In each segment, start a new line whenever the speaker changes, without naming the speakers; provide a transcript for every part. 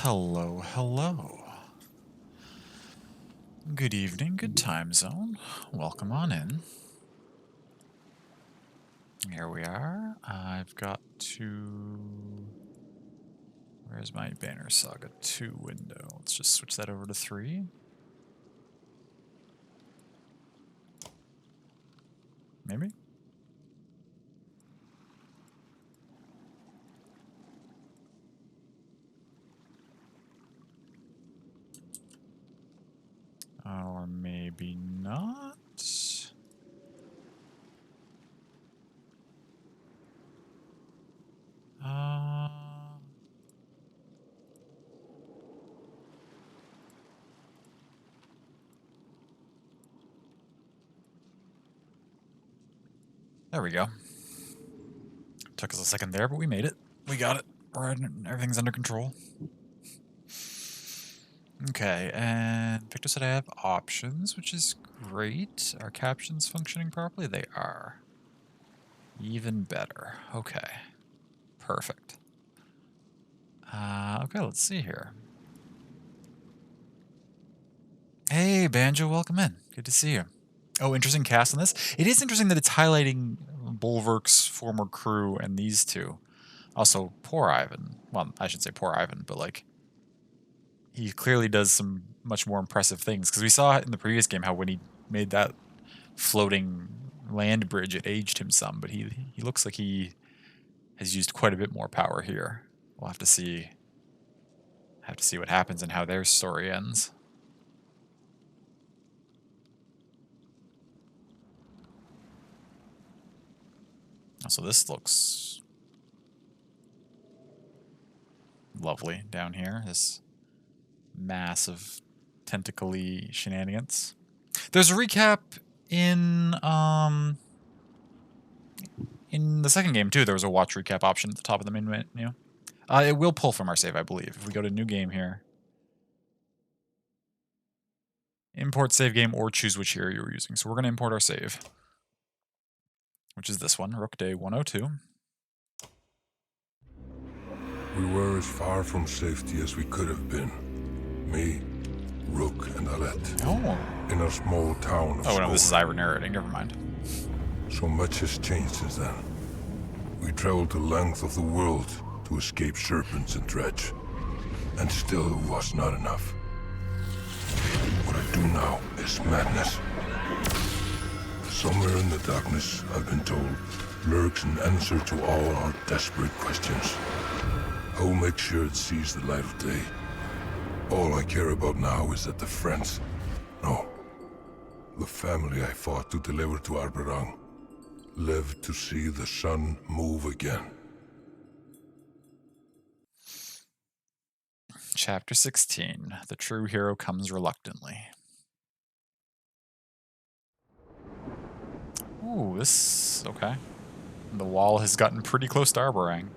Hello, hello. Good evening, good time zone. Welcome on in. Here we are. I've got to... Where's my Banner Saga 2 window? Let's just switch that over to 3. Maybe? Or maybe not. There we go. Took us a second there, but we made it. We got it. Everything's under control. Okay, and Victor said I have options, which is great. Are captions functioning properly? They are. Even better. Okay. Perfect. Okay, let's see here. Hey, Banjo, welcome in. Good to see you. Oh, interesting cast on this. It is interesting that it's highlighting Bulwark's former crew and these two. Also, poor Ivan. Well, I should say poor Ivan, but like, he clearly does some much more impressive things. Because we saw in the previous game how when he made that floating land bridge, it aged him some, but he looks like he has used quite a bit more power here. We'll have to see what happens and how their story ends. So this looks lovely down here. This massive tentacly shenanigans. There's a recap in the second game too. There was a watch recap option at the top of the main menu. It will pull from our save, I believe. If we go to new game here, import save game or choose which hero you're using. So we're going to import our save, which is this one, Rook Day 102.
We were as far from safety as we could have been. Me, Rook, and Alette.
Oh.
In a small town of
no, this is
Skoll.
Ira narrating. Never mind.
So much has changed since then. We traveled the length of the world to escape serpents and dredge. And still it was not enough. What I do now is madness. Somewhere in the darkness, I've been told, lurks an answer to all our desperate questions. I will make sure it sees the light of day. All I care about now is that the friends, no, the family I fought to deliver to Arberang, live to see the sun move again.
Chapter 16. The true hero comes reluctantly. Ooh, this... okay. The wall has gotten pretty close to Arberang.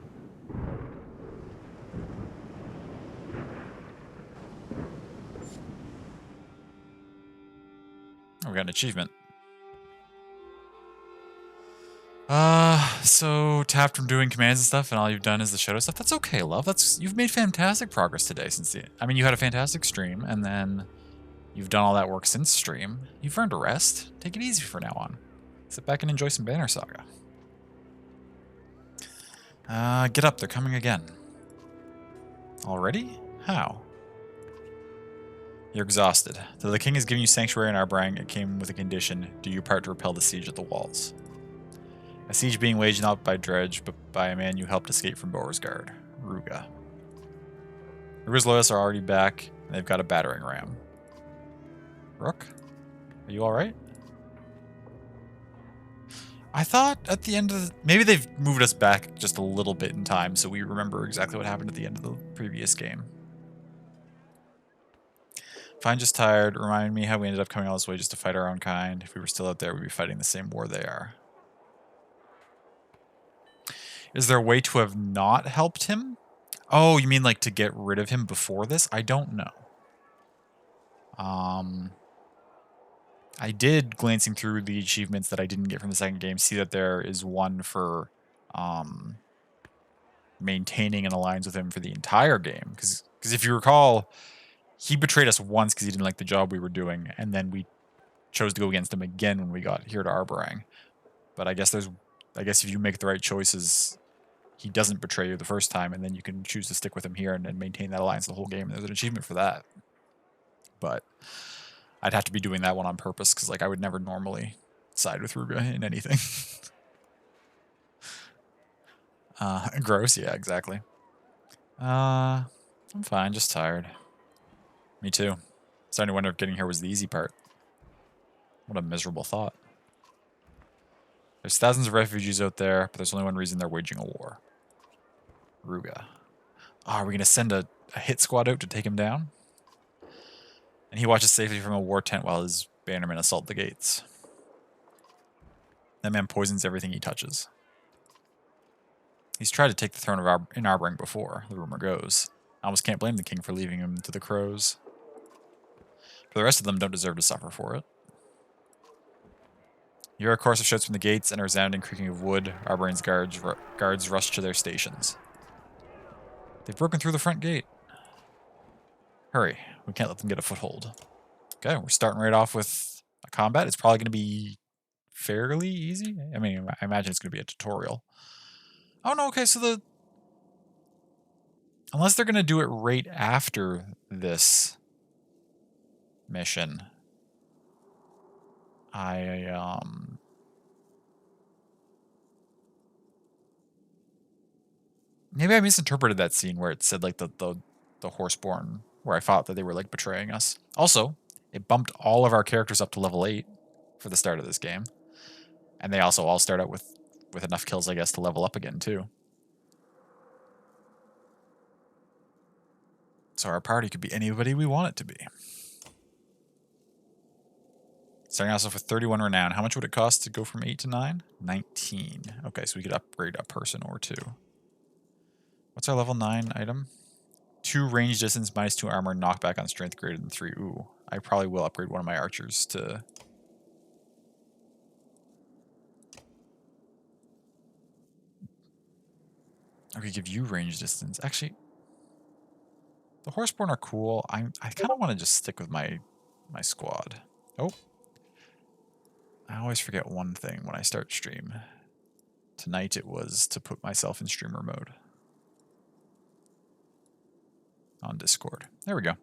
Oh, we got an achievement. So tapped from doing commands and stuff, and all you've done is the shadow stuff. That's okay, love. You've made fantastic progress today since you had a fantastic stream, and then you've done all that work since stream. You've earned a rest. Take it easy from now on. Sit back and enjoy some Banner Saga. Get up, they're coming again. Already? How? You're exhausted. Though the king has given you sanctuary in Arberang, it came with a condition: do your part to repel the siege of the walls. A siege being waged not by Dredge, but by a man you helped escape from Beauregard, Ruga. Ruga's loyalists are already back, and they've got a battering ram. Rook? Are you alright? I thought at the end of maybe they've moved us back just a little bit in time, so we remember exactly what happened at the end of the previous game. Fine, just tired. Remind me how we ended up coming all this way just to fight our own kind. If we were still out there, we'd be fighting the same war they are. Is there a way to have not helped him? Oh, you mean like to get rid of him before this? I don't know. I did, glancing through the achievements that I didn't get from the second game, see that there is one for maintaining an alliance with him for the entire game. Because Because if you recall, he betrayed us once because he didn't like the job we were doing, and then we chose to go against him again when we got here to Arborang. But I guess if you make the right choices, he doesn't betray you the first time, and then you can choose to stick with him here and maintain that alliance the whole game. There's an achievement for that. But I'd have to be doing that one on purpose, because like I would never normally side with Ruga in anything. Gross, yeah, exactly. I'm fine, just tired. Me too. Starting to wonder if getting here was the easy part. What a miserable thought. There's thousands of refugees out there, but there's only one reason they're waging a war. Ruga. Oh, are we going to send a hit squad out to take him down? And he watches safely from a war tent while his bannermen assault the gates. That man poisons everything he touches. He's tried to take the throne of in Arborang before, the rumor goes. I almost can't blame the king for leaving him to the crows. But the rest of them don't deserve to suffer for it. You hear a chorus of shouts from the gates and a resounding creaking of wood. Arborang's guards rush to their stations. They've broken through the front gate. Hurry, we can't let them get a foothold. Okay, we're starting right off with a combat. It's probably going to be fairly easy. I mean, I imagine it's going to be a tutorial. Oh no, okay, so unless they're going to do it right after this mission, maybe I misinterpreted that scene where it said like the Horseborn, where I thought that they were like betraying us. Also, it bumped all of our characters up to level 8 for the start of this game. And they also all start out with enough kills, I guess, to level up again too. So our party could be anybody we want it to be. Starting us off with 31 renown. How much would it cost to go from 8 to 9? 19. Okay, so we could upgrade a person or two. What's our level 9 item? 2 range distance, -2 armor, knockback on strength greater than 3. Ooh, I probably will upgrade one of my archers to... Okay, give you range distance. Actually, the Horseborn are cool. I kind of want to just stick with my squad. Oh. I always forget one thing when I start stream. Tonight it was to put myself in streamer mode. On Discord. There we go.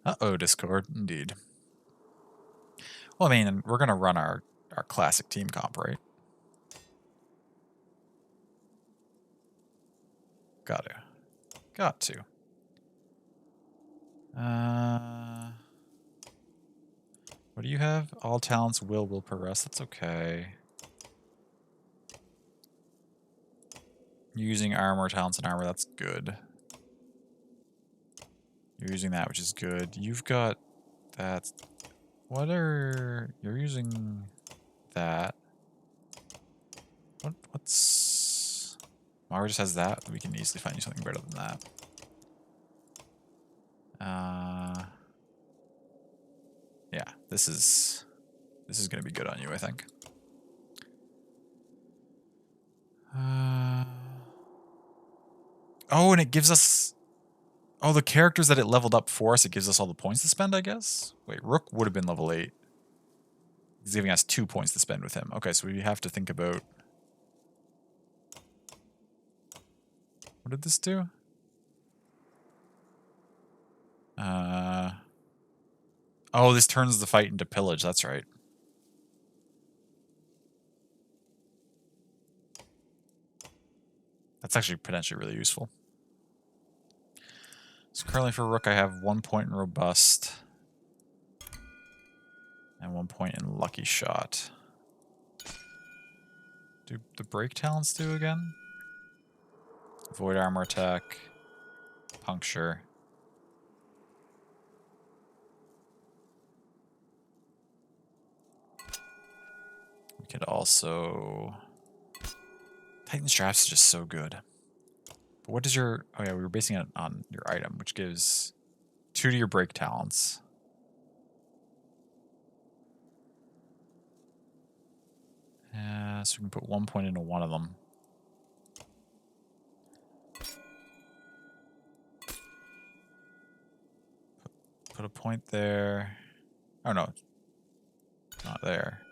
Uh-oh, Discord, indeed. Well, I mean, we're going to run our classic team comp, right? Got to. What do you have? All talents will progress. That's okay. You're using armor, talents, and armor. That's good. You're using that, which is good. You've got that. You're using that. What's... Mara just has that. We can easily find you something better than that. Yeah, this is going to be good on you, I think. Oh, and it gives us... Oh, the characters that it leveled up for us, it gives us all the points to spend, I guess? Wait, Rook would have been level 8. He's giving us 2 points to spend with him. Okay, so we have to think about... What did this do? Oh, this turns the fight into pillage, that's right. That's actually potentially really useful. So currently for Rook I have 1 point in Robust. And 1 point in Lucky Shot. Do the break talents do again? Void Armor Attack. Puncture. We could also... Titan Straps is just so good. But what does your... Oh yeah, we were basing it on your item, which gives 2 to your break talents. So we can put 1 point into one of them. Put a point there. Oh no, not there.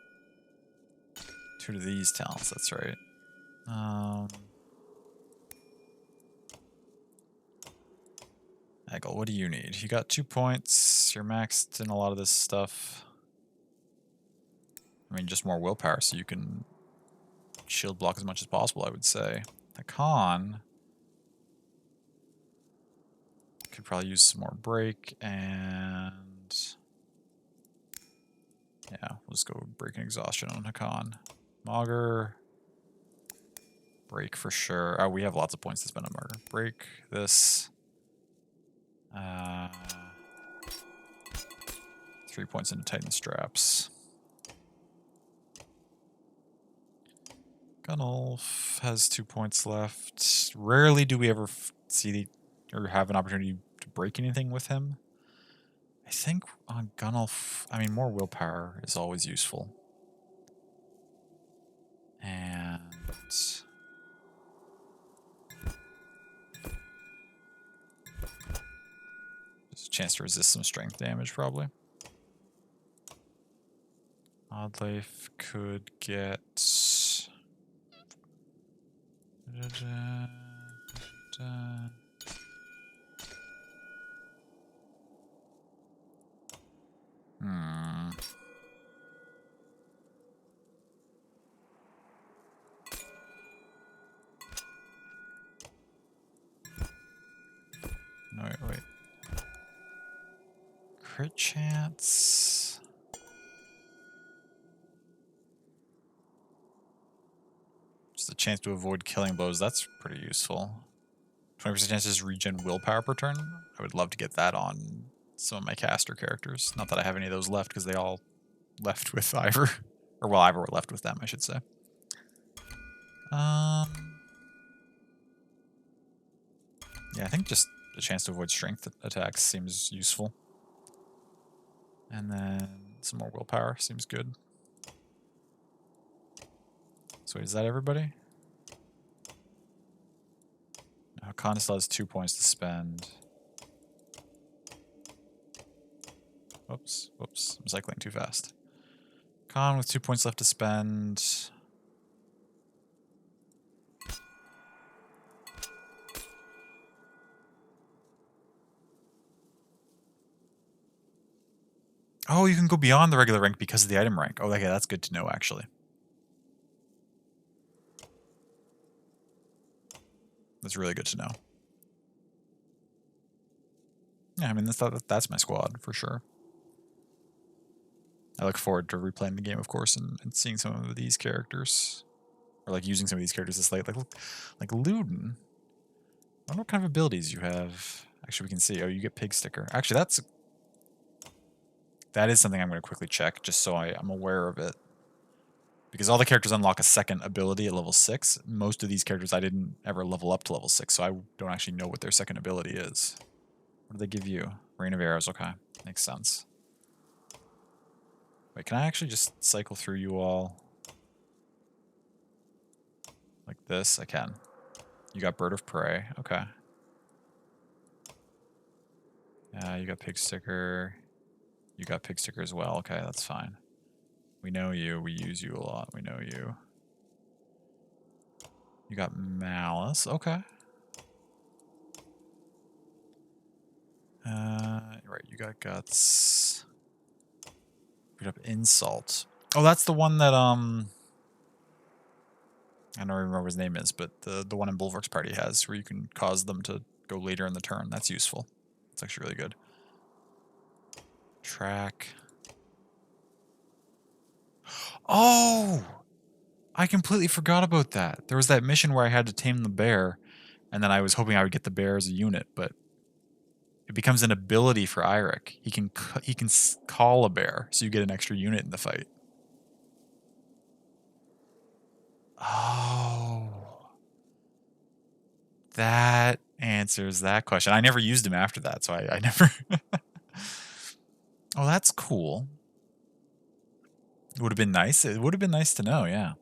2 to these talents, that's right. Eggle, what do you need? You got 2 points. You're maxed in a lot of this stuff. I mean, just more willpower so you can shield block as much as possible, I would say. Hakan could probably use some more break, and yeah, we'll just go break and exhaustion on Hakan. Mauger, break for sure. Oh, we have lots of points to spend on Mauger. Break this. 3 points into Titan straps. Gunnulf has 2 points left. Rarely do we ever see or have an opportunity to break anything with him. I think on Gunnulf, I mean, more willpower is always useful. And there's a chance to resist some strength damage, probably. Oddleif could get... No, wait. Crit chance. Just a chance to avoid killing blows. That's pretty useful. 20% chances to regen willpower per turn. I would love to get that on some of my caster characters. Not that I have any of those left because they all left with Ivor. Or well, Ivor left with them, I should say. Yeah, I think just a chance to avoid strength attacks seems useful. And then some more willpower seems good. So wait, is that everybody? No, Khan still has 2 points to spend. Whoops, whoops, I'm cycling too fast. Khan with 2 points left to spend. Oh, you can go beyond the regular rank because of the item rank. Oh, okay, that's good to know, actually. That's really good to know. Yeah, I mean, that's my squad, for sure. I look forward to replaying the game, of course, and seeing some of these characters. Or, like, using some of these characters this late. Like Luden. I wonder what kind of abilities you have. Actually, we can see. Oh, you get Pig Sticker. Actually, that is something I'm going to quickly check, just so I'm aware of it. Because all the characters unlock a second ability at level 6. Most of these characters I didn't ever level up to level 6, so I don't actually know what their second ability is. What do they give you? Rain of Arrows, okay. Makes sense. Wait, can I actually just cycle through you all? Like this? I can. You got Bird of Prey, okay. Yeah, you got Pig Sticker. You got Pig Sticker as well, okay, that's fine. We know you, we use you a lot, we know you. You got Malice, okay. Right, you got Guts. Pick up Insult. Oh, that's the one that, I don't remember what his name is, but the one in Bulwark's party has, where you can cause them to go later in the turn. That's useful. It's actually really good. Track. Oh! I completely forgot about that. There was that mission where I had to tame the bear, and then I was hoping I would get the bear as a unit, but it becomes an ability for Eirik. He can call a bear, so you get an extra unit in the fight. Oh. That answers that question. I never used him after that, so I never... Oh, that's cool. It would have been nice. It would have been nice to know, yeah.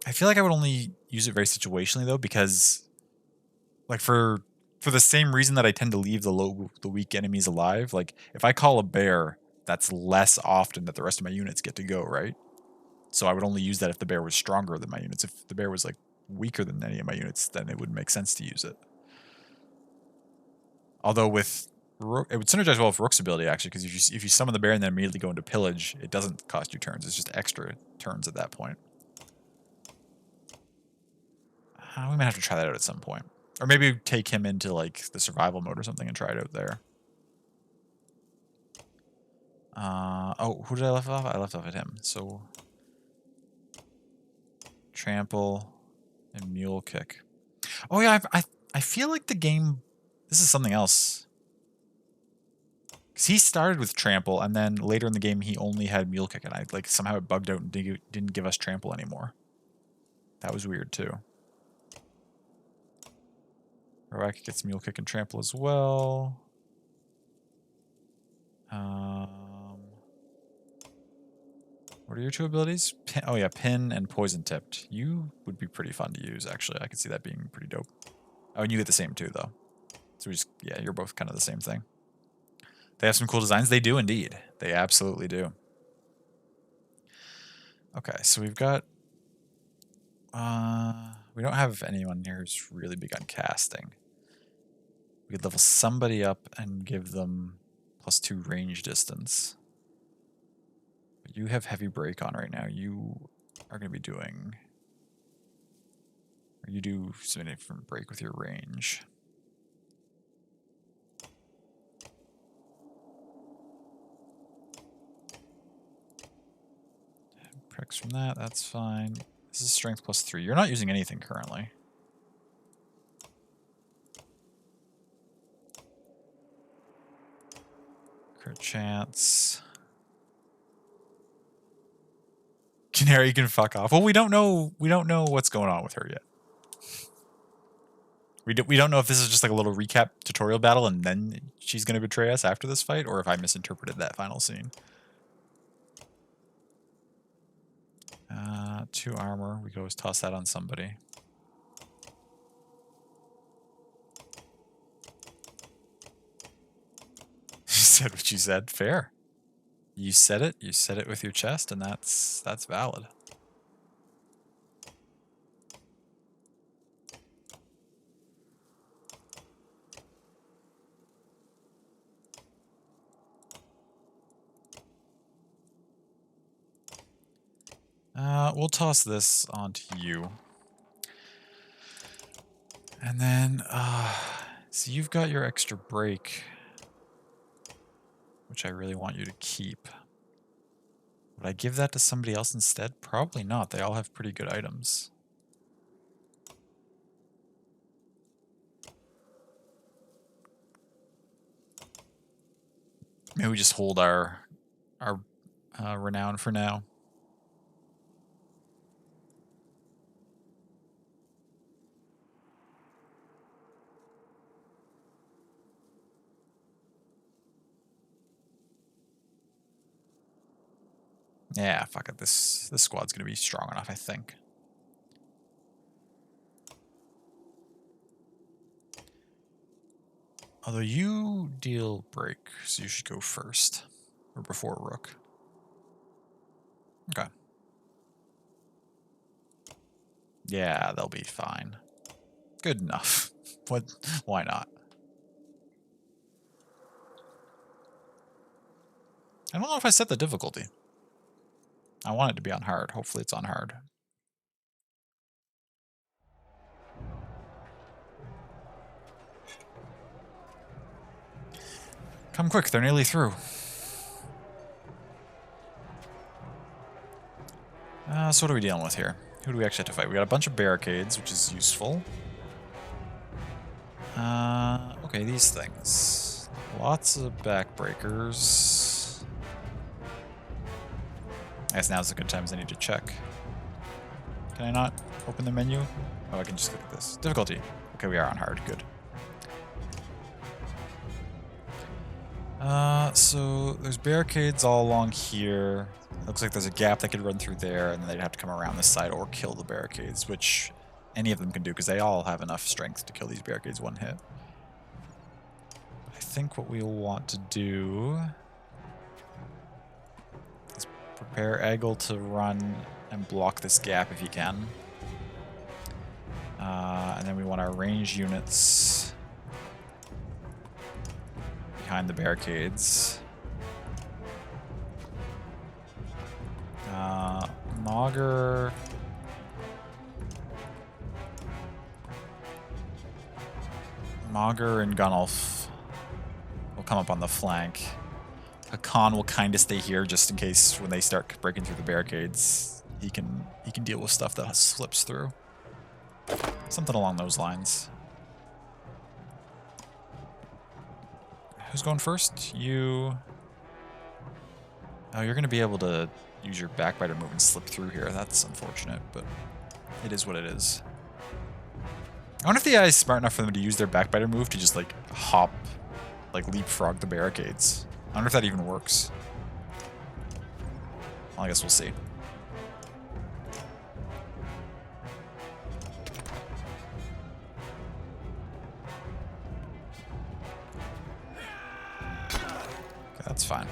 I feel like I would only use it very situationally, though, because, like, for For the same reason that I tend to leave the weak enemies alive. Like, if I call a bear, that's less often that the rest of my units get to go, right? So I would only use that if the bear was stronger than my units. If the bear was, like, weaker than any of my units, then it would make sense to use it. Although with Rook, it would synergize well with Rook's ability, actually, because if you summon the bear and then immediately go into pillage, it doesn't cost you turns. It's just extra turns at that point. We might have to try that out at some point. Or maybe take him into, like, the survival mode or something and try it out there. Oh, who did I left off? I left off at him. So, Trample and Mule Kick. Oh yeah, I feel like the game... This is something else. Because he started with Trample, and then later in the game he only had Mule Kick, and somehow it bugged out and didn't give us Trample anymore. That was weird too. Roak gets Mule Kick and Trample as well. What are your two abilities? Oh yeah, Pin and Poison Tipped. You would be pretty fun to use, actually. I could see that being pretty dope. Oh, and you get the same too, though. So yeah, you're both kind of the same thing. They have some cool designs. They do indeed. They absolutely do. Okay, so we've got... we don't have anyone here who's really big on casting. We could level somebody up and give them +2 range distance. But you have heavy break on right now. You are going to be doing... Or you do something from break with your range. Pricks from that, that's fine. This is strength +3. You're not using anything currently. Crit chance. Canary can fuck off. Well, we don't know what's going on with her yet. We don't know if this is just like a little recap tutorial battle and then she's going to betray us after this fight, or if I misinterpreted that final scene. 2 armor. We could always toss that on somebody. You said what you said. Fair. You said it. You said it with your chest, and that's valid. We'll toss this onto you. And then, so you've got your extra break, which I really want you to keep. Would I give that to somebody else instead? Probably not. They all have pretty good items. Maybe we just hold our renown for now. Yeah, fuck it. This squad's gonna be strong enough, I think. Although you deal break, so you should go first. Or before Rook. Okay. Yeah, they'll be fine. Good enough. What? Why not? I don't know if I set the difficulty. I want it to be on hard. Hopefully it's on hard. Come quick, they're nearly through. So what are we dealing with here? Who do we actually have to fight? We got a bunch of barricades, which is useful. Okay, these things. Lots of backbreakers. I guess now's a good time as I need to check. Can I not open the menu? Oh, I can just click this. Difficulty. Okay, we are on hard. Good. So there's barricades all along here. Looks like there's a gap that could run through there, and then they'd have to come around this side or kill the barricades, which any of them can do because they all have enough strength to kill these barricades one hit. think what we'll want to do is prepare Eggle to run and block this gap if he can. And then we want our ranged units behind the barricades. Mauger... Mauger and Gunnulf will come up on the flank. Hakan will kind of stay here just in case when they start breaking through the barricades, he can deal with stuff that slips through. Something along those lines. Who's going first? You... Oh, you're going to be able to use your backbiter move and slip through here. That's unfortunate, but it is what it is. I wonder if the AI is smart enough for them to use their backbiter move to just, like, hop, like, leapfrog the barricades. I wonder if that even works. Well, I guess we'll see. Okay, that's fine.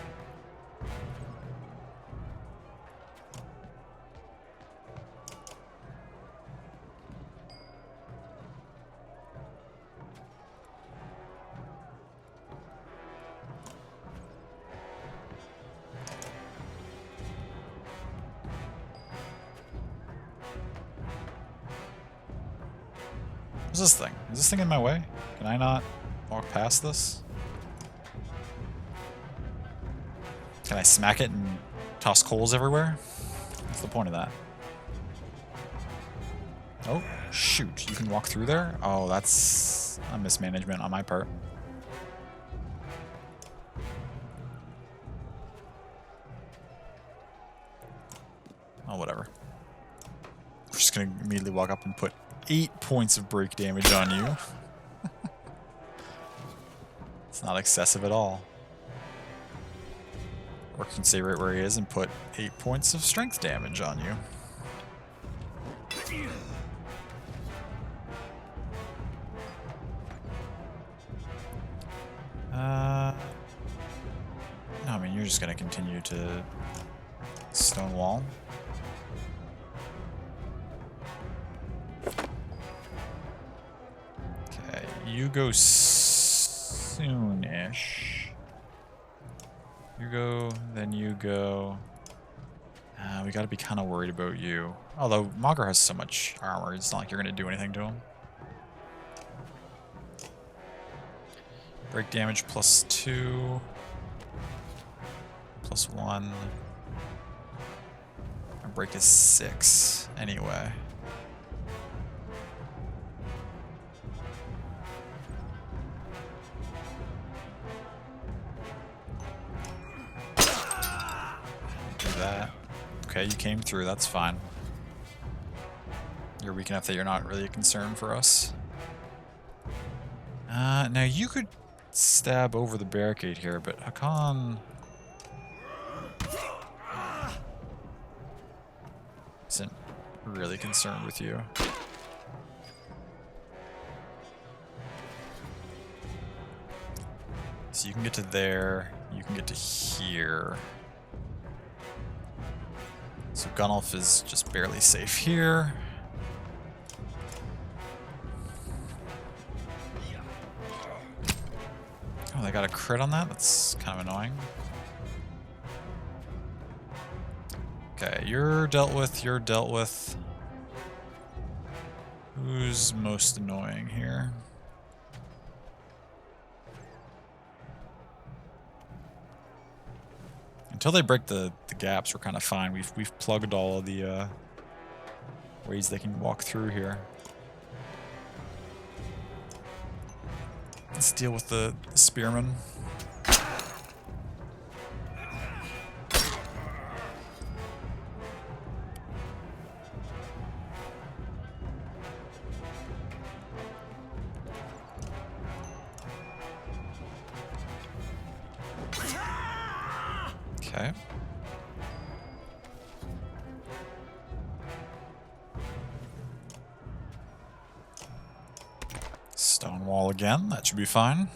What's this thing? Is this thing in my way? Can I not walk past this? Can I smack it and toss coals everywhere? What's the point of that? Oh, shoot. You can walk through there? Oh, that's a mismanagement on my part. Oh, whatever. I'm just gonna immediately walk up and put 8 points of break damage on you. It's not excessive at all. Or can stay right where he is and put 8 points of strength damage on you. No, I mean, you're just going to continue to stonewall. Okay, you go soonish. You go, then you go. We got to be kind of worried about you. Although Mauger has so much armor, it's not like you're going to do anything to him. Break damage +2. +1. Our break is 6 anyway. Do that. Okay, you came through, that's fine. You're weak enough that you're not really a concern for us. Now you could stab over the barricade here, but Hakan isn't really concerned with you. So you can get to there, you can get to here. So Gunnulf is just barely safe here. Oh, they got a crit on that? That's kind of annoying. Okay, you're dealt with, you're dealt with. Who's most annoying here? Until they break the gaps, we're kind of fine. We've plugged all of the ways they can walk through here. Let's deal with the spearmen. Okay. Stonewall again, that should be fine.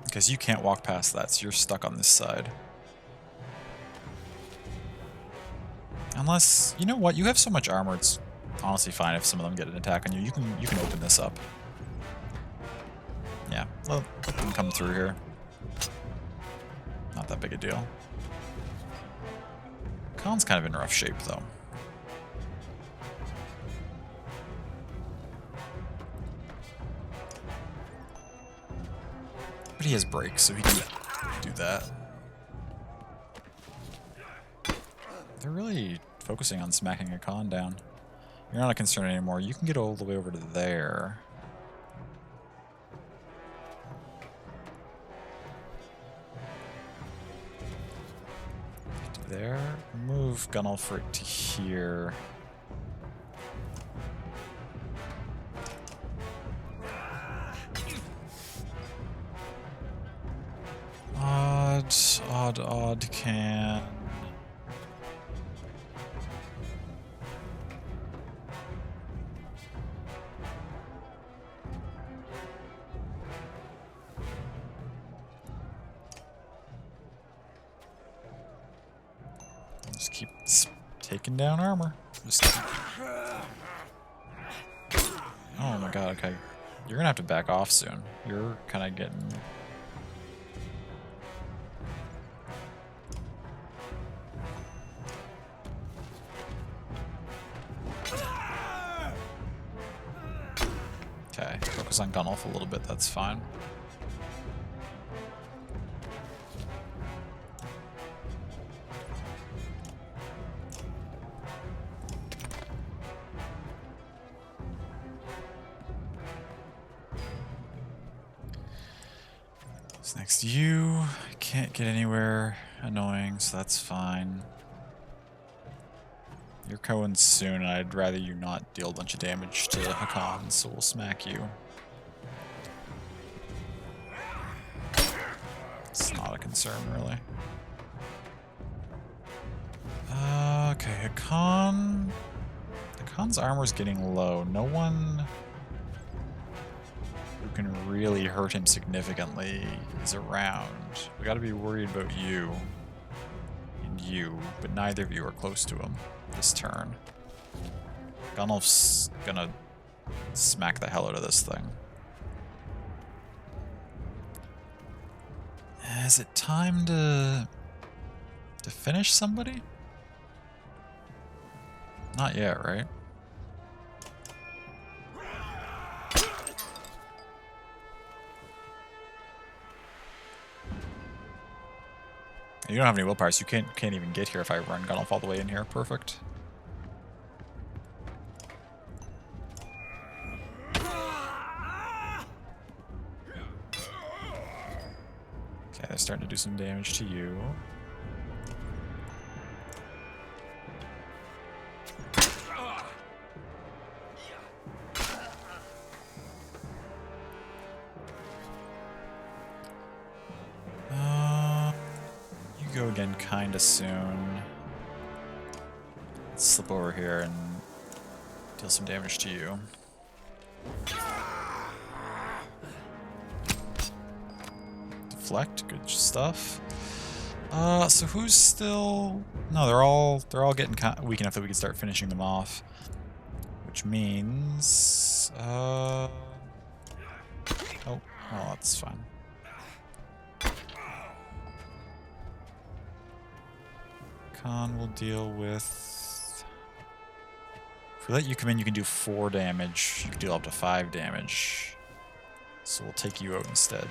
Because you can't walk past that, so you're stuck on this side. Unless, you know what? You have so much armor, it's honestly fine if some of them get an attack on you. You can open this up. Yeah, well, you can come through here. Not that big a deal. Khan's kind of in rough shape, though. But he has brakes, so he can do that. They're really focusing on smacking a Khan down. You're not a concern anymore. You can get all the way over to there. Get to there. Move Gunnulf right to here. Odd can... Just keep taking down armor. Just keep... Oh my god, okay. You're gonna have to back off soon. You're kind of getting... Okay, focus on Gunnulf a little bit, that's fine. What's next? You can't get anywhere annoying, so that's fine. You're going soon, and I'd rather you not deal a bunch of damage to Hakan, so we'll smack you. It's not a concern, really. Okay, Hakan's armor's getting low. No one who can really hurt him significantly is around. We gotta be worried about you. And you, but neither of you are close to him this turn. Gunnulf's gonna smack the hell out of this thing. Is it time to finish somebody? Not yet, right? You don't have any willpower, so you can't even get here if I run Gunnulf all the way in here. Perfect. Okay, they're starting to do some damage to you. Go again kinda soon. Let's slip over here and deal some damage to you. Deflect, good stuff. So who's still... No, they're all getting weak enough that we can start finishing them off. Which means... Oh, well, that's fine. Khan will deal with... If we let you come in, you can do 4 damage. You can deal up to 5 damage. So we'll take you out instead.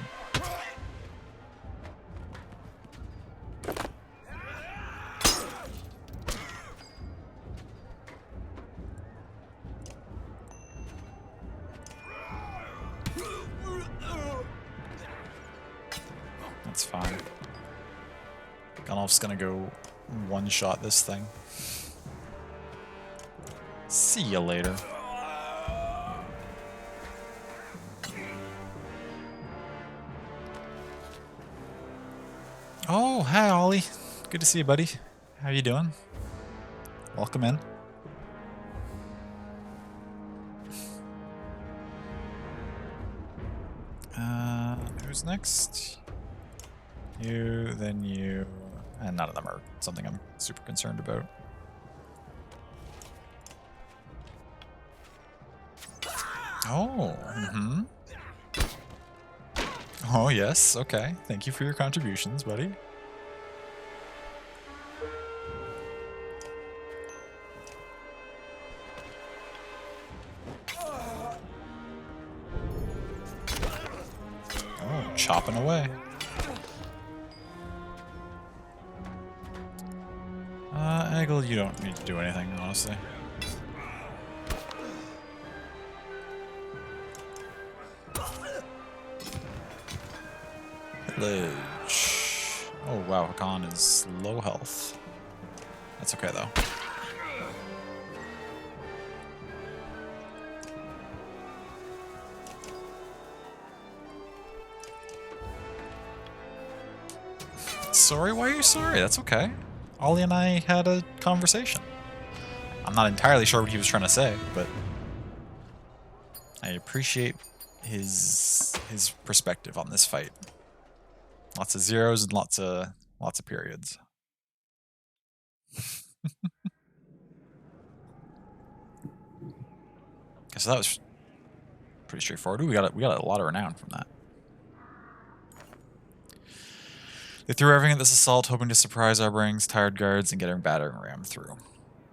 That's fine. Gunnulf's gonna go one-shot this thing. See you later. Oh, hi Ollie. Good to see you, buddy. How you doing? Welcome in. Who's next? You, then you, and none of them are something I'm super concerned about. Oh, Oh, yes, okay. Thank you for your contributions, buddy. Oh, chopping away. Eggle, you don't need to do anything, honestly. Pillage. Oh wow, Hakan is low health. That's okay though. Sorry, why are you sorry? That's okay. Ollie and I had a conversation. I'm not entirely sure what he was trying to say, but I appreciate his perspective on this fight. Lots of zeros and lots of periods. So that was pretty straightforward. Ooh, we got a lot of renown from that. They threw everything at this assault, hoping to surprise our Brings, tired guards, and get our battering ram through.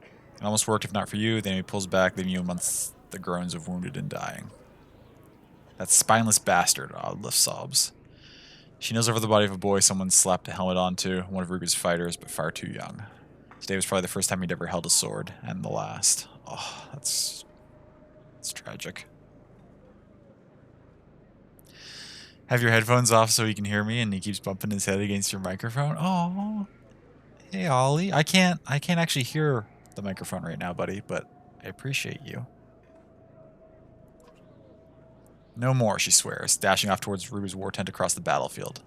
It almost worked, if not for you. The enemy pulls back, leaving you amongst the groans of wounded and dying. That spineless bastard, Oddlift sobs. She knows over the body of a boy someone slapped a helmet onto, one of Ruby's fighters, but far too young. Today was probably the first time he'd ever held a sword, and the last. Oh, that's tragic. Have your headphones off so he can hear me, and he keeps bumping his head against your microphone. Oh, hey Ollie. I can't actually hear the microphone right now, buddy, but I appreciate you. No more, she swears, dashing off towards Ruby's war tent across the battlefield.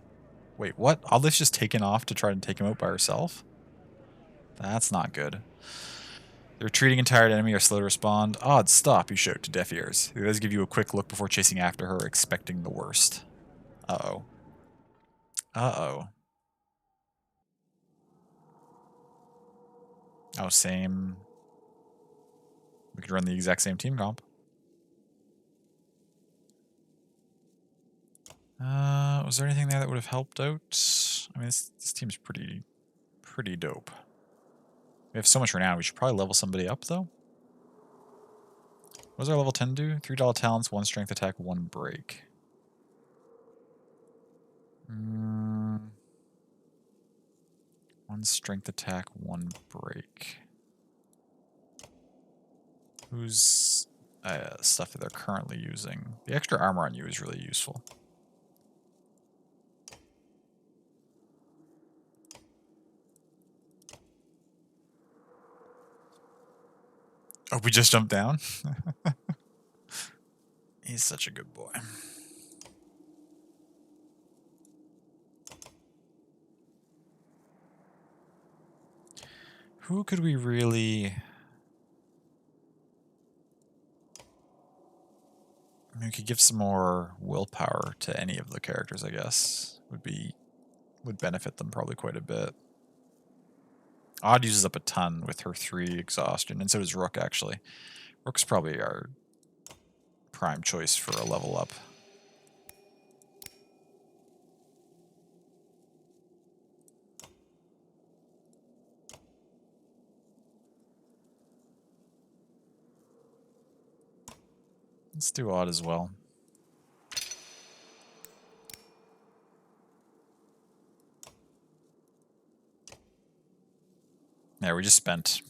Wait, what? Oddlift's just taken off to try and take him out by herself? That's not good. The retreating and tired enemy are slow to respond. Odd, stop, you shout to deaf ears. He does give you a quick look before chasing after her, expecting the worst. Uh-oh. Uh-oh. Oh, same. We could run the exact same team comp. Was there anything there that would have helped out? I mean, this team's pretty dope. We have so much renown. We should probably level somebody up, though. What does our level 10 do? $3 talents, 1 strength attack, 1 break. 1 strength attack, 1 break. Who's stuff that they're currently using? The extra armor on you is really useful. Oh, we just jumped down? He's such a good boy. Who could we really... I mean, we could give some more willpower to any of the characters, I guess. Would benefit them probably quite a bit. Odd uses up a ton with her 3 exhaustion, and so does Rook, actually. Rook's probably our prime choice for a level up. Let's do Odd as well. Yeah, we just spent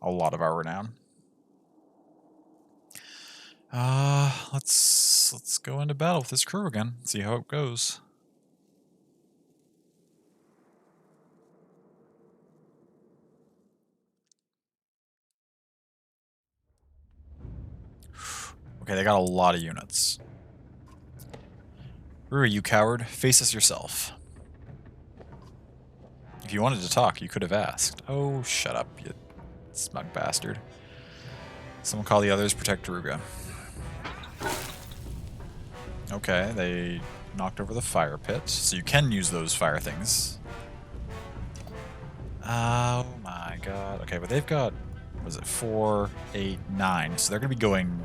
a lot of our renown. Let's go into battle with this crew again. See how it goes. Okay, they got a lot of units. Ruri, you coward, face us yourself. If you wanted to talk, you could have asked. Oh, shut up, you smug bastard. Someone call the others, protect Ruga. Okay, they knocked over the fire pit, so you can use those fire things. Oh my god. Okay, but they've got, what is it, 4, 8, 9, so they're going to be going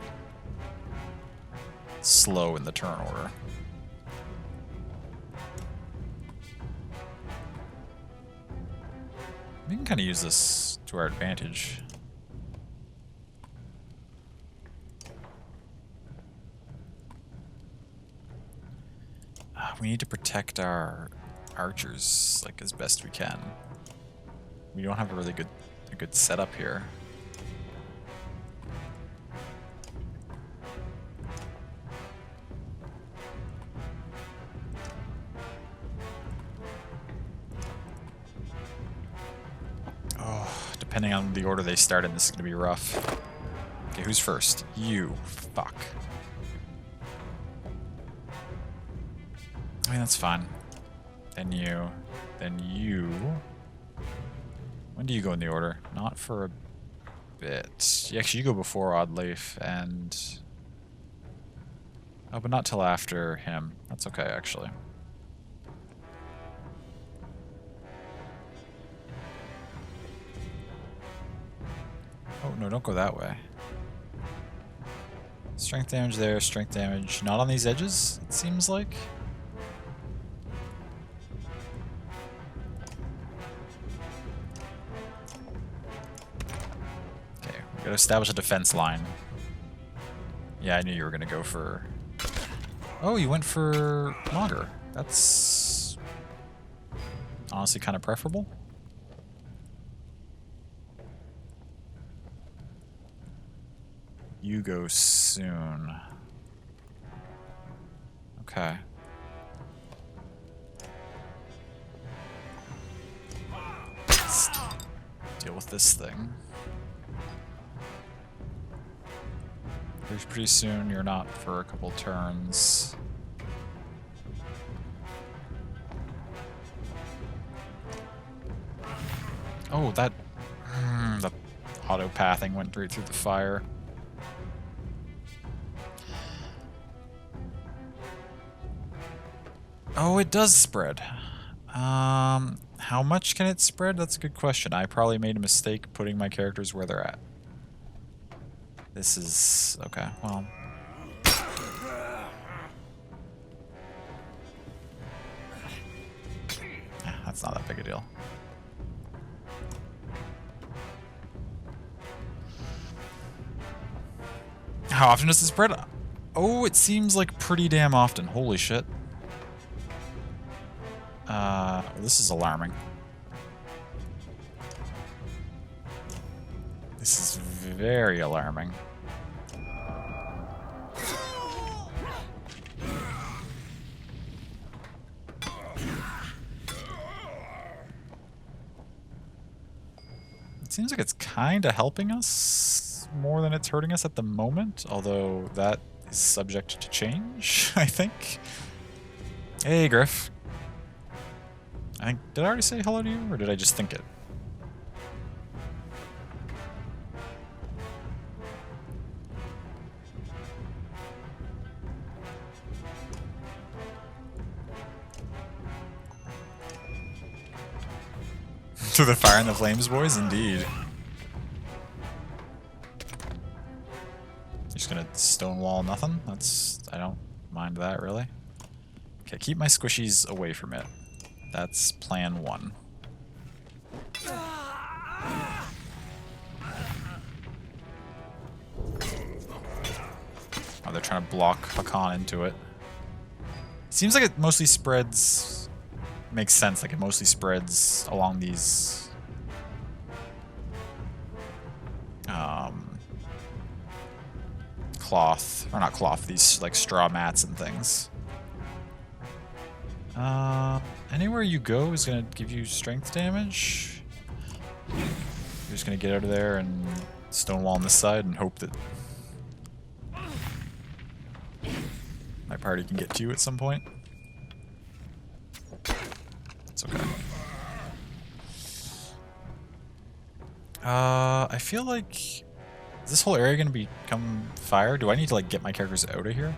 slow in the turn order. We can kind of use this to our advantage. We need to protect our archers like as best we can. We don't have a good setup here. Oh, depending on the order they start in, this is gonna be rough. Okay, who's first? You. Fuck. I mean, that's fine. Then you. Then you. When do you go in the order? Not for a bit. Actually, you go before Oddleif and... Oh, but not till after him. That's okay, actually. Oh, no, don't go that way. Strength damage there, strength damage. Not on these edges, it seems like. Okay, we gotta establish a defense line. Yeah, I knew you were gonna go for... Oh, you went for Mauger. That's honestly kind of preferable. You go soon. Okay. Let's deal with this thing. Pretty soon, you're not for a couple turns. Oh, that... the auto-pathing went right through the fire. Oh, it does spread. How much can it spread? That's a good question. I probably made a mistake putting my characters where they're at. This is... okay, well... yeah, that's not that big a deal. How often does it spread? Oh, it seems like pretty damn often. Holy shit. This is alarming. This is very alarming. It seems like it's kind of helping us more than it's hurting us at the moment, although that is subject to change, I think. Hey, Griff. Did I already say hello to you, or did I just think it? To the fire and the flames, boys, indeed. You're just gonna stonewall nothing? I don't mind that, really. Okay, keep my squishies away from it. That's plan 1. Oh, they're trying to block Hakan into it. Seems like it mostly spreads... makes sense, like it mostly spreads along these... cloth, or not cloth, these like straw mats and things. Anywhere you go is gonna give you strength damage. You're just gonna get out of there and stonewall on this side and hope that my party can get to you at some point. It's okay. I feel like... is this whole area gonna become fire? Do I need to like get my characters out of here?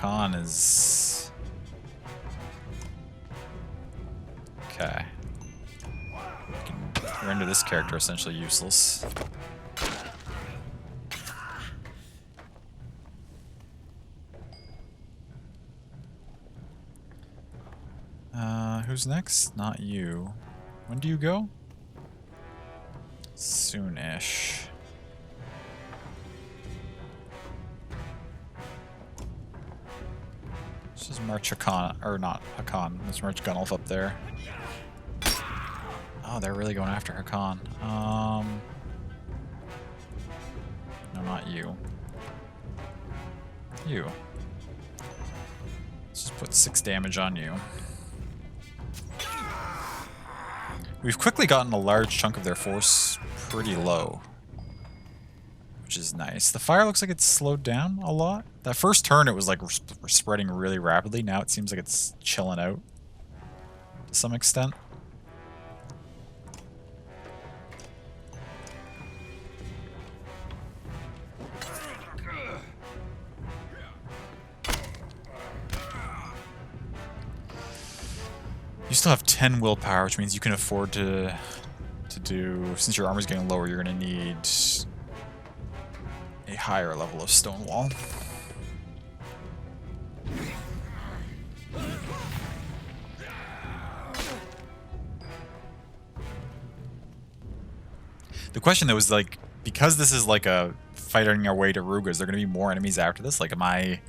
Hakan is... Okay. We can render this character essentially useless. Who's next? Not you. When do you go? Soonish. Let's just march Hakan, or not Hakan, let's march Gunnulf up there. Oh, they're really going after Hakan. No, not you. You. Let's just put 6 damage on you. We've quickly gotten a large chunk of their force pretty low, which is nice. The fire looks like it's slowed down a lot. That first turn, it was like spreading really rapidly. Now it seems like it's chilling out to some extent. You still have 10 willpower, which means you can afford to do, since your armor's getting lower, you're going to need a higher level of Stonewall. The question though is like, because this is like a fighting our way to Ruga, is there going to be more enemies after this? Like, am I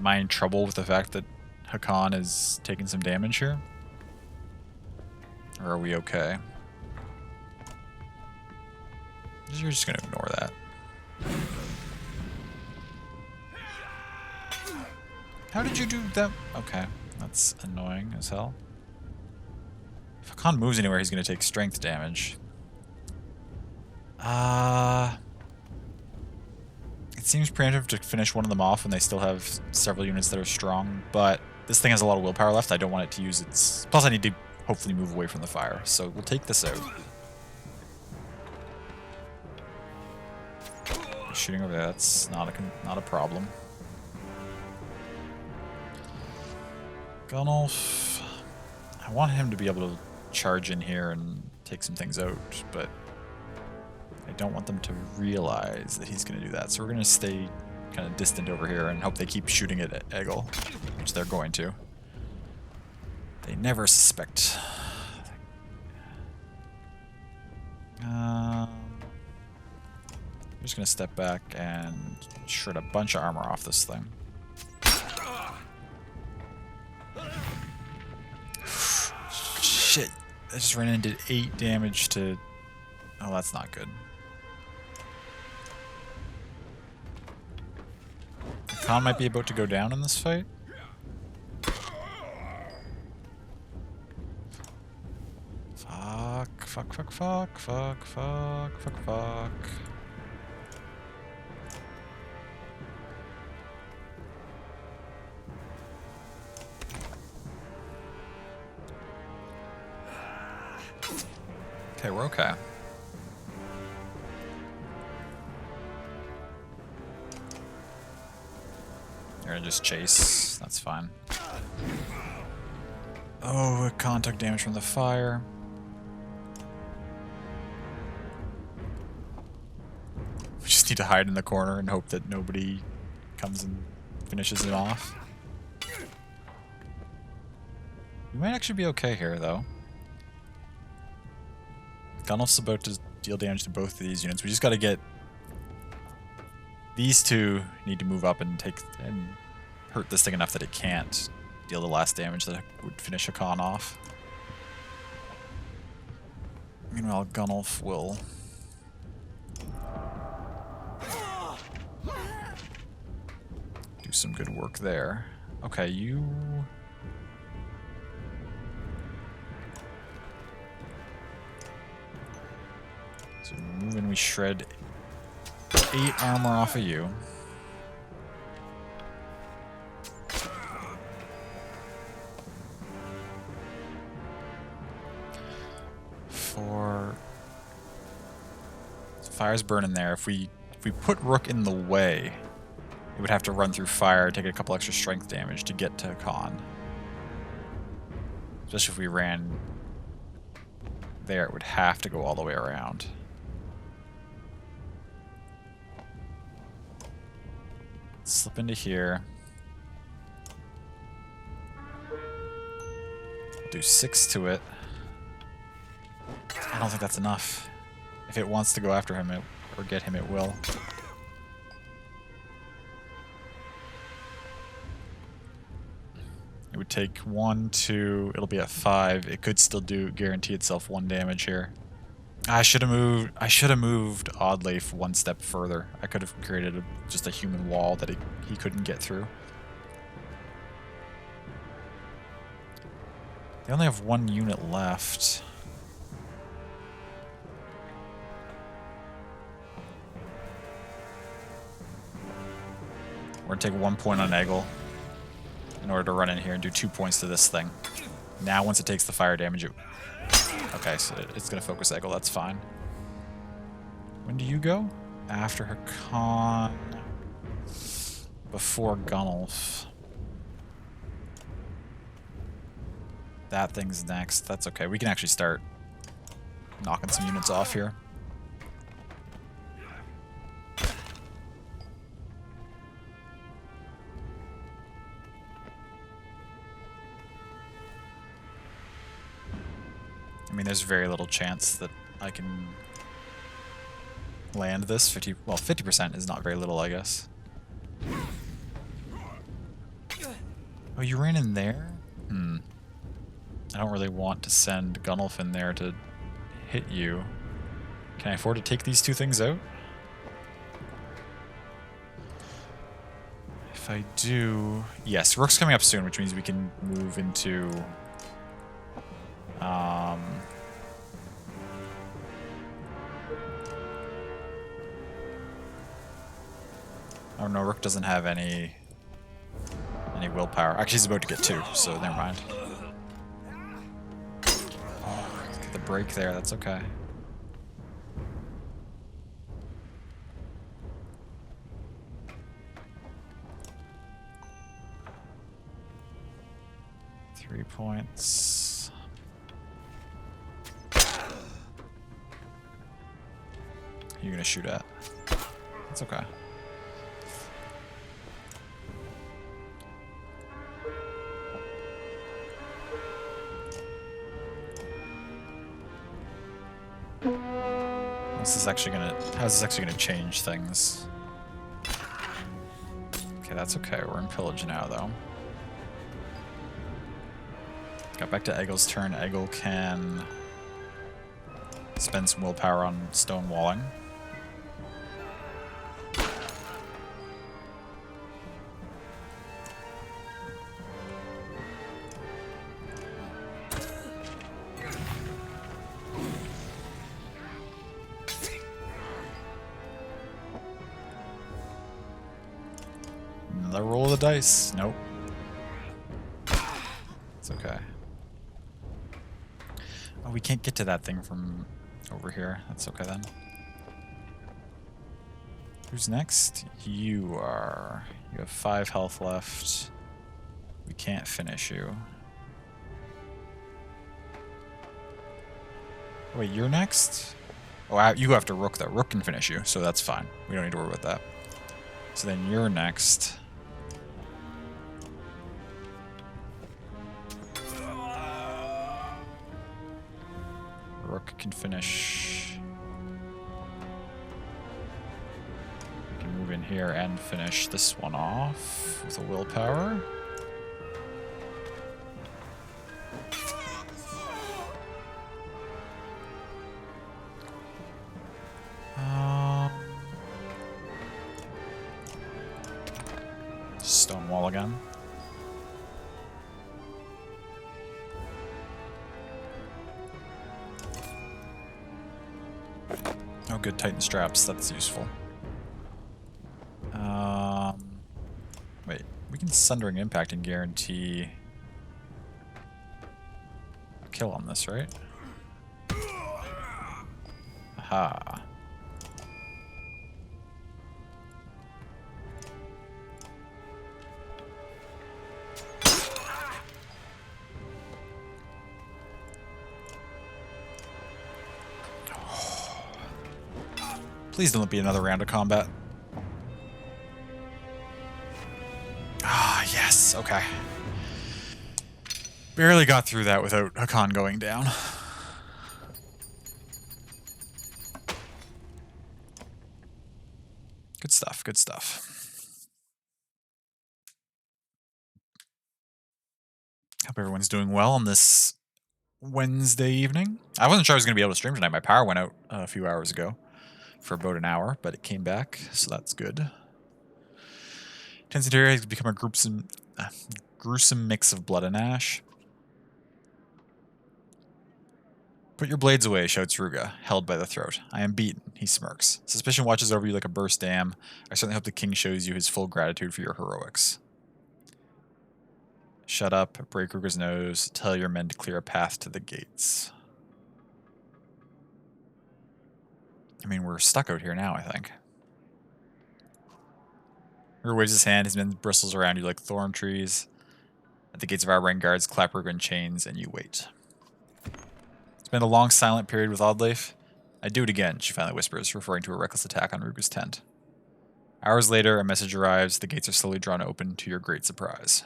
in trouble with the fact that Hakan is taking some damage here? Or are we okay? You're just gonna ignore that. How did you do that? Okay, that's annoying as hell. If Hakan moves anywhere, he's gonna take strength damage. It seems preemptive to finish one of them off when they still have several units that are strong, but this thing has a lot of willpower left. I don't want it to use its... Plus I need to hopefully move away from the fire, so we'll take this out. Shooting over there, that's not a problem. Gunnulf, I want him to be able to charge in here and take some things out, but I don't want them to realize that he's going to do that. So we're going to stay kind of distant over here and hope they keep shooting at Egil, which they're going to. They never suspect. I'm just going to step back and shred a bunch of armor off this thing. Shit. I just ran into 8 damage to... Oh, that's not good. Khan might be about to go down in this fight. Fuck. Okay, we're okay. You're gonna just chase. That's fine. Oh, Khan took damage from the fire. We just need to hide in the corner and hope that nobody comes and finishes it off. We might actually be okay here, though. Gunnulf's about to deal damage to both of these units. We just gotta get... These two need to move up and hurt this thing enough that it can't deal the last damage that would finish Hakan off. Meanwhile, Gunnulf will... do some good work there. Okay, you... So move and we shred 8 armor off of you. Fire's burning there. If we put Rook in the way, He would have to run through fire, take a couple extra strength damage to get to Khan. Especially if we ran there, it would have to go all the way around. Slip into here. Do 6 to it. I don't think that's enough. If it wants to go after him or get him, it will. It would take 1, 2, it'll be at 5. It could still guarantee itself 1 damage here. I should have moved oddly 1 step further. I could have created just a human wall that he couldn't get through. They only have 1 unit left. We're gonna take 1 point on Eggle in order to run in here and do 2 points to this thing. Now once it takes the fire damage, okay, so it's gonna focus Eggle, that's fine. When do you go? After Hakan. Before Gunnulf. That thing's next. That's okay. We can actually start knocking some units off here. I mean, there's very little chance that I can land this. 50% is not very little, I guess. Oh, you ran in there? I don't really want to send Gunnulf in there to hit you. Can I afford to take these 2 things out? If I do... Yes, Rook's coming up soon, which means we can move into... Oh no, Rook doesn't have any willpower. Actually, he's about to get 2, so never mind. Oh, get the break there, that's okay. Three points. Who you gonna shoot at? That's okay. How's this actually gonna change things? Okay, that's okay. We're in pillage now, though. Got back to Eggle's turn. Eggle can spend some willpower on stonewalling. Another roll of the dice. Nope. It's okay. Oh, we can't get to that thing from over here. That's okay then. Who's next? You are. You have 5 health left. We can't finish you. Wait, you're next? Oh, you have to Rook though. Rook can finish you, so that's fine. We don't need to worry about that. So then you're next. Rook can finish. We can move in here and finish this one off with a willpower. Stonewall again. Oh, good Titan straps. That's useful. Wait, we can Sundering Impact and guarantee a kill on this, right? Aha. Please don't be another round of combat. Ah, yes. Okay. Barely got through that without Hakan going down. Good stuff, good stuff. Hope everyone's doing well on this Wednesday evening. I wasn't sure I was going to be able to stream tonight. My power went out a few hours ago for about an hour, but it came back, so that's good. Tensitary has become a gruesome mix of blood and ash. Put your blades away, shouts Ruga, held by the throat. I am beaten, he smirks. Suspicion watches over you like a burst dam. I certainly hope the king shows you his full gratitude for your heroics. Shut up, break Ruga's nose, tell your men to clear a path to the gates. I mean, we're stuck out here now, I think. Ruga waves his hand, his men bristles around you like thorn trees. At the gates of our rank guards, clap Ruga in chains, and you wait. It's been a long silent period with Oddleif. I'd do it again, she finally whispers, referring to a reckless attack on Ruga's tent. Hours later, a message arrives. The gates are slowly drawn open to your great surprise.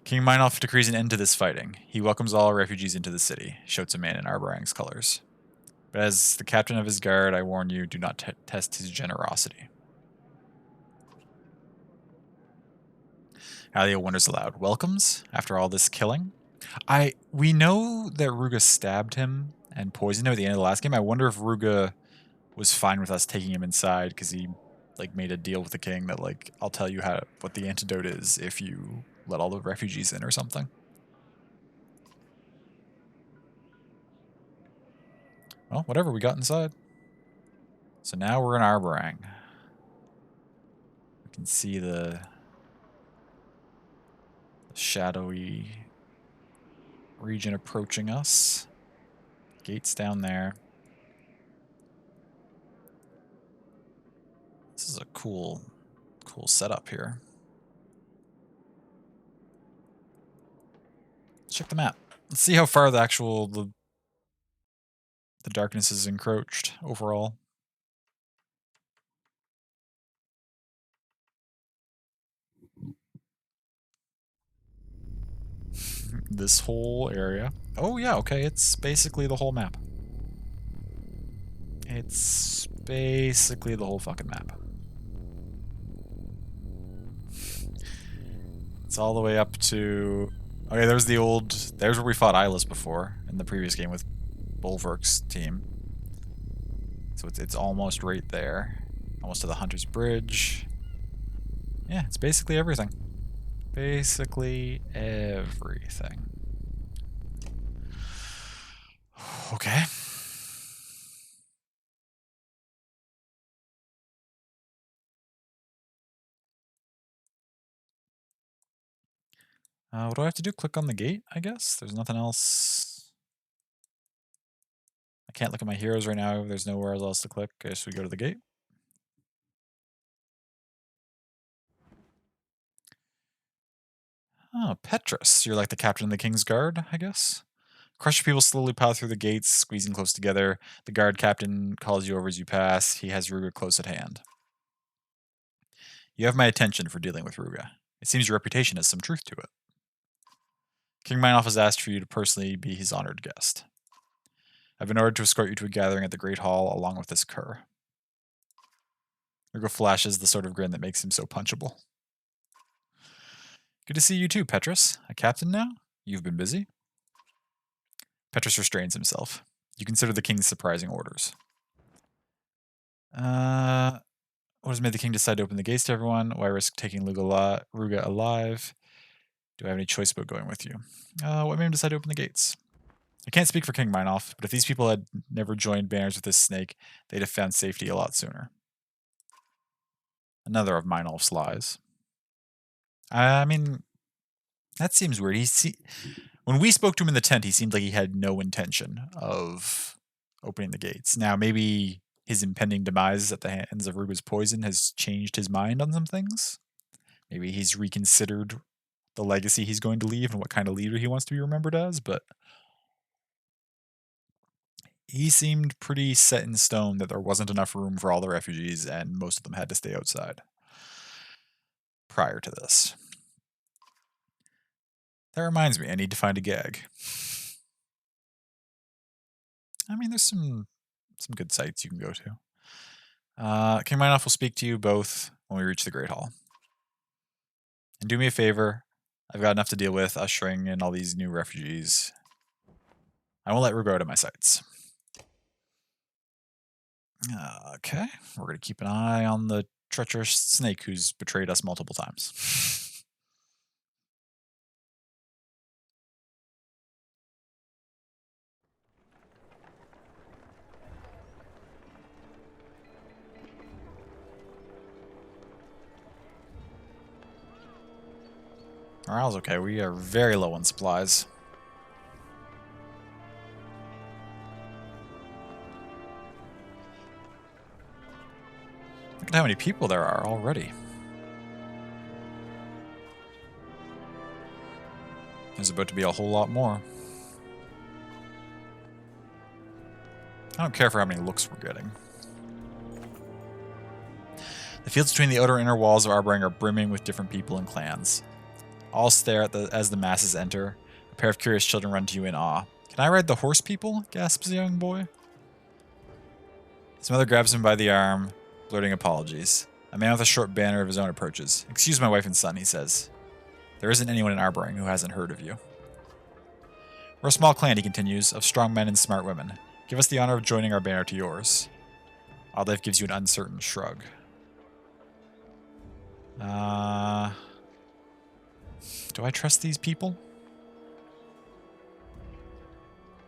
King Meinolf decrees an end to this fighting. He welcomes all refugees into the city, shouts a man in Arbarang's colors. But as the captain of his guard, I warn you, do not test his generosity. Alia wonders aloud. Welcomes? After all this killing? We know that Ruga stabbed him and poisoned him at the end of the last game. I wonder if Ruga was fine with us taking him inside because he made a deal with the king that I'll tell you what the antidote is if you let all the refugees in or something. Well, whatever, we got inside. So now we're in Arbarang. We can see the shadowy region approaching us. Gates down there. This is a cool setup here. Let's check the map. Let's see how far the darkness is encroached overall. This whole area. Oh yeah, okay, it's basically the whole map. It's basically the whole fucking map. It's all the way up to... Okay, there's where we fought Eyeless before, in the previous game with Bolverk's team. So it's almost right there. Almost to the Hunter's Bridge. Yeah, it's basically everything. Basically everything. Okay. What do I have to do? Click on the gate, I guess? There's nothing else. I can't look at my heroes right now. There's nowhere else to click. I guess we go to the gate. Oh, Petrus. You're like the captain of the King's Guard, I guess? Crusher people slowly pile through the gates, squeezing close together. The guard captain calls you over as you pass. He has Ruga close at hand. You have my attention for dealing with Ruga. It seems your reputation has some truth to it. King Meinolf has asked for you to personally be his honored guest. I've been ordered to escort you to a gathering at the Great Hall along with this cur. Ruga flashes the sort of grin that makes him so punchable. Good to see you too, Petrus. A captain now? You've been busy? Petrus restrains himself. You consider the king's surprising orders. What has made the king decide to open the gates to everyone? Why risk taking Ruga alive? Do I have any choice about going with you? What made him decide to open the gates? I can't speak for King Meinolf, but if these people had never joined banners with this snake, they'd have found safety a lot sooner. Another of Meinolf's lies. I mean, that seems weird. When we spoke to him in the tent, he seemed like he had no intention of opening the gates. Now, maybe his impending demise at the hands of Ruga's poison has changed his mind on some things. Maybe he's reconsidered the legacy he's going to leave and what kind of leader he wants to be remembered as, but He seemed pretty set in stone that there wasn't enough room for all the refugees and most of them had to stay outside prior to this. That reminds me, I need to find a gag. I mean, there's some good sites you can go to. King Minoff will speak to you both when we reach the Great Hall. And do me a favor, I've got enough to deal with, ushering in all these new refugees. I won't let Rugo out of my sights. Okay, we're going to keep an eye on the treacherous snake who's betrayed us multiple times. Morale's okay, we are very low on supplies. Look at how many people there are already. There's about to be a whole lot more. I don't care for how many looks we're getting. The fields between the outer and inner walls of Arbrang are brimming with different people and clans. All stare at as the masses enter. A pair of curious children run to you in awe. Can I ride the horse people? Gasps the young boy. His mother grabs him by the arm, blurting apologies. A man with a short banner of his own approaches. Excuse my wife and son, he says. There isn't anyone in Arbrang who hasn't heard of you. We're a small clan, he continues, of strong men and smart women. Give us the honor of joining our banner to yours. Aldleif gives you an uncertain shrug. Do I trust these people?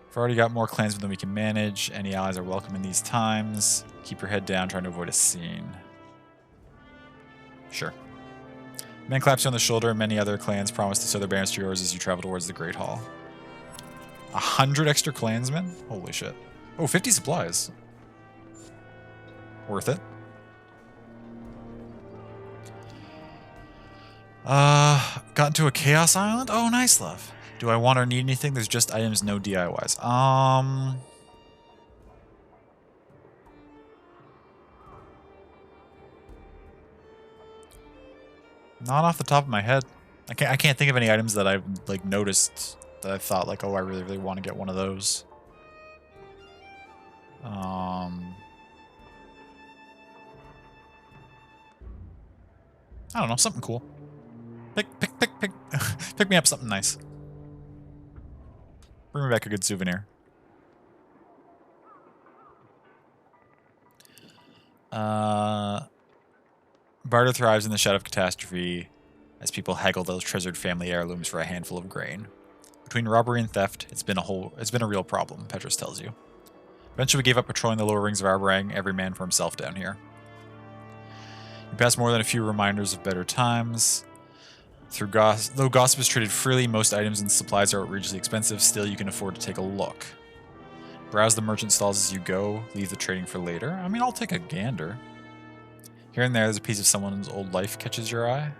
We've already got more clansmen than we can manage. Any allies are welcome in these times. Keep your head down, trying to avoid a scene. Sure. Man claps you on the shoulder, and many other clans promise to sow their banners to yours as you travel towards the Great Hall. 100 extra clansmen? Holy shit. Oh, 50 supplies. Worth it. Gotten to a Chaos Island? Oh, nice, love. Do I want or need anything? There's just items, no DIYs. Not off the top of my head. I can't think of any items that I've like noticed that I thought like, oh, I really, really want to get one of those. I don't know, something cool. Pick me up something nice. Bring me back a good souvenir. Barter thrives in the shadow of catastrophe as people haggle those treasured family heirlooms for a handful of grain. Between robbery and theft, it's been a real problem, Petrus tells you. Eventually we gave up patrolling the lower rings of Arbrang, every man for himself down here. You pass more than a few reminders of better times. Though gossip is traded freely, most items and supplies are outrageously expensive, still you can afford to take a look. Browse the merchant stalls as you go, leave the trading for later. I mean, I'll take a gander. Here and there's a piece of someone's old life catches your eye.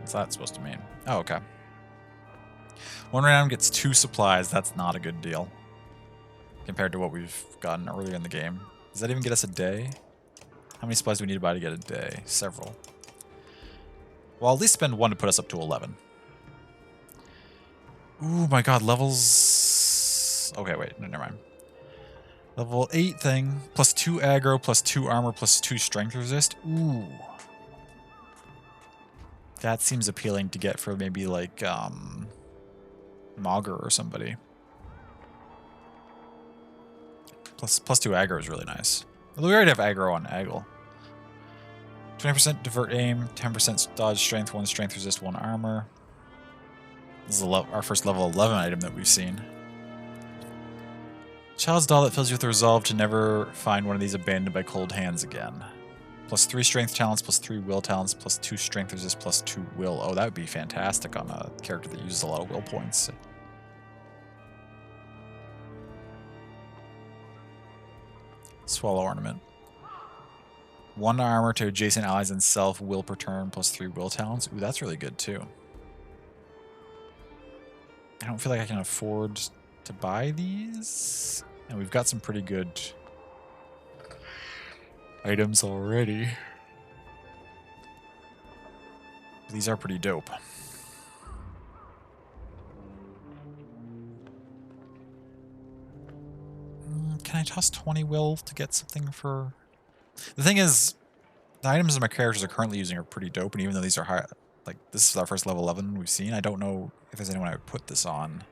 What's that supposed to mean? Oh, okay. One random gets 2 supplies, that's not a good deal. Compared to what we've gotten earlier in the game. Does that even get us a day? How many supplies do we need to buy to get a day? Several. Well, at least spend 1 to put us up to 11. Ooh, my god, levels... Okay, wait, no, never mind. Level 8 thing, plus 2 aggro, plus 2 armor, plus 2 strength resist. Ooh. That seems appealing to get for maybe like, Mauger or somebody. Plus 2 aggro is really nice. Although we already have aggro on Aggle. 20% divert aim, 10% dodge strength, 1 strength resist, 1 armor. This is our first level 11 item that we've seen. Child's doll that fills you with the resolve to never find one of these abandoned by cold hands again. Plus 3 strength talents, plus 3 will talents, plus 2 strength resist, plus 2 will. Oh, that would be fantastic on a character that uses a lot of will points. Swallow ornament. 1 armor to adjacent allies and self, will per turn, plus 3 will talents. Ooh, that's really good too. I don't feel like I can afford to buy these. And we've got some pretty good items already. These are pretty dope. Can I toss 20 will to get something for... The thing is, the items that my characters are currently using are pretty dope, and even though these are high... Like, this is our first level 11 we've seen, I don't know if there's anyone I would put this on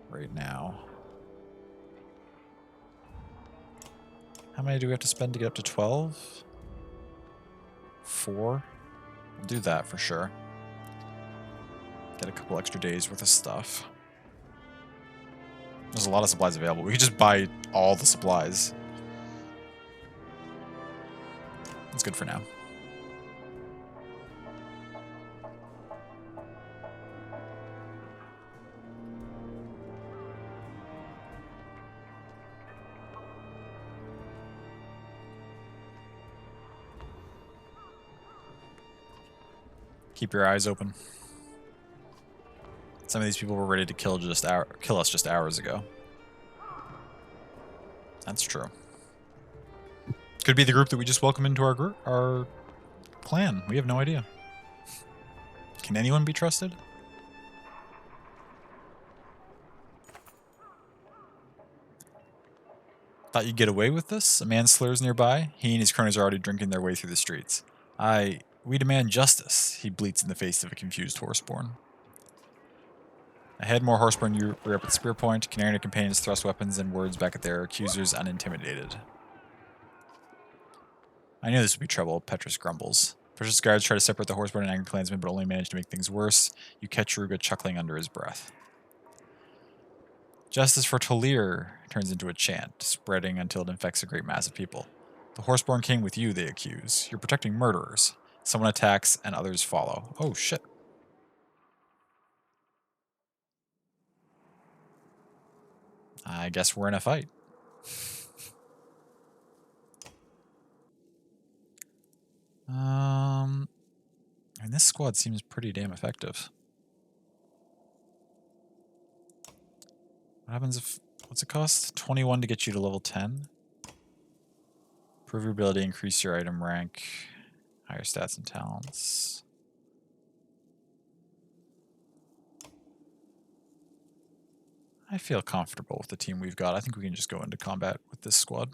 right now. How many do we have to spend to get up to 12? 4? We'll do that for sure. Get a couple extra days worth of stuff. There's a lot of supplies available. We could just buy all the supplies. That's good for now. Keep your eyes open. Some of these people were ready to kill us just hours ago. That's true. Could be the group that we just welcome into our clan. We have no idea. Can anyone be trusted? Thought you'd get away with this? A man slurs nearby. He and his cronies are already drinking their way through the streets. We demand justice, he bleats in the face of a confused horseborn. Ahead, more horseborn rear up at spear point. Canary and her companions thrust weapons and words back at their accusers, unintimidated. I knew this would be trouble, Petrus grumbles. Petrus' guards try to separate the horseborn and angry clansmen, but only manage to make things worse. You catch Ruga chuckling under his breath. Justice for Tolir turns into a chant, spreading until it infects a great mass of people. The horseborn king with you, they accuse. You're protecting murderers. Someone attacks and others follow. Oh, shit. I guess we're in a fight. And this squad seems pretty damn effective. What happens if... What's it cost? 21 to get you to level 10. Improve your ability, increase your item rank, higher stats and talents. I feel comfortable with the team we've got. I think we can just go into combat with this squad.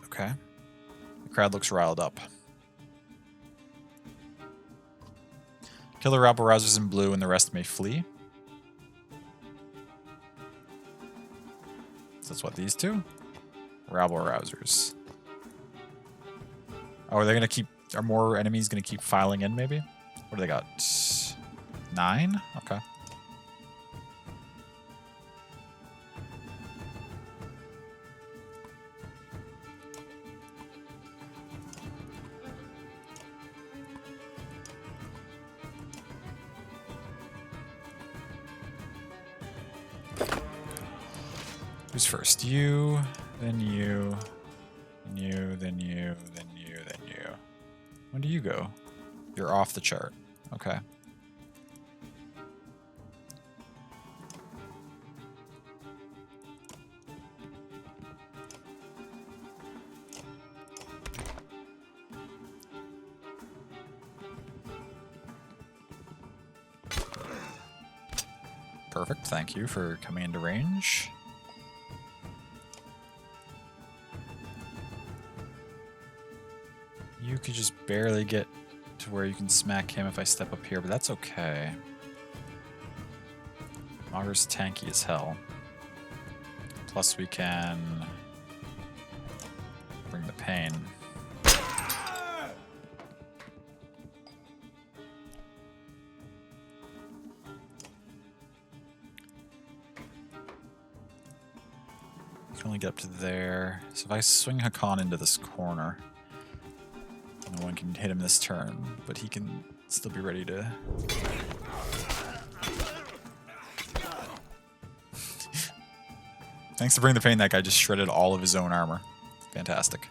Okay. The crowd looks riled up. Kill the rabble rousers in blue and the rest may flee. So that's what, these two? Rabble rousers. Oh, are they gonna keep... Are more enemies gonna keep filing in, maybe? What do they got? 9? Okay. Who's first? You, then you, then you, then you, then you, then you. When do you go? You're off the chart. Okay. Perfect. Thank you for coming into range. You could just barely get to where you can smack him if I step up here, but that's okay. Auger's tanky as hell. Plus we can bring the pain. You can only get up to there. So if I swing Hakan into this corner, no one can hit him this turn, but he can still be ready to... Thanks to Bring the Pain, that guy just shredded all of his own armor. Fantastic.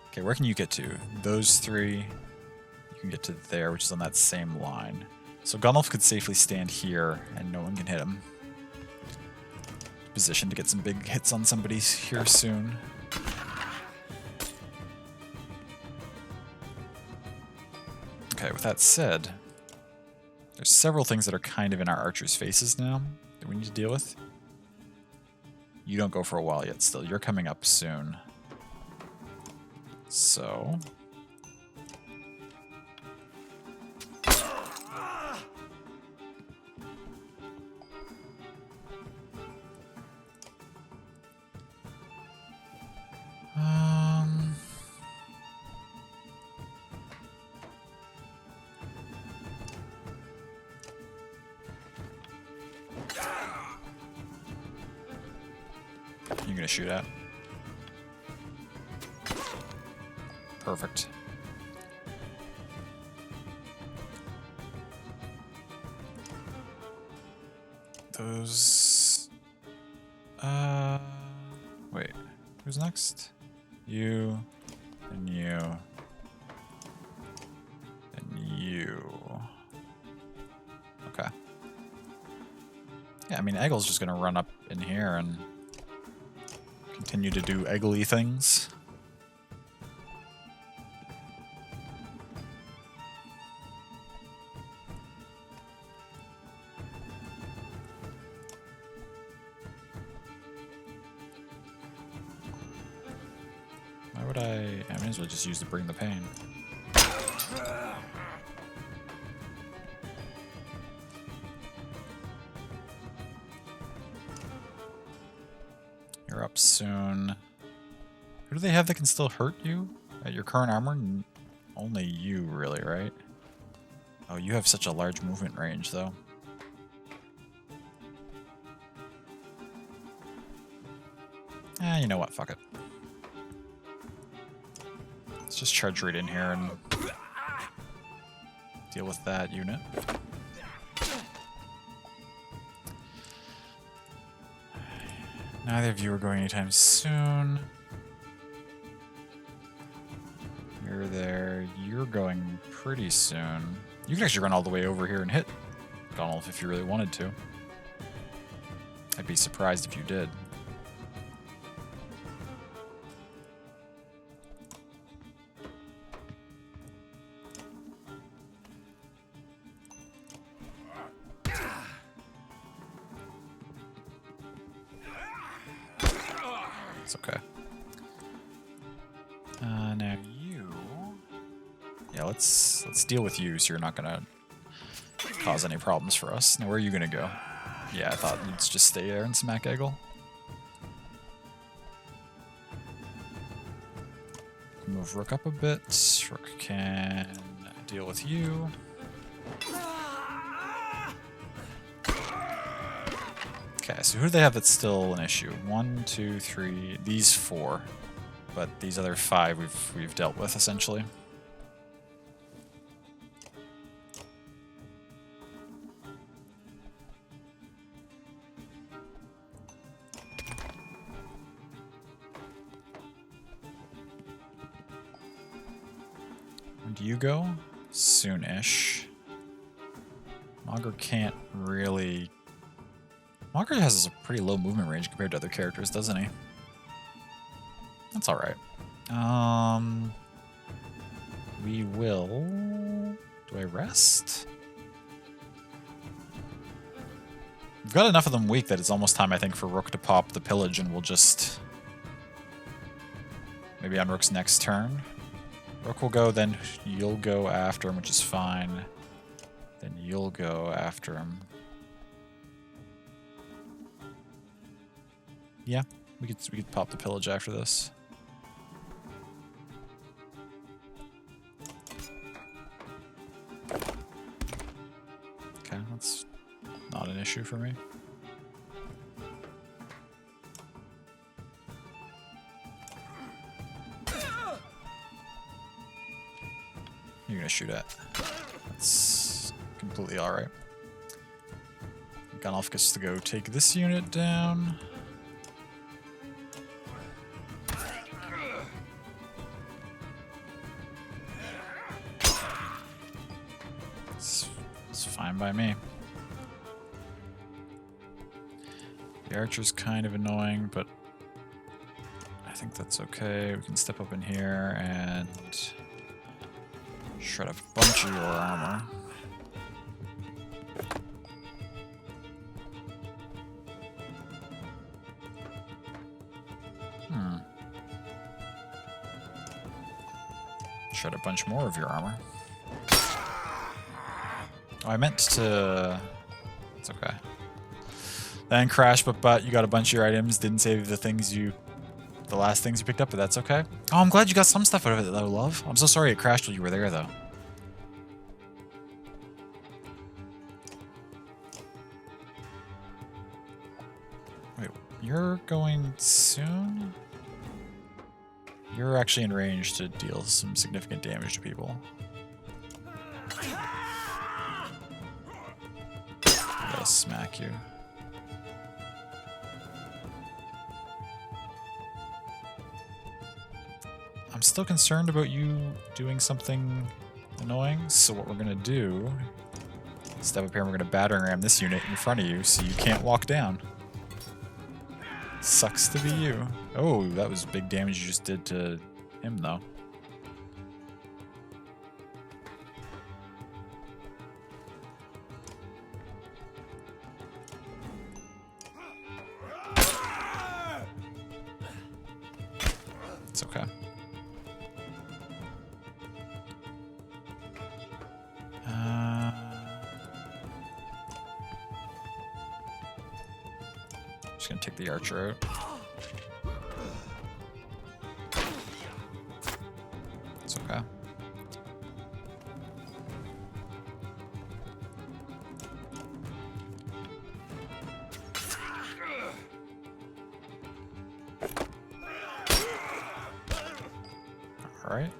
Okay, where can you get to? Those three. You can get to there, which is on that same line. So Gunnulf could safely stand here, and no one can hit him. Position to get some big hits on somebody here soon. Okay, with that said, there's several things that are kind of in our archers' faces now that we need to deal with. You don't go for a while yet still. You're coming up soon. So... You're gonna shoot at? Perfect. Those... Wait. Who's next? You... and you... and you... Okay. Yeah, I mean, Eggle's just gonna run up in here and... continue to do eggly things. Why would I may as well just use to Bring the Pain. You're up soon. Who do they have that can still hurt you at your current armor? Only you, really, right? Oh, you have such a large movement range, though. You know what? Fuck it. Let's just charge right in here and deal with that unit. Neither of you are going anytime soon. You're there. You're going pretty soon. You can actually run all the way over here and hit Gunnulf if you really wanted to. I'd be surprised if you did. It's okay. Now you... yeah, let's deal with you so you're not gonna cause any problems for us. Now where are you gonna go? Yeah, I thought you'd just stay there and smack Eggle. Move Rook up a bit. Rook can deal with you. Okay, so who do they have that's still an issue? 1, 2, 3, these 4. But these other 5 we've dealt with, essentially. When do you go? Soon-ish. Mauger can't really... Mauger has a pretty low movement range compared to other characters, doesn't he? That's alright. We will... do I rest? We've got enough of them weak that it's almost time, I think, for Rook to pop the pillage, and we'll just... maybe on Rook's next turn. Rook will go, then you'll go after him, which is fine. Then you'll go after him. Yeah, we could pop the pillage after this. Okay, that's not an issue for me. You're gonna shoot at. That's completely alright. Gunnulf gets to go take this unit down. It's fine by me. The archer's kind of annoying, but I think that's okay. We can step up in here and shred a bunch of your armor. Shred a bunch more of your armor. Oh, I meant to... It's okay. Then crash, but you got a bunch of your items. Didn't save the things you... The last things you picked up, but that's okay. Oh, I'm glad you got some stuff out of it, though, love. I'm so sorry it crashed while you were there, though. Wait, you're going soon? You're actually in range to deal some significant damage to people. I gotta smack you. I'm still concerned about you doing something annoying, so what we're gonna do, step up here and we're gonna battering ram this unit in front of you so you can't walk down. Sucks to be you. Oh, that was big damage you just did to him, though. It's okay. Just gonna take the archer out. It's okay. Alright.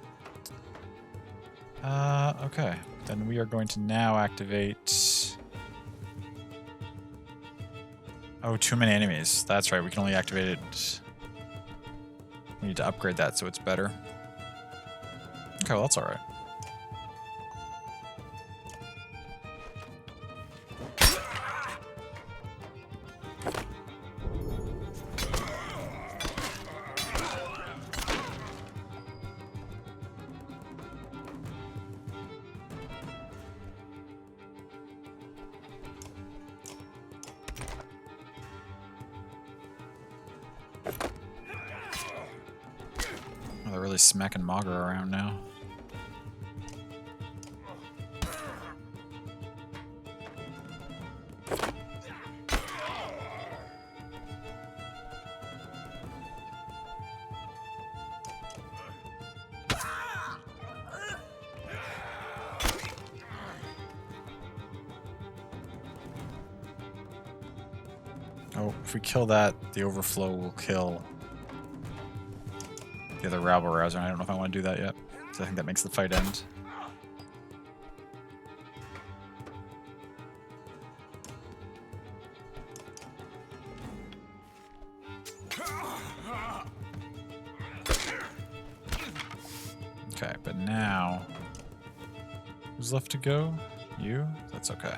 Okay. Then we are going to now activate... Oh, too many enemies. That's right, we can only activate it... We need to upgrade that so it's better. Okay, well that's alright. Oh, they're really smacking Maugre around now. Oh, if we kill that, the overflow will kill the other rabble-rouser. I don't know if I want to do that yet, because I think that makes the fight end. Okay, but now... Who's left to go? You? That's okay.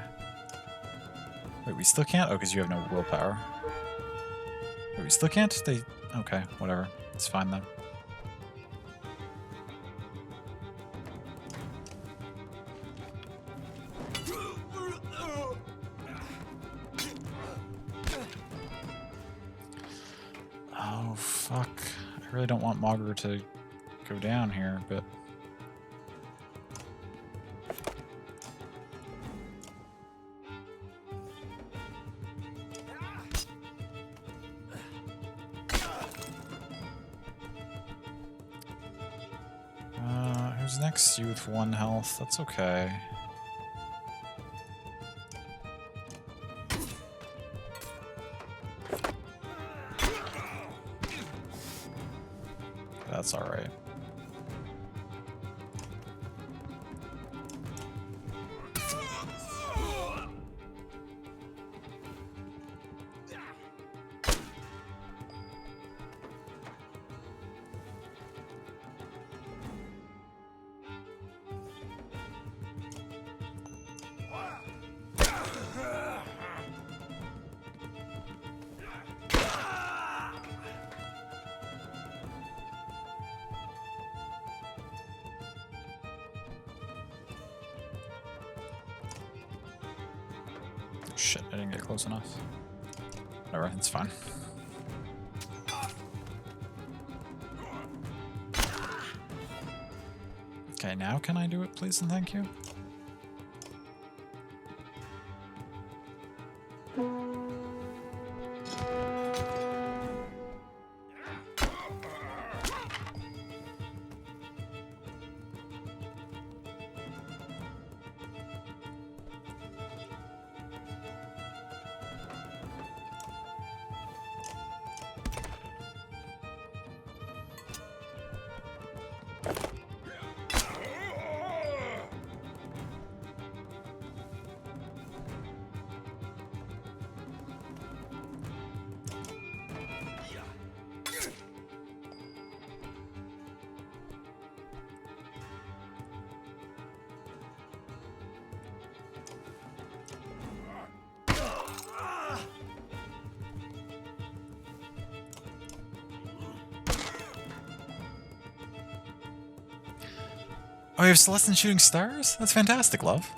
Wait, we still can't? Oh, because you have no willpower. Wait, we still can't? They... Okay, whatever. It's fine then. Oh, fuck. I really don't want Maugre to go down here, but... Who's next? You with 1 health. That's okay. That's alright. Shit, I didn't get close enough. Whatever, it's fine. Okay, now can I do it, please and thank you? Oh, you have Celestin shooting stars? That's fantastic, love.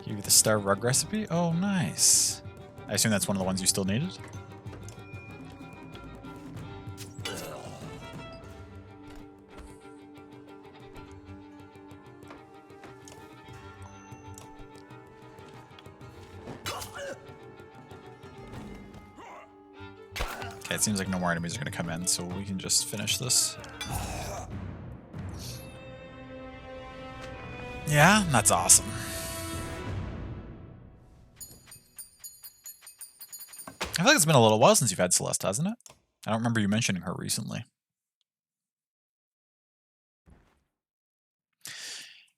Give you the star rug recipe? Oh, nice. I assume that's one of the ones you still needed? Okay, it seems like no more enemies are going to come in, so we can just finish this. Yeah, that's awesome. I feel like it's been a little while since you've had Celeste, hasn't it? I don't remember you mentioning her recently.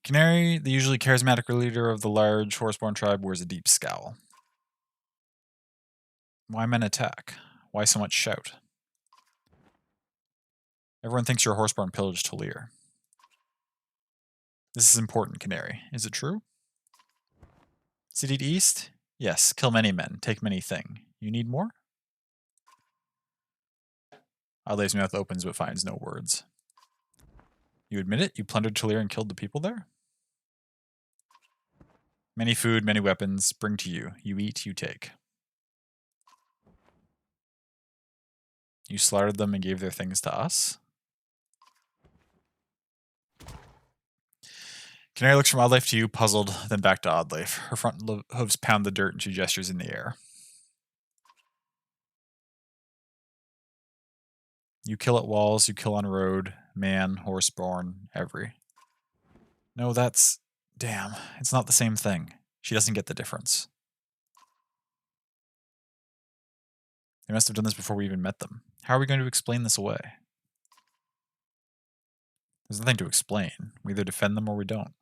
Canary, the usually charismatic leader of the large horseborn tribe, wears a deep scowl. Why men attack? Why so much shout? Everyone thinks you're a horseborn pillaged Talir. This is important, Canary. Is it true? City to east? Yes, kill many men, take many thing. You need more? Adlaif's mouth opens but finds no words. You admit it? You plundered Talir and killed the people there? Many food, many weapons, bring to you. You eat, you take. You slaughtered them and gave their things to us? Canary looks from Adlaif to you, puzzled, then back to Adlaif. Her front hooves pound the dirt and she gestures in the air. You kill at walls, you kill on road, man, horseborn, every. No, that's... Damn, it's not the same thing. She doesn't get the difference. They must have done this before we even met them. How are we going to explain this away? There's nothing to explain. We either defend them or we don't.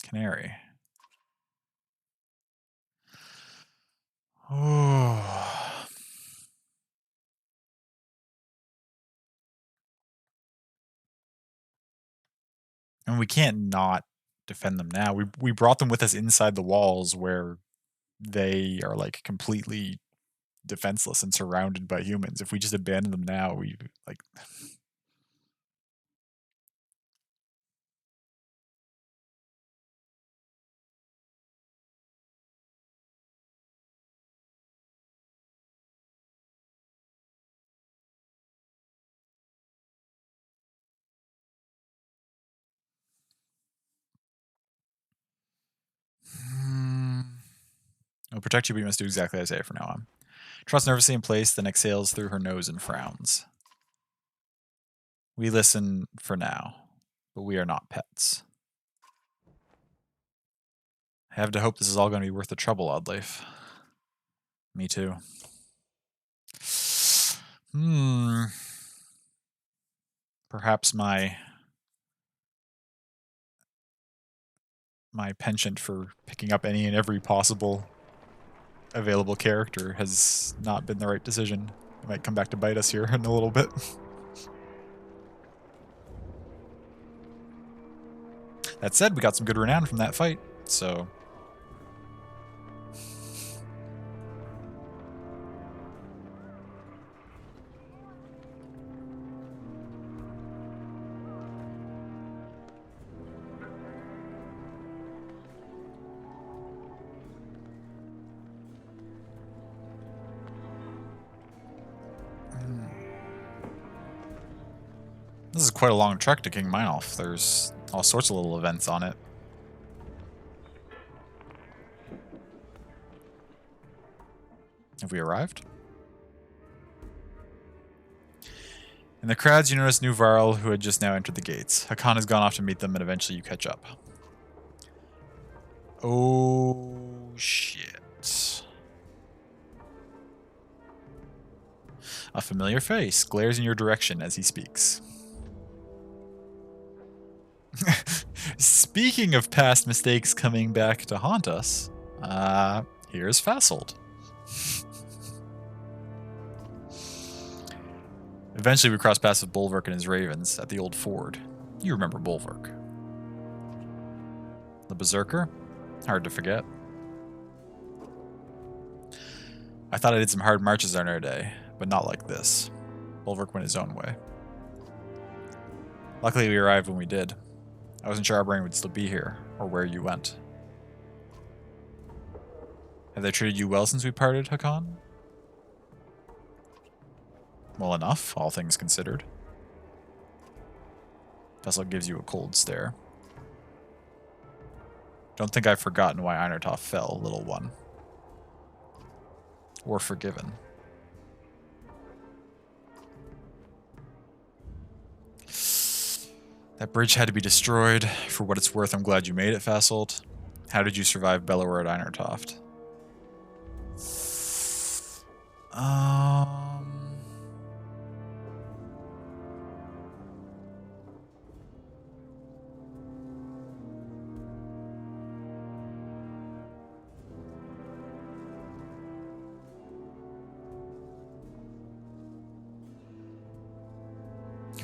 Canary. Oh. And we can't not defend them now. We brought them with us inside the walls where they are like completely defenseless and surrounded by humans. If we just abandon them now, we like... I'll protect you, but you must do exactly as I say from now on. Trust nervously in place, then exhales through her nose and frowns. We listen for now, but we are not pets. I have to hope this is all going to be worth the trouble, Adlaif. Me too. Perhaps my penchant for picking up any and every possible available character has not been the right decision. It might come back to bite us here in a little bit. That said, we got some good renown from that fight, so... This is quite a long trek to King Meinolf. There's all sorts of little events on it. Have we arrived? In the crowds, you notice new Varl, who had just now entered the gates. Hakan has gone off to meet them, and eventually you catch up. Oh, shit. A familiar face glares in your direction as he speaks. Speaking of past mistakes coming back to haunt us, here's Fasold. Eventually we cross paths with Bolverk and his ravens at the old ford. You remember Bolverk. The Berserker? Hard to forget. I thought I did some hard marches on our day, but not like this. Bolverk went his own way. Luckily we arrived when we did. I wasn't sure our brain would still be here, or where you went. Have they treated you well since we parted, Hakan? Well enough, all things considered. Fasold gives you a cold stare. Don't think I've forgotten why Einartoft fell, little one. Or forgiven. That bridge had to be destroyed. For what it's worth, I'm glad you made it, Fasold. How did you survive Bellower at Einartoft?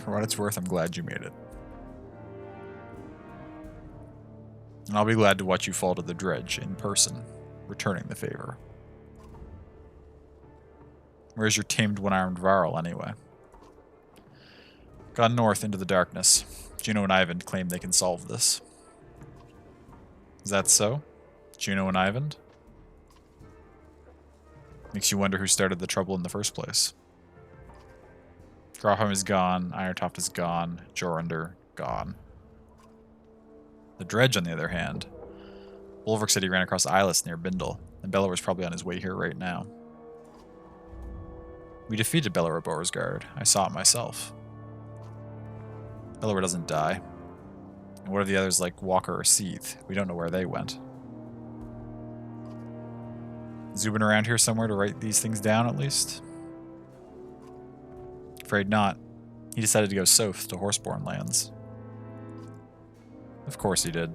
For what it's worth, I'm glad you made it. And I'll be glad to watch you fall to the dredge in person, returning the favor. Where's your tamed one-armed Varl, anyway? Gone north into the darkness. Juno and Ivan claim they can solve this. Is that so? Juno and Ivan? Makes you wonder who started the trouble in the first place. Grafheim is gone, Einartoft is gone, Jorundr gone. The dredge, on the other hand. Bolverk said he ran across Eyeless near Bindle, and Bellower's probably on his way here right now. We defeated Bellower Boersgard. I saw it myself. Bellower doesn't die. And what are the others like Walker or Seath? We don't know where they went. Zubin around here somewhere to write these things down, at least? Afraid not. He decided to go south to Horseborn lands. Of course he did.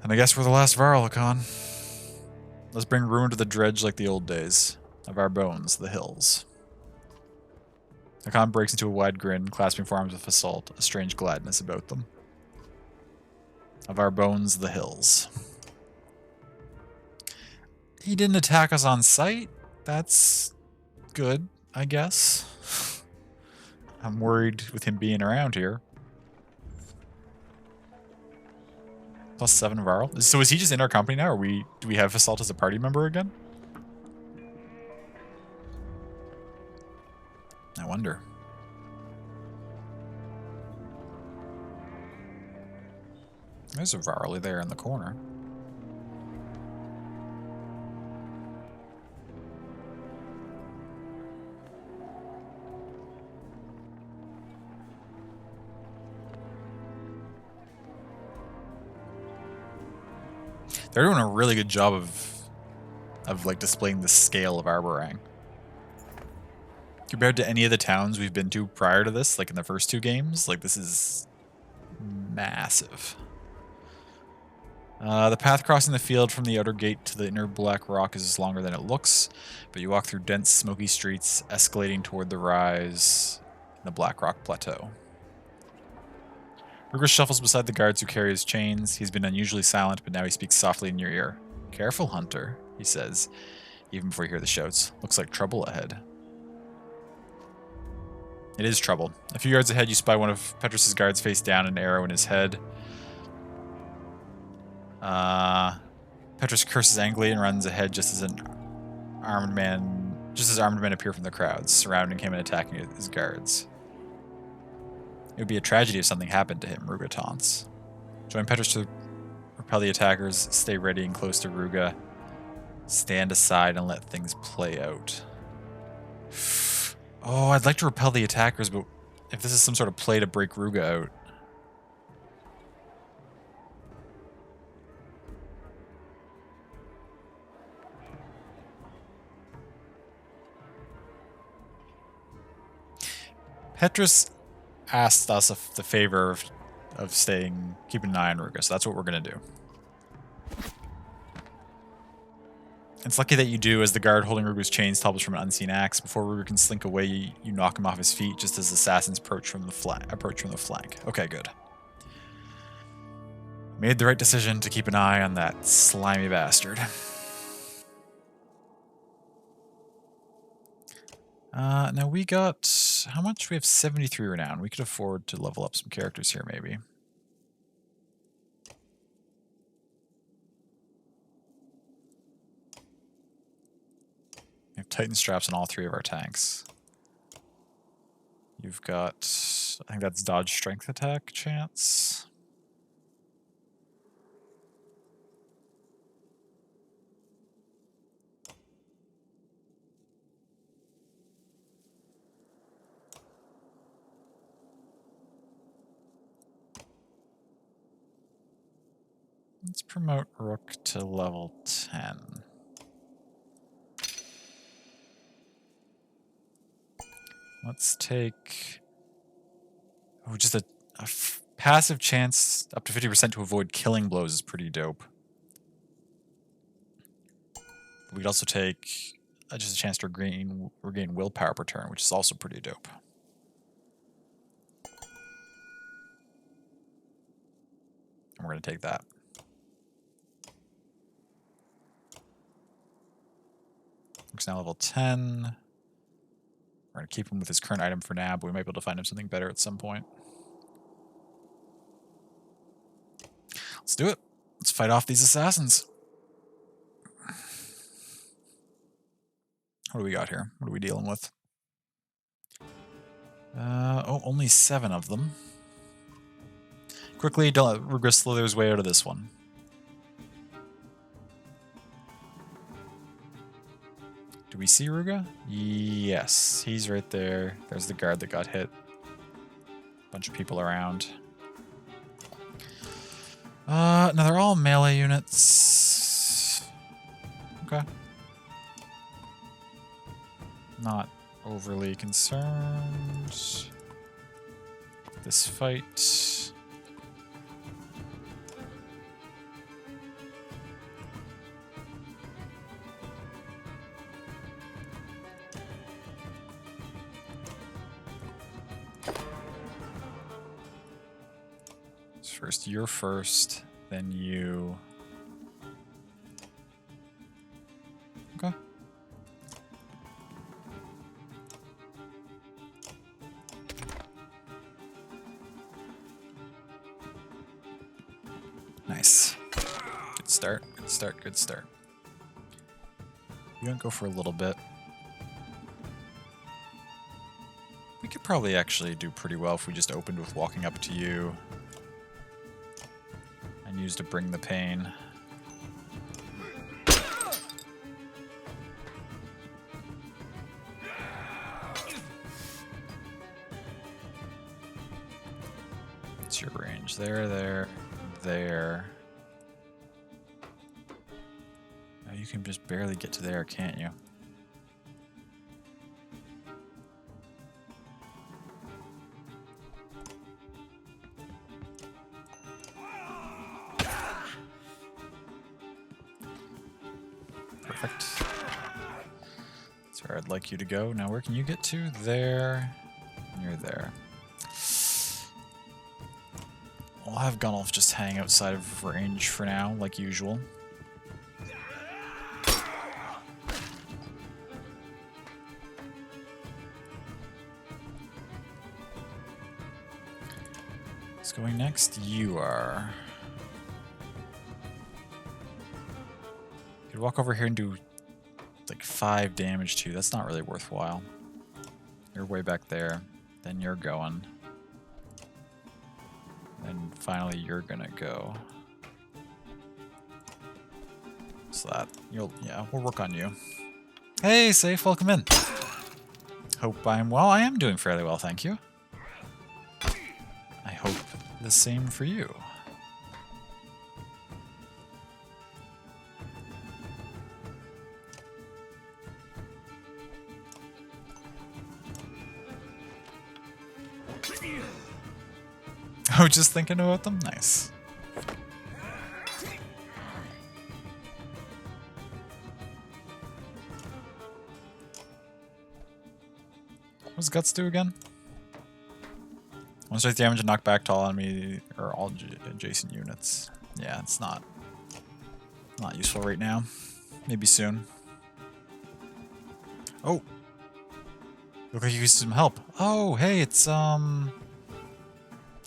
And I guess we're the last Varl, Hakan. Let's bring ruin to the dredge like the old days. Of our bones, the hills. Hakan breaks into a wide grin, clasping forearms with Fasold, a strange gladness about them. Of our bones, the hills. He didn't attack us on sight? That's good, I guess. I'm worried with him being around here. +7 Varl. So is he just in our company now, or do we have Fasold as a party member again? I wonder. There's a Varley there in the corner. They're doing a really good job of like displaying the scale of Arborang. Compared to any of the towns we've been to prior to this, like in the first 2 games, like this is massive. The path crossing the field from the outer gate to the inner Black Rock is longer than it looks, but you walk through dense, smoky streets, escalating toward the rise in the Black Rock Plateau. Rugris shuffles beside the guards who carry his chains. He's been unusually silent, but now he speaks softly in your ear. Careful, Hunter, he says, even before you hear the shouts. Looks like trouble ahead. It is trouble. A few yards ahead, you spy one of Petrus's guards face down, an arrow in his head. Petrus curses angrily and runs ahead just as an armed man just as armed men appear from the crowds, surrounding him and attacking his guards. It would be a tragedy if something happened to him, Ruga taunts. Join Petrus to repel the attackers, stay ready and close to Ruga. Stand aside and let things play out. Oh, I'd like to repel the attackers, but if this is some sort of play to break Ruga out. Petrus asked us the favor of keeping an eye on Ruga, so that's what we're going to do. It's lucky that you do, as the guard holding Ruga's chains topples from an unseen axe. Before Ruga can slink away, you knock him off his feet just as assassins approach from the flank. Okay, good. Made the right decision to keep an eye on that slimy bastard. Now we got... How much? We have 73 renown. We could afford to level up some characters here, maybe. We have Titan straps on all 3 of our tanks. You've got... I think that's dodge strength attack chance. Let's promote Rook to level 10. Let's take... Oh, just a passive chance up to 50% to avoid killing blows is pretty dope. We could also take just a chance to regain willpower per turn, which is also pretty dope. And we're going to take that. Rook's now level 10. We're going to keep him with his current item for now, but we might be able to find him something better at some point. Let's do it. Let's fight off these assassins. What do we got here? What are we dealing with? Oh, only 7 of them. Quickly, don't let Ruga slither his way out of this one. Do we see Ruga? Yes, he's right there. There's the guard that got hit. Bunch of people around. Now they're all melee units. Okay. Not overly concerned. This fight. First, you're first, then you. Okay. Nice. Good start, good start, good start. You don't go for a little bit. We could probably actually do pretty well if we just opened with walking up to you. And use to bring the pain. What's your range? There. Oh, you can just barely get to there, can't you? Perfect. That's where I'd like you to go. Now where can you get to? There. And you're there. I'll have Gunnulf just hang outside of range for now, like usual. What's going next? You are. You could walk over here and do like 5 damage to you. That's not really worthwhile. You're way back there. Then you're going. And finally you're gonna go. So that yeah, we'll work on you. Hey, Safe, welcome in. Hope I'm well. I am doing fairly well, thank you. I hope the same for you. Oh, just thinking about them? Nice. What does Guts do again? One straight damage and knock back to all enemy or all adjacent units. Yeah, it's not useful right now. Maybe soon. Oh! Look like you used some help. Oh, hey, it's how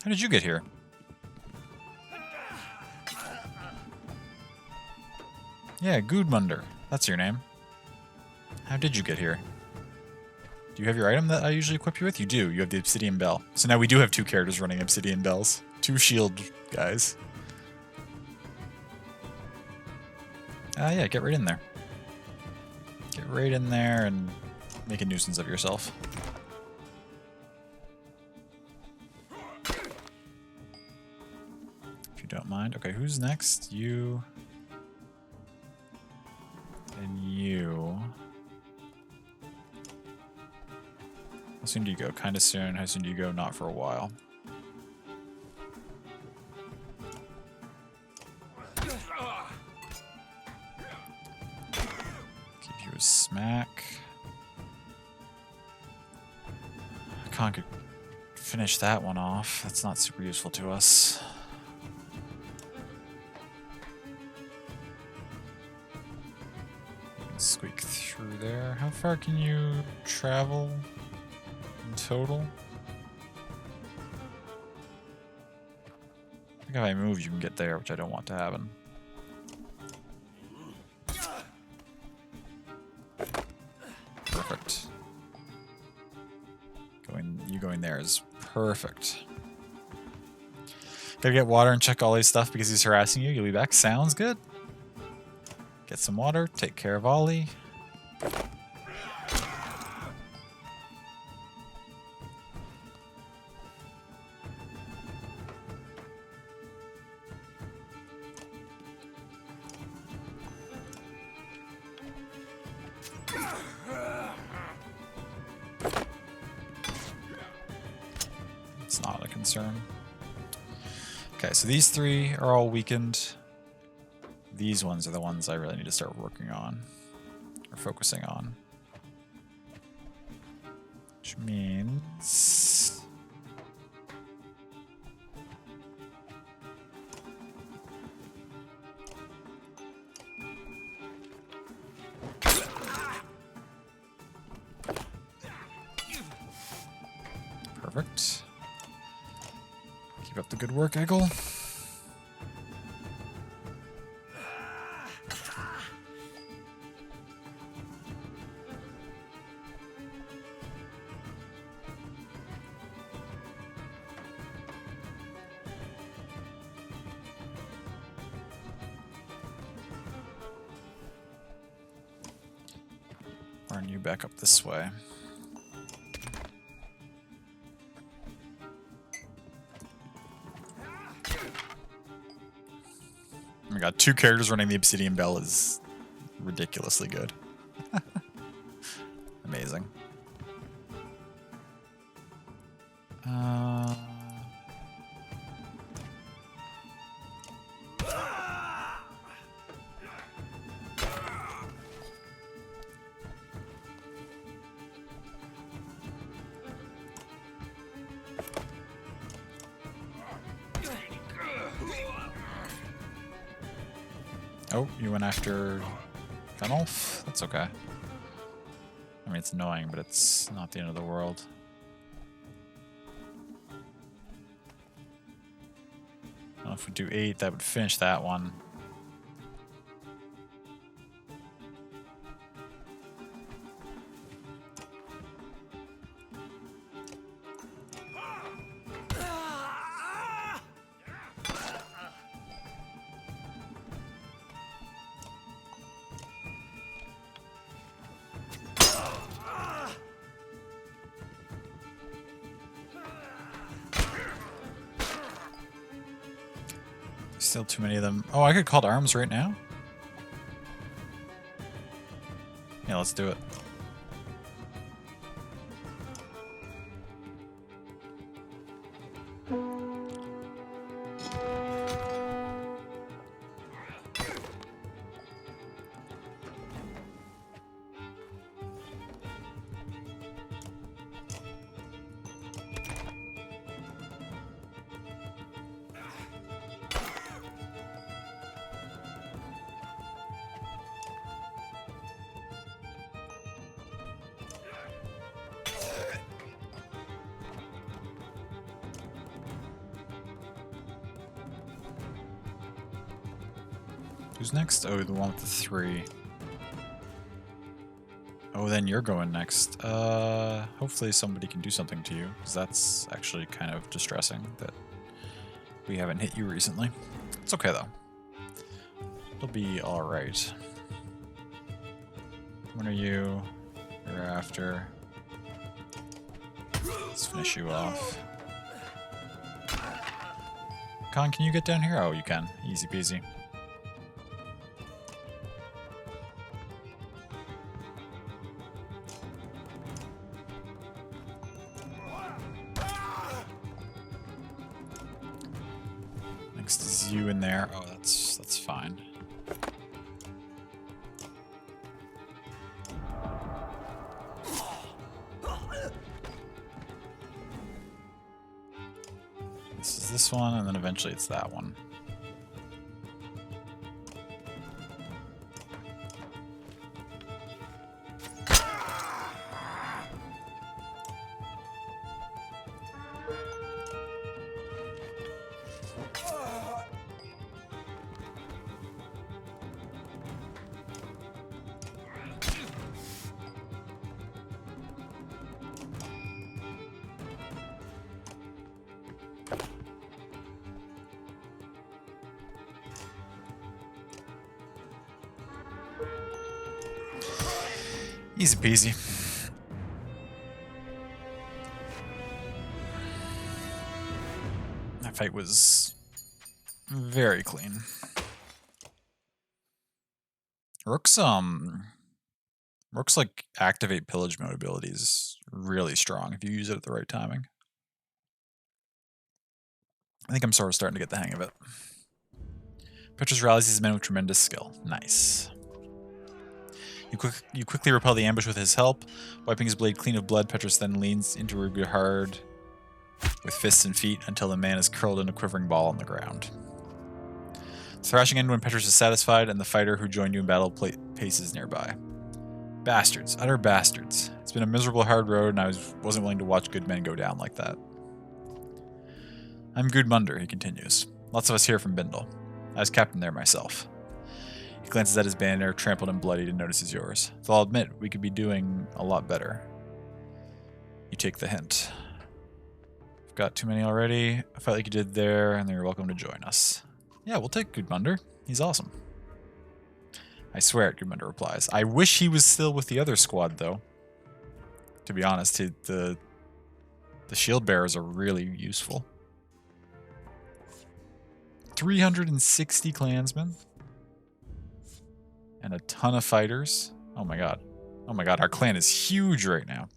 did you get here? Yeah, Gudmundur. That's your name. How did you get here? Do you have your item that I usually equip you with? You do. You have the Obsidian Bell. So now we do have 2 characters running Obsidian Bells. 2 shield guys. Yeah, get right in there. Get right in there and make a nuisance of yourself. If you don't mind. Okay, who's next? You. And you. How soon do you go? Kinda soon. How soon do you go? Not for a while. Give you a smack. Can't finish that one off. That's not super useful to us. You can squeak through there. How far can you travel? Total. I think if I move, you can get there, which I don't want to happen. Perfect. You going there is perfect. Gotta get water and check Ollie's stuff because he's harassing you. You'll be back. Sounds good. Get some water. Take care of Ollie. It's not a concern. Okay, so these 3 are all weakened. These ones are the ones I really need to start working on. Or focusing on. Which means... Perfect. Keep up the good work, Eggle. Run you back up this way. Oh my god, 2 characters running the Obsidian Bell is ridiculously good. Amazing. Oh, you went after Gunnulf? That's okay. I mean, it's annoying, but it's not the end of the world. Well, if we do 8, that would finish that one. Still too many of them. Oh, I could call to arms right now? Yeah, let's do it. Who's next? Oh, the one with the 3. Oh, then you're going next. Hopefully somebody can do something to you, because that's actually kind of distressing that we haven't hit you recently. It's okay, though. It'll be alright. When are you? You're after. Let's finish you off. Khan, can you get down here? Oh, you can. Easy peasy. Next is you in there. Oh, that's fine. This is this one, and then eventually it's that one. Easy peasy. That fight was very clean. Rook's like activate pillage mode ability is really strong if you use it at the right timing. I think I'm sort of starting to get the hang of it. Petrus rallies his men with tremendous skill. Nice. You quickly repel the ambush with his help. Wiping his blade clean of blood, Petrus then leans into Ruger hard with fists and feet until the man is curled in a quivering ball on the ground. Thrashing end when Petrus is satisfied, and the fighter who joined you in battle paces nearby. Bastards. Utter bastards. It's been a miserable hard road, and I wasn't willing to watch good men go down like that. I'm Gudmundur, he continues. Lots of us here from Bindle. I was captain there myself. He glances at his banner, trampled and bloodied, and notices yours. Though I'll admit, we could be doing a lot better. You take the hint. I've got too many already. A fight like you did there, and then you're welcome to join us. Yeah, we'll take Gudmundur. He's awesome. I swear it, Gudmundur replies. I wish he was still with the other squad, though. To be honest, the shield bearers are really useful. 360 clansmen. And a ton of fighters. Oh my god. Oh my god, our clan is huge right now.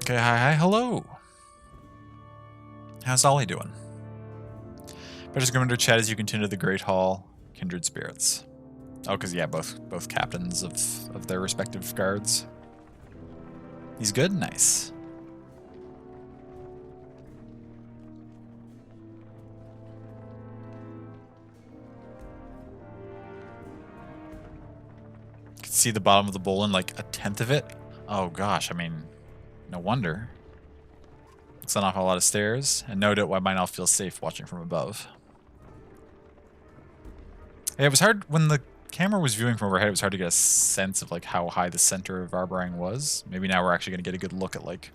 Okay, hi, hello. How's Ollie doing? Better go into chat as you continue to the Great Hall, Kindred Spirits. Oh, because yeah, both captains of their respective guards. He's good? Nice. See the bottom of the bowl in like a tenth of it. Oh gosh, I mean, no wonder. It's an awful lot of stairs, and no doubt why mine all feels safe watching from above. Yeah, it was hard when the camera was viewing from overhead. It was hard to get a sense of like how high the center of Arborang was. Maybe now we're actually going to get a good look at like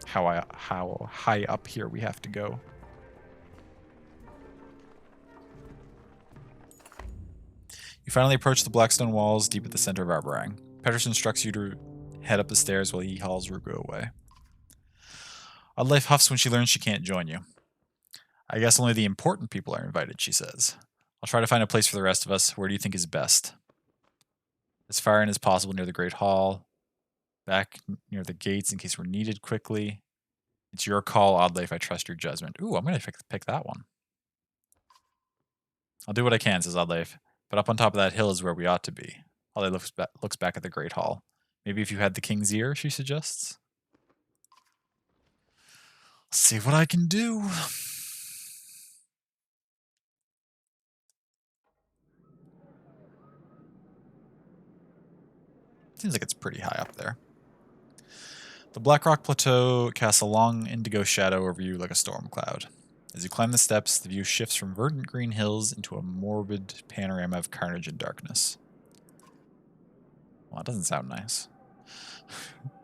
how high up here we have to go. You finally approach the Blackstone walls deep at the center of Arborang. Petrus instructs you to head up the stairs while he hauls Rugo away. Oddlife huffs when she learns she can't join you. I guess only the important people are invited, she says. I'll try to find a place for the rest of us. Where do you think is best? As far in as possible near the Great Hall. Back near the gates in case we're needed quickly. It's your call, Oddly, if I trust your judgment. Ooh, I'm going to pick that one. I'll do what I can, says Oddleif. But up on top of that hill is where we ought to be. Oddleif looks back at the Great Hall. Maybe if you had the king's ear, she suggests. See what I can do. Seems like it's pretty high up there. The Blackrock Plateau casts a long indigo shadow over you like a storm cloud. As you climb the steps, the view shifts from verdant green hills into a morbid panorama of carnage and darkness. Well, it doesn't sound nice.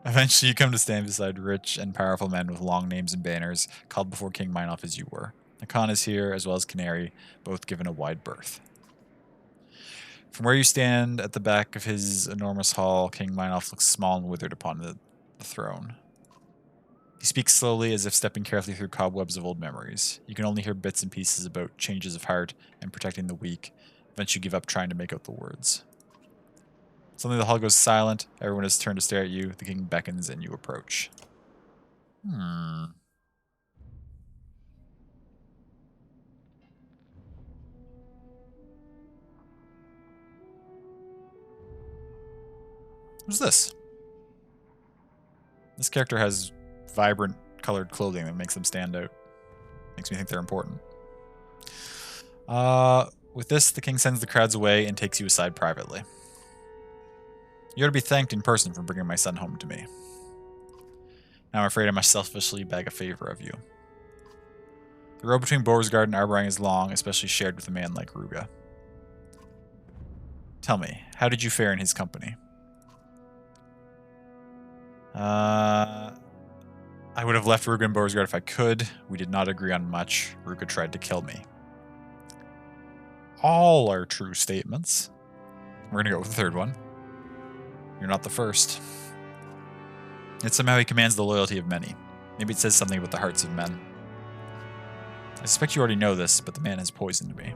Eventually, you come to stand beside rich and powerful men with long names and banners, called before King Meinolf as you were. Hakan is here, as well as Canary, both given a wide berth. From where you stand at the back of his enormous hall, King Meinolf looks small and withered upon the throne. He speaks slowly, as if stepping carefully through cobwebs of old memories. You can only hear bits and pieces about changes of heart and protecting the weak. Eventually, you give up trying to make out the words. Suddenly, the hall goes silent. Everyone has turned to stare at you. The king beckons, and you approach. Who's this? This character has vibrant colored clothing that makes them stand out. Makes me think they're important. With this, the king sends the crowds away and takes you aside privately. You ought to be thanked in person for bringing my son home to me. Now I'm afraid I must selfishly beg a favor of you. The road between Beauregard and Arberang is long, especially shared with a man like Ruga. Tell me, how did you fare in his company? I would have left Ruga and Beauregard if I could. We did not agree on much. Ruga tried to kill me. All are true statements. We're going to go with the third one. You're not the first. Yet somehow he commands the loyalty of many. Maybe it says something about the hearts of men. I suspect you already know this, but the man has poisoned me.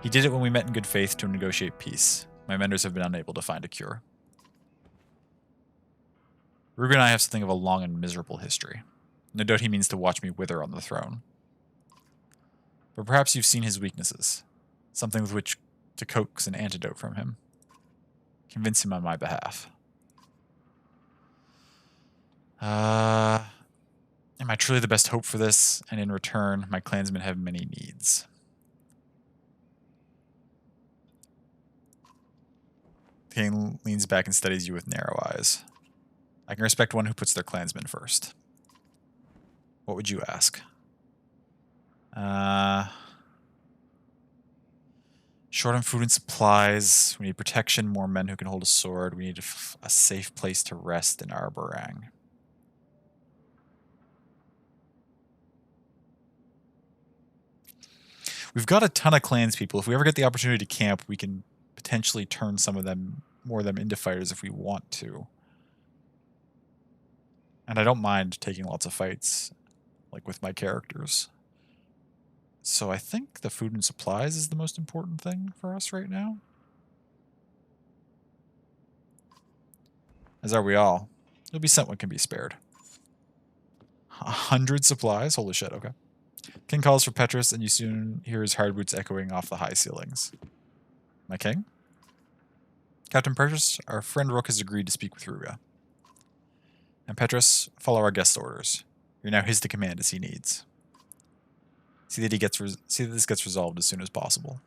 He did it when we met in good faith to negotiate peace. My vendors have been unable to find a cure. Ruga and I have something of a long and miserable history. No doubt he means to watch me wither on the throne. But perhaps you've seen his weaknesses. Something with which to coax an antidote from him. Convince him on my behalf. Am I truly the best hope for this? And in return, my clansmen have many needs. The king leans back and studies you with narrow eyes. I can respect one who puts their clansmen first. What would you ask? Short on food and supplies. We need protection, more men who can hold a sword. We need a safe place to rest in Arberang. We've got a ton of clanspeople. If we ever get the opportunity to camp, we can potentially turn some of them, more of them, into fighters if we want to. And I don't mind taking lots of fights, like with my characters. So I think the food and supplies is the most important thing for us right now. As are we all. You'll be sent what can be spared. 100 supplies? Holy shit, okay. King calls for Petrus, and you soon hear his hard boots echoing off the high ceilings. My king? Captain Petrus, our friend Rook has agreed to speak with Ruga. And Petrus, follow our guest orders. You're now his to command as he needs. See that this gets resolved as soon as possible.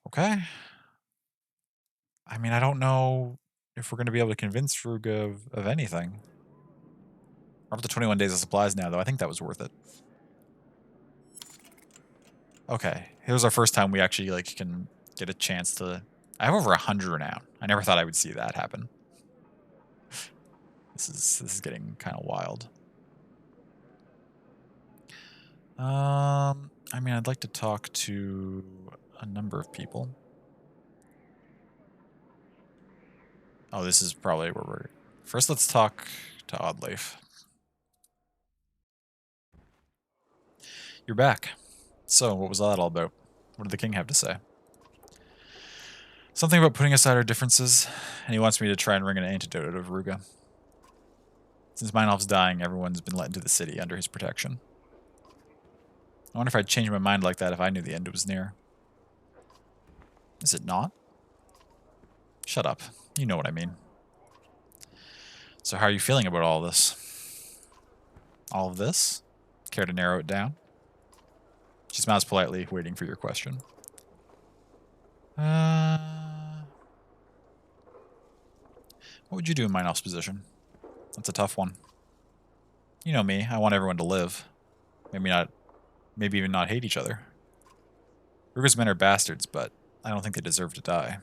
Okay. I mean, I don't know if we're going to be able to convince Ruga of anything. We're up to 21 days of supplies now, though. I think that was worth it. Okay, here's our first time we actually can get a chance to. I have over 100 now. I never thought I would see that happen. This is getting kind of wild. I mean, I'd like to talk to a number of people. Oh, this is probably where we're. First, let's talk to Oddleif. You're back. So, what was that all about? What did the king have to say? Something about putting aside our differences, and he wants me to try and wring an antidote out of Ruga. Since Meinolf's dying, everyone's been let into the city under his protection. I wonder if I'd change my mind like that if I knew the end was near. Is it not? Shut up. You know what I mean. So how are you feeling about all this? All of this? Care to narrow it down? She smiles politely, waiting for your question. What would you do in Meinolf's position? That's a tough one. You know me, I want everyone to live. Maybe even not hate each other. Ruga's men are bastards, but I don't think they deserve to die.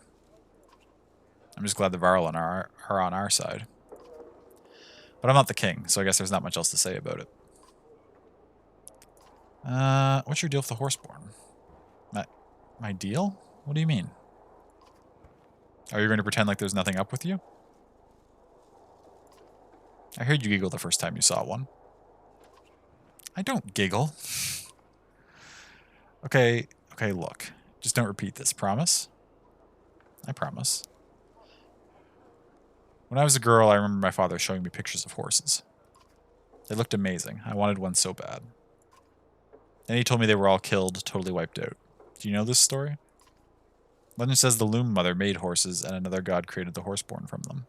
I'm just glad the Varl are on our side. But I'm not the king, so I guess there's not much else to say about it. What's your deal with the Horseborn? My deal? What do you mean? Are you going to pretend like there's nothing up with you? I heard you giggle the first time you saw one. I don't giggle. Okay, look. Just don't repeat this, promise? I promise. When I was a girl, I remember my father showing me pictures of horses. They looked amazing. I wanted one so bad. Then he told me they were all killed, totally wiped out. Do you know this story? Legend says the Loom Mother made horses, and another god created the Horseborn from them.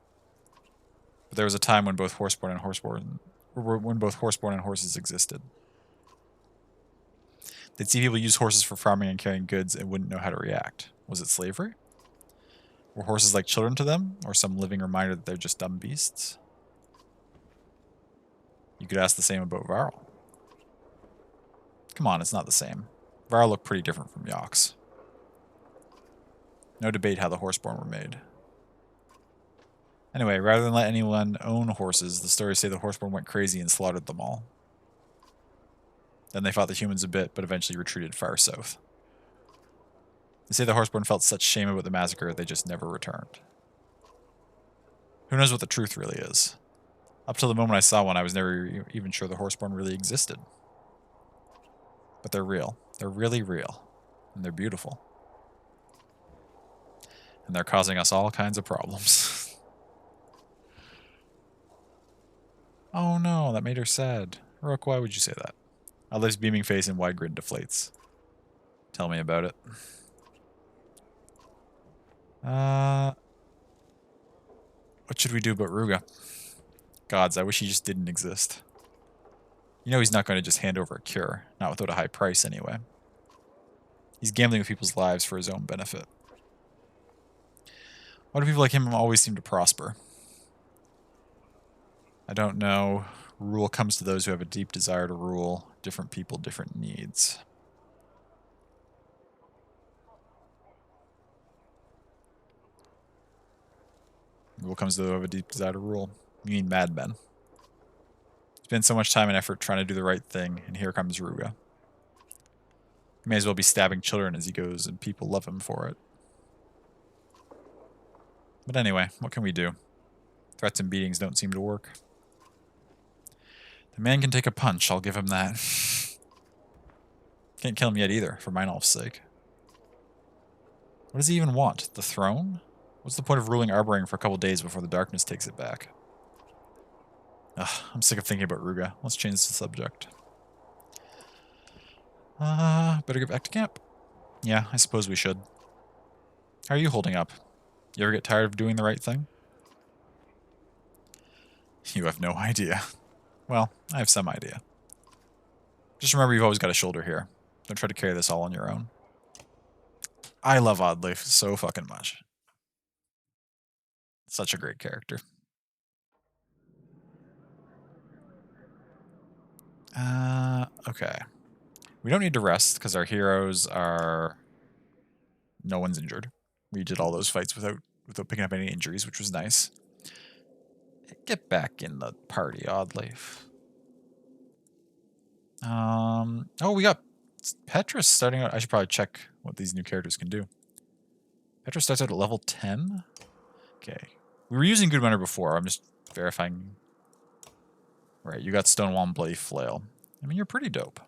But there was a time when both Horseborn and horses existed. They'd see people use horses for farming and carrying goods and wouldn't know how to react. Was it slavery? Were horses like children to them, or some living reminder that they're just dumb beasts? You could ask the same about Varl. Come on, it's not the same. Varl looked pretty different from Yox. No debate how the Horseborn were made. Anyway, rather than let anyone own horses, the stories say the Horseborn went crazy and slaughtered them all. Then they fought the humans a bit, but eventually retreated far south. They say the Horseborn felt such shame about the massacre, they just never returned. Who knows what the truth really is? Up till the moment I saw one, I was never even sure the Horseborn really existed. But they're real. They're really real. And they're beautiful. And they're causing us all kinds of problems. Oh no, that made her sad. Rook, why would you say that? Olive's beaming face and wide grin deflates. Tell me about it. What should we do about Ruga? Gods, I wish he just didn't exist. You know he's not going to just hand over a cure, not without a high price anyway. He's gambling with people's lives for his own benefit. Why do people like him always seem to prosper? I don't know. Rule comes to those who have a deep desire to rule. Different people, different needs. Rule comes to those who have a deep desire to rule. You mean madmen. Spend so much time and effort trying to do the right thing, and here comes Ruga. He may as well be stabbing children as he goes, and people love him for it. But anyway, what can we do? Threats and beatings don't seem to work. The man can take a punch, I'll give him that. Can't kill him yet either, for Meinolf's sake. What does he even want? The throne? What's the point of ruling Arboring for a couple days before the darkness takes it back? Ugh, I'm sick of thinking about Ruga. Let's change the subject. Better get back to camp. Yeah, I suppose we should. How are you holding up? You ever get tired of doing the right thing? You have no idea. Well, I have some idea. Just remember you've always got a shoulder here. Don't try to carry this all on your own. I love Oddleif so fucking much. Such a great character. Okay. We don't need to rest because our heroes are... No one's injured. We did all those fights without picking up any injuries, which was nice. Get back in the party, Oddleif. Oh, we got Petrus starting out. I should probably check what these new characters can do. Petrus starts out at level 10. Okay. We were using Goodwinter before. I'm just verifying. Right, you got Stonewall and Bloody Flail. I mean, you're pretty dope.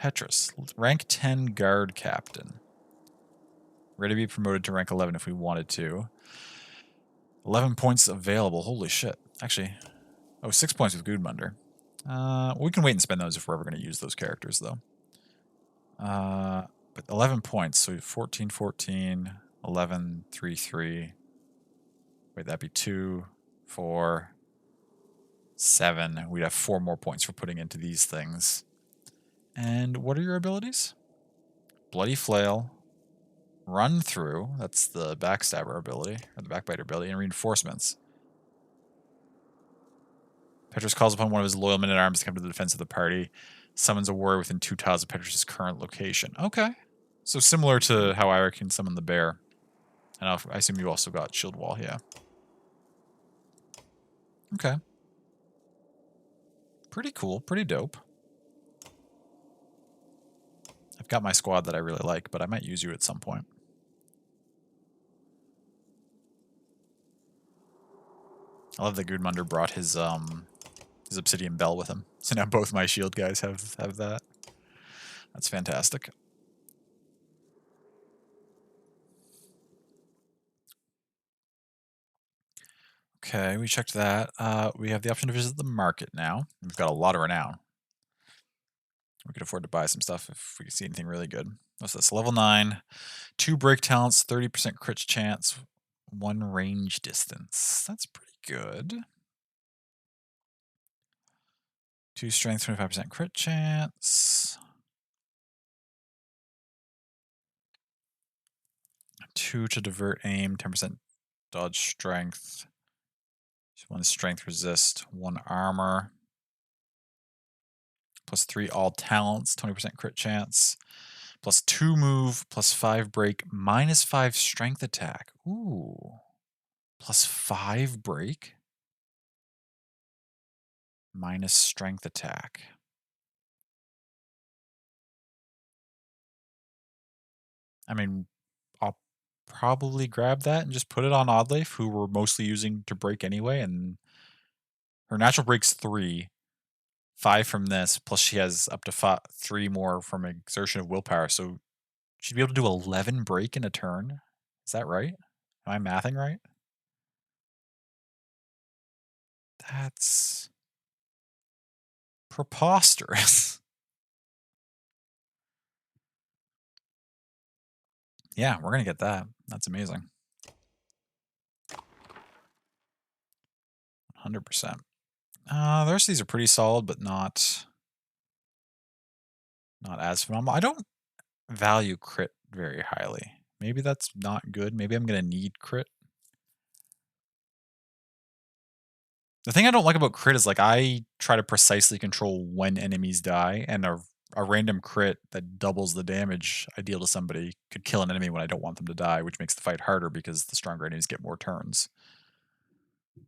Petrus, rank 10 guard captain. Ready to be promoted to rank 11 if we wanted to. 11 points available. Holy shit. Actually, 6 points with Gudmundur. We can wait and spend those if we're ever going to use those characters, though. But 11 points, so 14, 14, 11, 3, 3. Wait, that'd be 2, 4, 7. We'd have 4 more points for putting into these things. And what are your abilities? Bloody Flail, Run Through, that's the Backstabber ability, or the Backbiter ability, and Reinforcements. Petrus calls upon one of his loyal men-at-arms to come to the defense of the party. Summons a warrior within 2 tiles of Petrus' current location. Okay. So similar to how I can summon the bear. And I assume you also got Shield Wall, yeah. Okay. Pretty cool, pretty dope. I've got my squad that I really like, but I might use you at some point. I love that Gudmundur brought his obsidian bell with him. So now both my shield guys have that. That's fantastic. Okay, we checked that. We have the option to visit the market now. We've got a lot of renown. We could afford to buy some stuff if we could see anything really good. What's this? Level 9, 2 break talents, 30% crit chance, 1 range distance. That's pretty good. 2 strength, 25% crit chance. 2 to divert aim, 10% dodge strength. 1 strength resist, 1 armor. Plus 3 all talents, 20% crit chance. Plus 2 move, plus 5 break, minus 5 strength attack. Ooh. Plus 5 break. Minus strength attack. I mean, I'll probably grab that and just put it on Oddleif, who we're mostly using to break anyway, and her natural break's 3. 5 from this, plus she has up to 3 more from exertion of willpower, so she'd be able to do 11 break in a turn. Is that right? Am I mathing right? That's preposterous. Yeah, we're going to get that. That's amazing. 100%. The rest of these are pretty solid, but not as phenomenal. I don't value crit very highly. Maybe that's not good. Maybe I'm going to need crit. The thing I don't like about crit is, like, I try to precisely control when enemies die, and a random crit that doubles the damage I deal to somebody could kill an enemy when I don't want them to die, which makes the fight harder because the stronger enemies get more turns.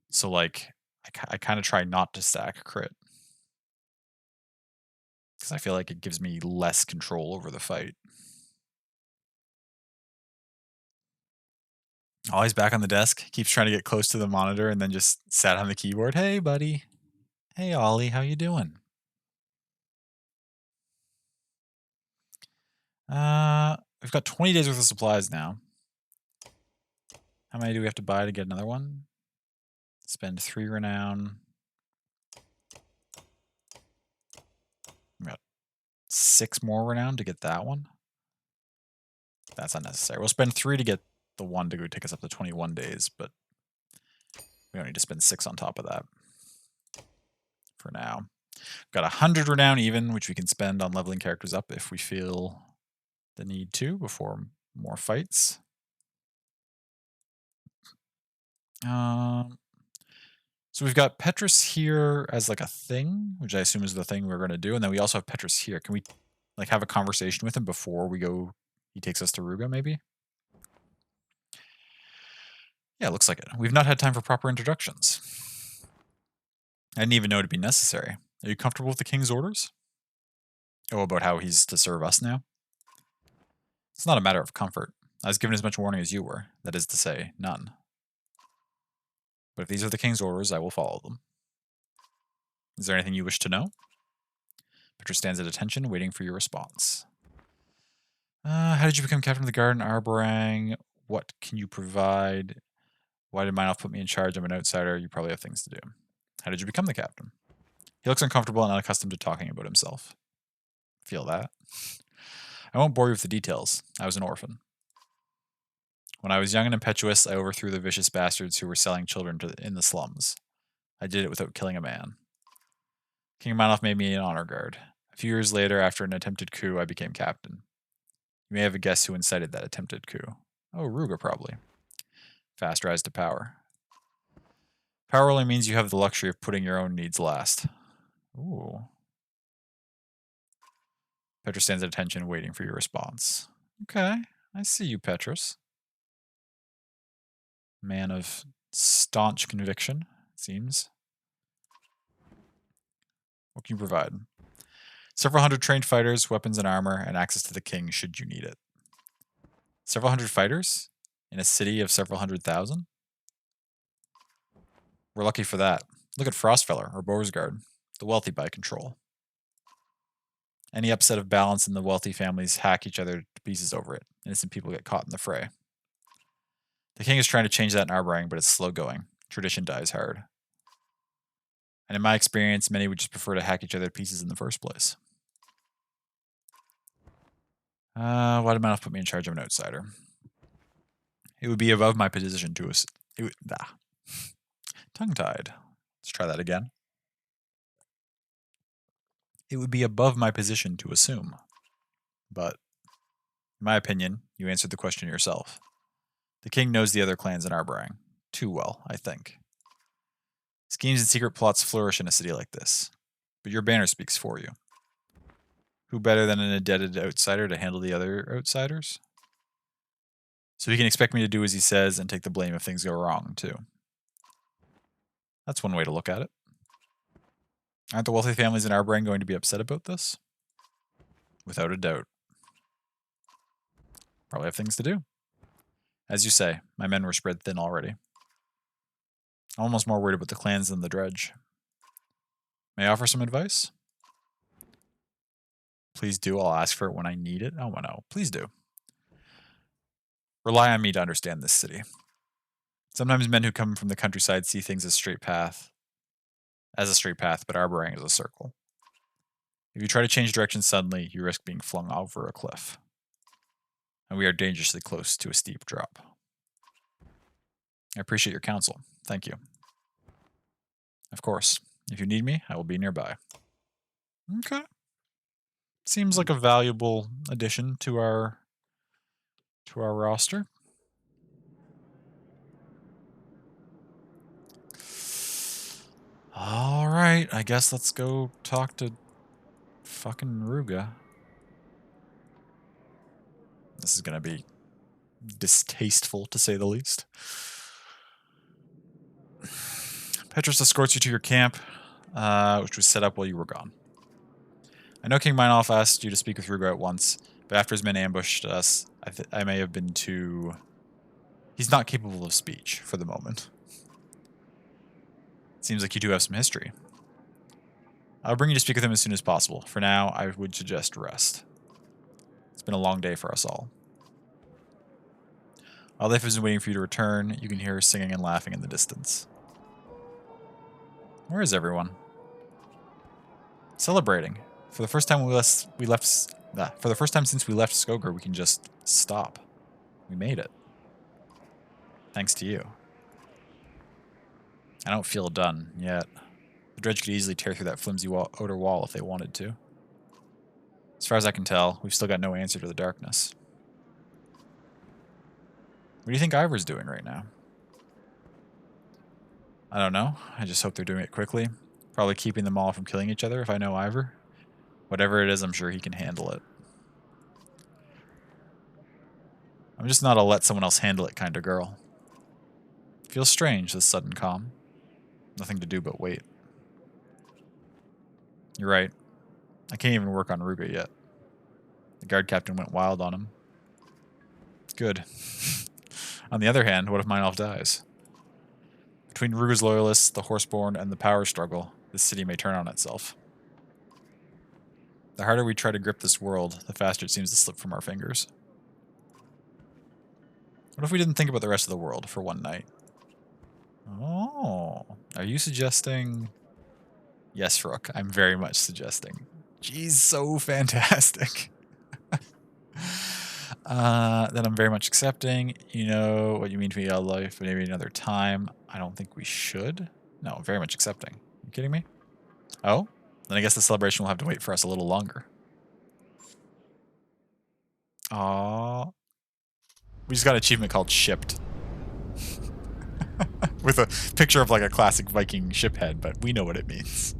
So, like, I kind of try not to stack crit. Because I feel like it gives me less control over the fight. Ollie's back on the desk, keeps trying to get close to the monitor, and then just sat on the keyboard. Hey, buddy. Hey, Ollie, how you doing? We've got 20 days worth of supplies now. How many do we have to buy to get another one? Spend 3 renown. We got 6 more renown to get that one. That's unnecessary. We'll spend 3 to get the one to go take us up to 21 days, but we don't need to spend 6 on top of that for now. We've got 100 renown even, which we can spend on leveling characters up if we feel the need to before more fights. So we've got Petrus here as like a thing, which I assume is the thing we're going to do, and then we also have Petrus here. Can we like have a conversation with him before we go? He takes us to Ruga, maybe. Yeah, looks like it. We've not had time for proper introductions. I didn't even know it'd be necessary. Are you comfortable with the king's orders? Oh, about how he's to serve us now? It's not a matter of comfort. I was given as much warning as you were. That is to say, none. But if these are the king's orders, I will follow them. Is there anything you wish to know? Petra stands at attention, waiting for your response. How did you become captain of the guard in Arborang? What can you provide? Why did Meinolf put me in charge? I'm an outsider. You probably have things to do. How did you become the captain? He looks uncomfortable and unaccustomed to talking about himself. Feel that? I won't bore you with the details. I was an orphan. When I was young and impetuous, I overthrew the vicious bastards who were selling children in the slums. I did it without killing a man. King Meinolf made me an honor guard. A few years later, after an attempted coup, I became captain. You may have a guess who incited that attempted coup. Oh, Ruga, probably. Fast rise to power. Power only means you have the luxury of putting your own needs last. Ooh. Petra stands at attention, waiting for your response. Okay, I see you, Petrus. Man of staunch conviction, it seems. What can you provide? Several hundred trained fighters, weapons and armor, and access to the king should you need it. Several hundred fighters? In a city of several 100,000? We're lucky for that. Look at Frostfeller, or Boersgard, the wealthy by control. Any upset of balance in the wealthy families hack each other to pieces over it. Innocent people get caught in the fray. The king is trying to change that in Arborang, but it's slow going. Tradition dies hard. And in my experience, many would just prefer to hack each other to pieces in the first place. Why did Meinolf put me in charge of an outsider? It would be above my position to tongue-tied. Let's try that again. It would be above my position to assume. But, in my opinion, you answered the question yourself. The king knows the other clans in Arborang. Too well, I think. Schemes and secret plots flourish in a city like this. But your banner speaks for you. Who better than an indebted outsider to handle the other outsiders? So he can expect me to do as he says and take the blame if things go wrong, too. That's one way to look at it. Aren't the wealthy families in Arborang going to be upset about this? Without a doubt. Probably have things to do. As you say, my men were spread thin already. I'm almost more worried about the clans than the dredge. May I offer some advice? Please do. I'll ask for it when I need it. Oh, no. Please do. Rely on me to understand this city. Sometimes men who come from the countryside see things as a straight path, but Arborang is a circle. If you try to change direction suddenly, you risk being flung over a cliff. And we are dangerously close to a steep drop. I appreciate your counsel. Thank you. Of course, if you need me, I will be nearby. Okay. Seems like a valuable addition to our roster. All right, I guess let's go talk to fucking Ruga. This is gonna be distasteful, to say the least. Petrus escorts you to your camp, which was set up while you were gone. I know King Meinolf asked you to speak with Ruga at once, but after his men ambushed us, I may have been too... He's not capable of speech for the moment. Seems like you do have some history. I'll bring you to speak with him as soon as possible. For now, I would suggest rest. It's been a long day for us all. While Leif is waiting for you to return, you can hear her singing and laughing in the distance. Where is everyone? Celebrating. For the first time since we left Skogar, we can just stop. We made it. Thanks to you. I don't feel done yet. The dredge could easily tear through that flimsy outer wall if they wanted to. As far as I can tell, we've still got no answer to the darkness. What do you think Ivor's doing right now? I don't know. I just hope they're doing it quickly. Probably keeping them all from killing each other if I know Ivor. Whatever it is, I'm sure he can handle it. I'm just not a let someone else handle it kind of girl. Feels strange, this sudden calm. Nothing to do but wait. You're right. I can't even work on Ruga yet. The guard captain went wild on him. Good. On the other hand, what if Meinolf dies? Between Ruga's loyalists, the Horseborn, and the power struggle, this city may turn on itself. The harder we try to grip this world, the faster it seems to slip from our fingers. What if we didn't think about the rest of the world for one night? Oh, are you suggesting... Yes, Rook, I'm very much suggesting. Geez, so fantastic. Then I'm very much accepting. You know what you mean to me, all life, but maybe another time. I don't think we should. No, very much accepting. You kidding me? Oh? Then I guess the celebration will have to wait for us a little longer. Aww. We just got an achievement called Shipped. With a picture of like a classic Viking ship head, but we know what it means.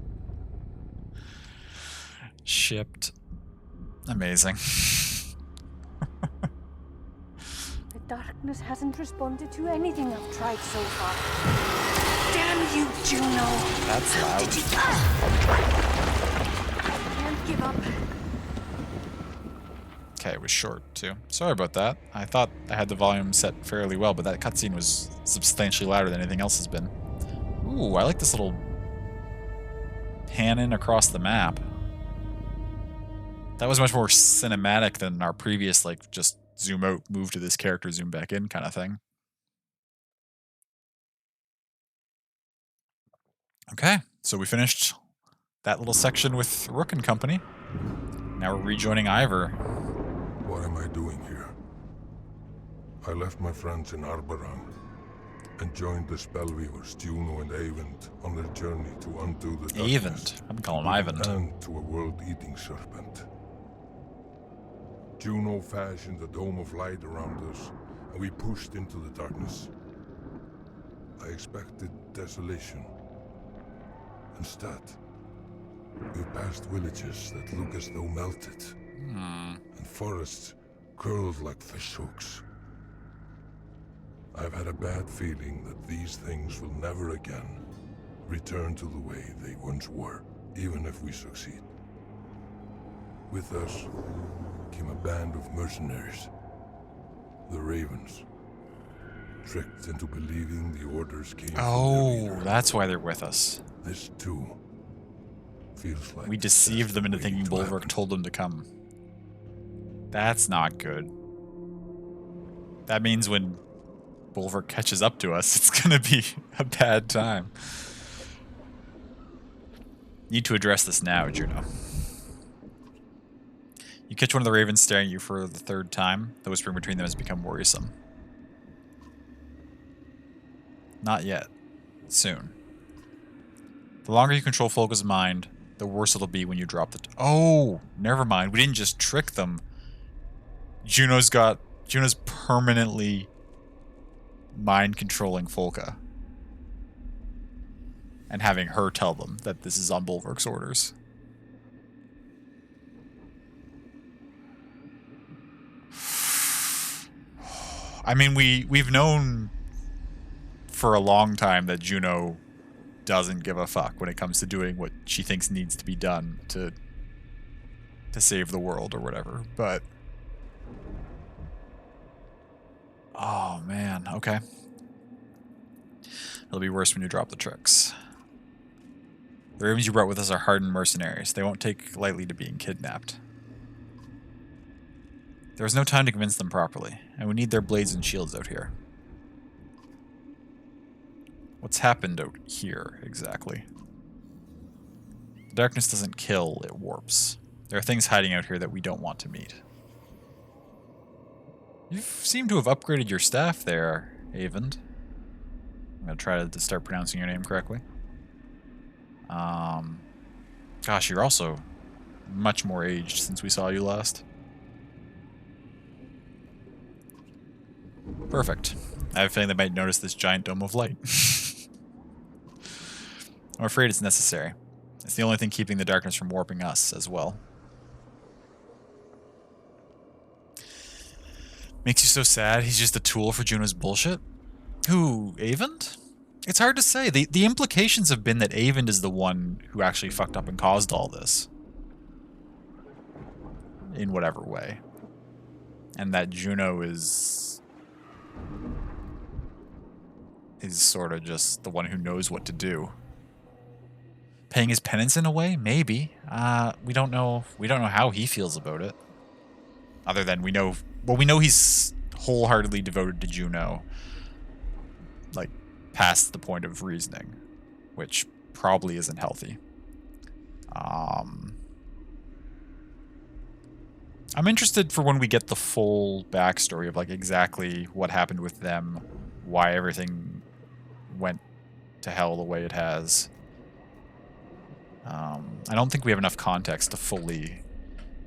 Shipped. Amazing.
The darkness hasn't responded to anything I've tried so far. Damn you, Juno!
That's loud.
I can't give up.
Okay, it was short too. Sorry about that. I thought I had the volume set fairly well, but that cutscene was substantially louder than anything else has been. Ooh, I like this little pan in across the map. That was much more cinematic than our previous, like, just zoom out, move to this character, zoom back in kind of thing. Okay, so we finished that little section with Rook and company. Now we're rejoining Ivor.
What am I doing here? I left my friends in Arborang and joined the Spellweavers, Juno and Eyvind, on their journey to undo the darkness.
Eyvind. I'm calling him Eyvind.
And to a world-eating serpent. Juno fashioned a dome of light around us, and we pushed into the darkness. I expected desolation. Instead, we passed villages that look as though melted, and forests curled like fishhooks. I've had a bad feeling that these things will never again return to the way they once were, even if we succeed. With us came a band of mercenaries, the Ravens, tricked into believing the orders came from their
Oh,
leader.
that's why they're with us.
This too feels like
We deceived them into thinking Bulwark told them to come. That's not good. That means when Bulwark catches up to us, it's gonna be a bad time. Need to address this now, Juno. You catch one of the ravens staring at you for the third time. The whispering between them has become worrisome. Not yet. Soon. The longer you control Folka's mind, the worse it'll be when you drop the... Oh! Never mind. We didn't just trick them. Juno's permanently mind-controlling Folka. And having her tell them that this is on Bulwark's orders. I mean, we've known for a long time that Juno doesn't give a fuck when it comes to doing what she thinks needs to be done to save the world or whatever, but... Oh, man. Okay. It'll be worse when you drop the tricks. The ravens you brought with us are hardened mercenaries. They won't take lightly to being kidnapped. There was no time to convince them properly, and we need their blades and shields out here. What's happened out here, exactly? The darkness doesn't kill, it warps. There are things hiding out here that we don't want to meet. You seem to have upgraded your staff there, Eyvind. I'm going to try to start pronouncing your name correctly. Gosh, you're also much more aged since we saw you last. Perfect. I have a feeling they might notice this giant dome of light. I'm afraid it's necessary. It's the only thing keeping the darkness from warping us as well. Makes you so sad he's just a tool for Juno's bullshit? Who, Eyvind? It's hard to say. The implications have been that Eyvind is the one who actually fucked up and caused all this. In whatever way. And that Juno is sort of just the one who knows what to do. paying his penance in a way? Maybe. We don't know. We don't know how he feels about it. Other than we know, well, we know he's wholeheartedly devoted to Juno, like past the point of reasoning, which probably isn't healthy. I'm interested for when we get the full backstory of like exactly what happened with them, why everything went to hell the way it has. I don't think we have enough context to fully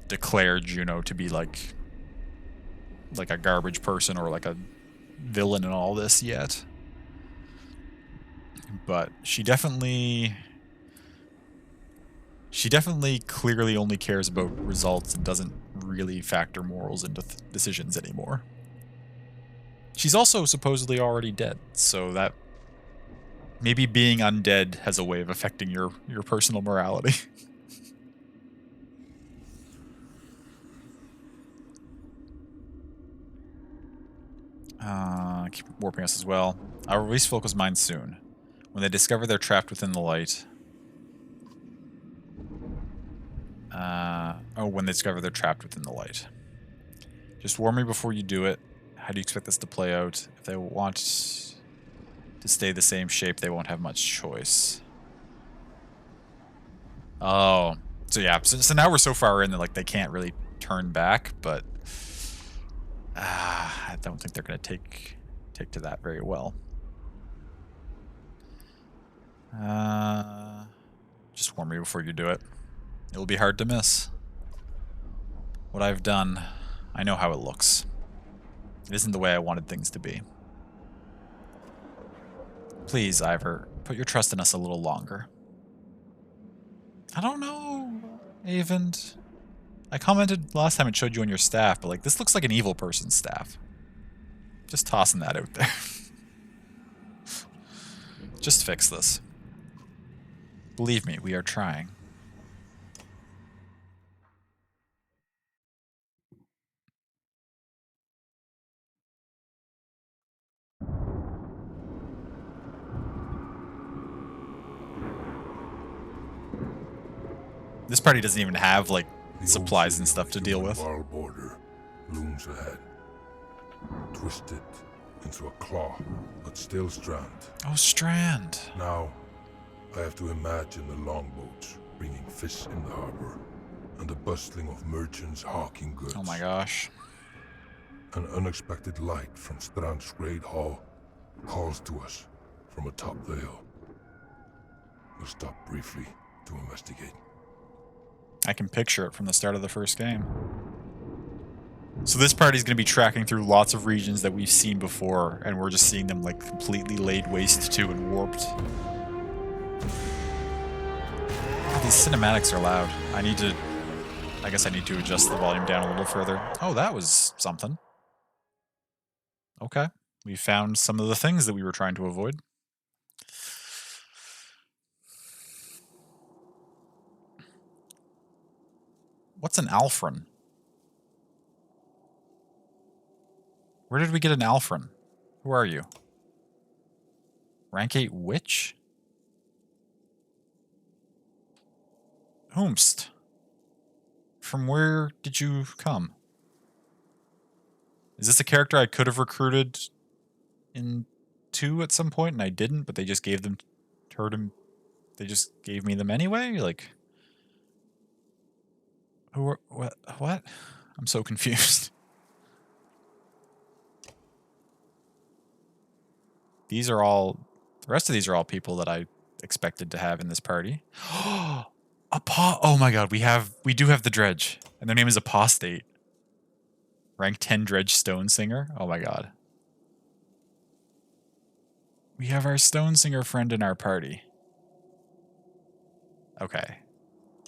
declare Juno to be like a garbage person or like a villain in all this yet. But she definitely clearly only cares about results and doesn't really factor morals into decisions anymore. She's also supposedly already dead, so that maybe being undead has a way of affecting your personal morality. Keep warping us as well. I'll release Volko's mind soon. When they discover they're trapped within the light. When they discover they're trapped within the light. Just warn me before you do it. How do you expect this to play out? If they want to stay the same shape, they won't have much choice. Oh. So yeah, so now we're so far in that like they can't really turn back, but I don't think they're going to take to that very well. Just warn me before you do it. It'll be hard to miss. What I've done, I know how it looks. It isn't the way I wanted things to be. Please, Ivor, put your trust in us a little longer. I don't know, Avend. I commented last time it showed you on your staff, but like this looks like an evil person's staff. Just tossing that out there. Just fix this. Believe me, we are trying. This party doesn't even have like supplies and stuff to deal with.
The border looms ahead, twisted into a claw, but still Strand.
Oh, Strand.
Now, I have to imagine the longboats bringing fish in the harbor, and the bustling of merchants hawking goods.
Oh my gosh.
An unexpected light from Strand's great hall calls to us from atop the hill. We'll stop briefly to investigate.
I can picture it from the start of the first game. So this party's going to be tracking through lots of regions that we've seen before, and we're just seeing them like completely laid waste to and warped. God, these cinematics are loud. I guess I need to adjust the volume down a little further. Oh, that was something. Okay. We found some of the things that we were trying to avoid. What's an Alfrin? Where did we get an Alfrin? Who are you? Rank 8 witch? Whomst? From where did you come? Is this a character I could have recruited in 2 at some point and I didn't, but they just gave them they just gave me them anyway? Like who are, what? I'm so confused. The rest of these are all people that I expected to have in this party. Oh my god, we do have the Dredge. And their name is Apostate. Rank 10 Dredge Stone Singer. Oh my god. We have our Stone Singer friend in our party. Okay.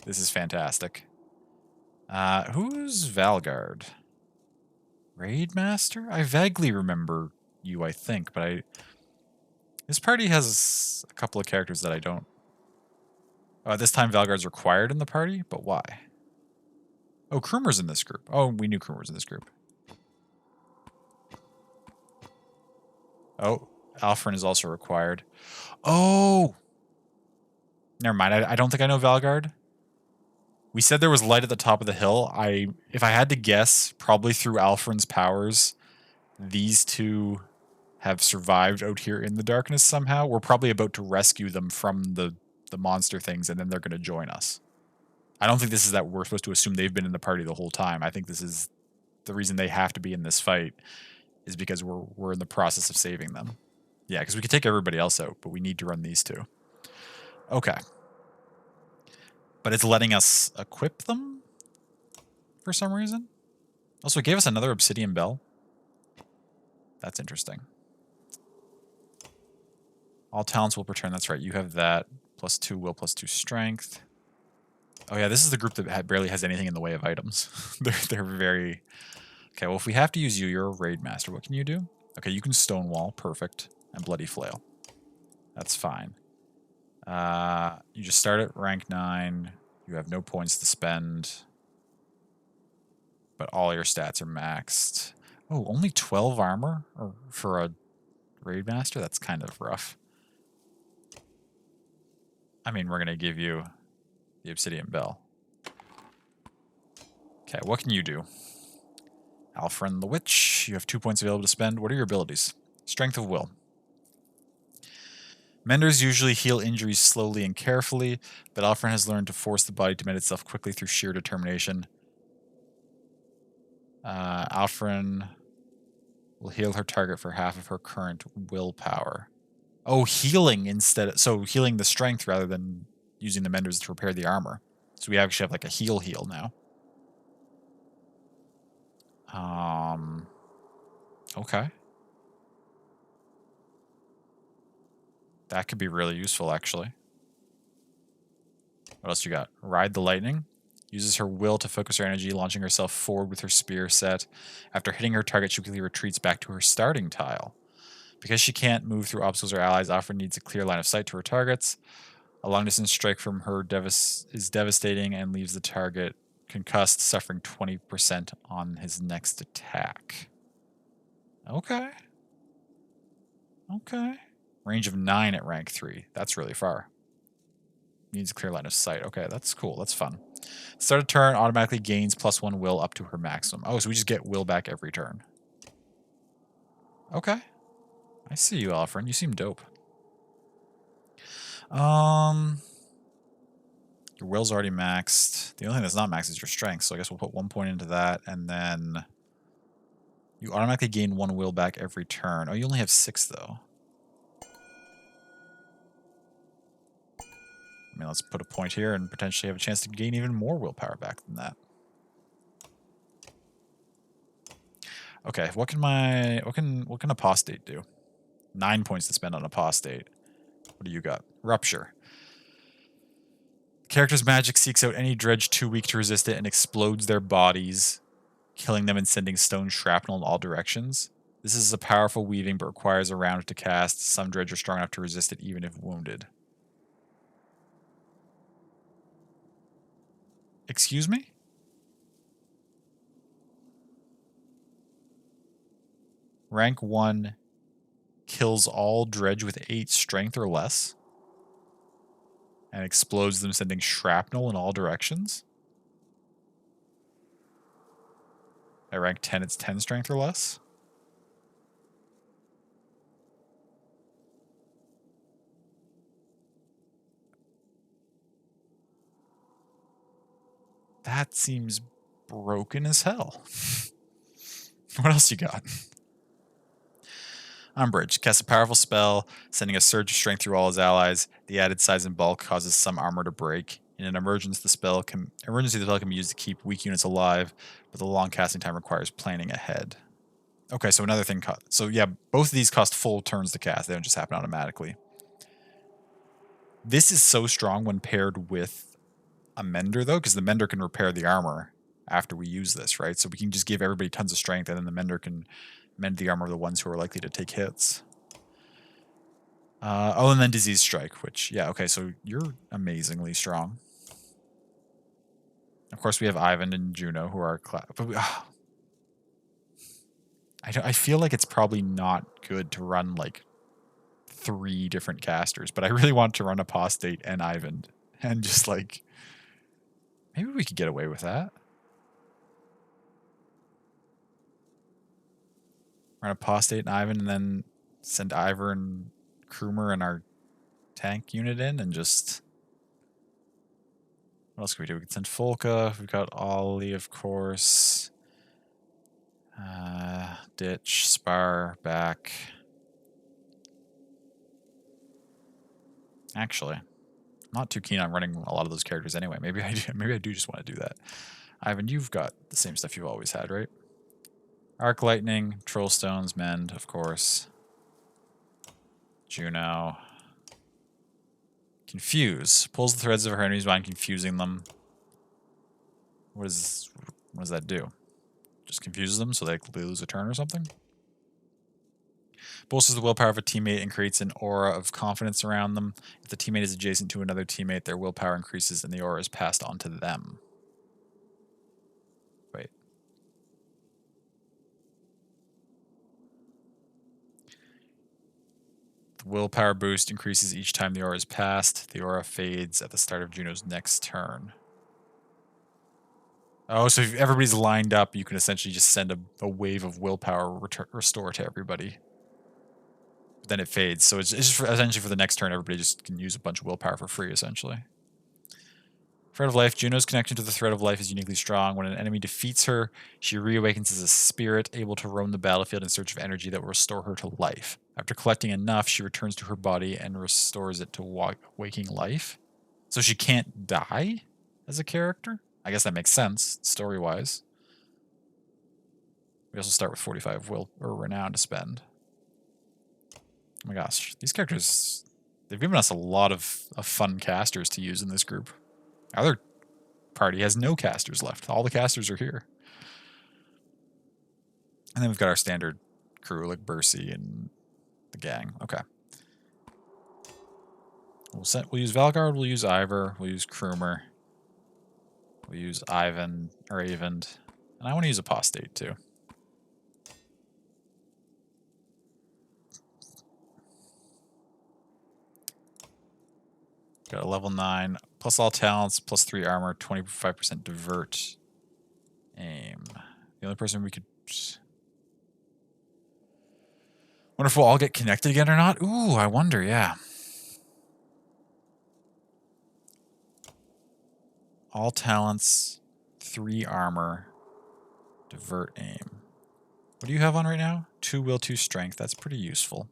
This is fantastic. Who's Valgard? Raid Master? I vaguely remember you, I think, but this party has a couple of characters that I don't... this time Valgard's required in the party, but why? Oh, Krumer's in this group. Oh, we knew Krumer was in this group. Oh, Alfrin is also required. Oh! Never mind. I don't think I know Valgard. We said there was light at the top of the hill. If I had to guess, probably through Alfred's powers, these two have survived out here in the darkness somehow. We're probably about to rescue them from the monster things, and then they're going to join us. I don't think this is that we're supposed to assume they've been in the party the whole time. I think this is the reason they have to be in this fight is because we're in the process of saving them. Yeah, because we could take everybody else out, but we need to run these two. Okay. But it's letting us equip them for some reason. Also, it gave us another obsidian bell. That's interesting. All talents will return. That's right. You have that. +2 will, +2 strength. Oh yeah, this is the group that barely has anything in the way of items. they're very... Okay, well, if we have to use you, you're a raid master. What can you do? Okay, you can stonewall. Perfect. And bloody flail. That's fine. You just start at rank 9. You have no points to spend. But all your stats are maxed. Oh, only 12 armor for a raid master? That's kind of rough. I mean, we're going to give you the obsidian bell. Okay, what can you do? Alfred the Witch. You have 2 points available to spend. What are your abilities? Strength of Will. Menders usually heal injuries slowly and carefully, but Alfred has learned to force the body to mend itself quickly through sheer determination. Alfred will heal her target for half of her current willpower. Oh, healing instead of... So healing the strength rather than using the menders to repair the armor. So we actually have like a heal now. Okay. That could be really useful, actually. What else you got? Ride the Lightning. Uses her will to focus her energy, launching herself forward with her spear set. After hitting her target, she quickly retreats back to her starting tile. Because she can't move through obstacles or allies, Alfred needs a clear line of sight to her targets. A long-distance strike from her is devastating and leaves the target concussed, suffering 20% on his next attack. Okay. Okay. Range of 9 at rank 3. That's really far. Needs a clear line of sight. Okay, that's cool. That's fun. Start a turn, automatically gains +1 will up to her maximum. Oh, so we just get will back every turn. Okay. I see you, Alfred. You seem dope. Your will's already maxed. The only thing that's not maxed is your strength, so I guess we'll put 1 point into that, and then you automatically gain 1 will back every turn. Oh, you only have 6, though. I mean, let's put a point here and potentially have a chance to gain even more willpower back than that. Okay, what can Apostate do? 9 points to spend on Apostate. What do you got? Rupture. Character's magic seeks out any dredge too weak to resist it and explodes their bodies, killing them and sending stone shrapnel in all directions. This is a powerful weaving, but requires a round to cast. Some dredge are strong enough to resist it even if wounded. Excuse me? Rank 1 kills all dredge with 8 strength or less and explodes them, sending shrapnel in all directions. At rank 10, it's 10 strength or less. That seems broken as hell. What else you got? Umbrage. Casts a powerful spell, sending a surge of strength through all his allies. The added size and bulk causes some armor to break. In an emergency, the spell can be used to keep weak units alive, but the long casting time requires planning ahead. Okay, so another thing. So yeah, both of these cost full turns to cast. They don't just happen automatically. This is so strong when paired with a mender, though, because the mender can repair the armor after we use this, right? So we can just give everybody tons of strength, and then the mender can mend the armor of the ones who are likely to take hits. Oh, and then Disease Strike, which, yeah, okay, so you're amazingly strong. Of course, we have Ivan and Juno, who are... But I feel like it's probably not good to run, like, 3 different casters, but I really want to run Apostate and Ivan, and just like, maybe we could get away with that. Run Apostate and Ivan, and then send Ivor and Krumer and our tank unit in, and just... What else can we do? We can send Folka. We've got Ollie, of course. Ditch, Spar, back. Actually, I'm not too keen on running a lot of those characters anyway. Maybe I do just want to do that. Ivan, you've got the same stuff you've always had, right? Arc Lightning, Troll Stones, Mend, of course. Juno. Confuse. Pulls the threads of her enemy's mind, confusing them. What does that do? Just confuses them so they lose a turn or something? Bolsters the willpower of a teammate and creates an aura of confidence around them. If the teammate is adjacent to another teammate, their willpower increases and the aura is passed on to them. Wait. The willpower boost increases each time the aura is passed. The aura fades at the start of Juno's next turn. Oh, so if everybody's lined up, you can essentially just send a wave of willpower restore to everybody. But then it fades. So it's just essentially for the next turn, everybody just can use a bunch of willpower for free, essentially. Thread of Life. Juno's connection to the Thread of Life is uniquely strong. When an enemy defeats her, she reawakens as a spirit, able to roam the battlefield in search of energy that will restore her to life. After collecting enough, she returns to her body and restores it to waking life. So she can't die as a character? I guess that makes sense, story-wise. We also start with 45 will or renown to spend. Oh my gosh, these characters, they've given us a lot of fun casters to use in this group. Our other party has no casters left. All the casters are here. And then we've got our standard crew like Bercy and the gang. Okay. We'll use Valgard, we'll use Ivor, we'll use Krumer. We'll use Ivan, or Avend. And I want to use Apostate, too. Got a level 9, plus all talents, plus 3 armor, 25% divert. Aim. The only person we could... Wonder if we'll all get connected again or not? Ooh, I wonder, yeah. All talents, 3 armor, divert aim. What do you have on right now? 2 will, 2 strength. That's pretty useful.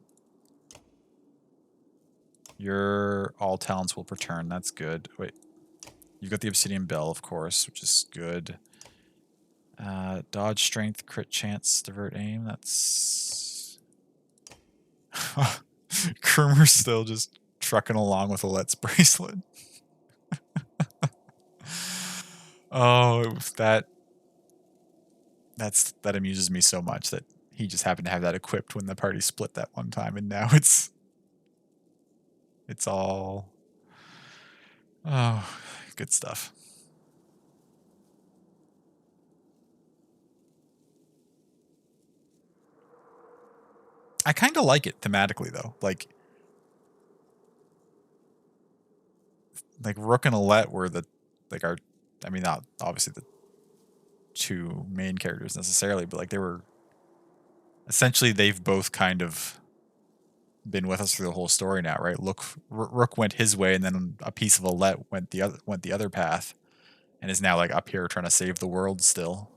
Your all talents will per turn. That's good. Wait. You've got the Obsidian Bell, of course, which is good. Dodge, strength, crit chance, divert aim. That's... Krumer's still just trucking along with a Let's Bracelet. Oh, that amuses me so much that he just happened to have that equipped when the party split that one time, and now it's all good stuff. I kind of like it thematically though, like Rook and Alette were not obviously the 2 main characters necessarily, but like they were essentially, they've both kind of been with us through the whole story now, right? Rook went his way, and then a piece of Alette went the other path, and is now like up here trying to save the world still.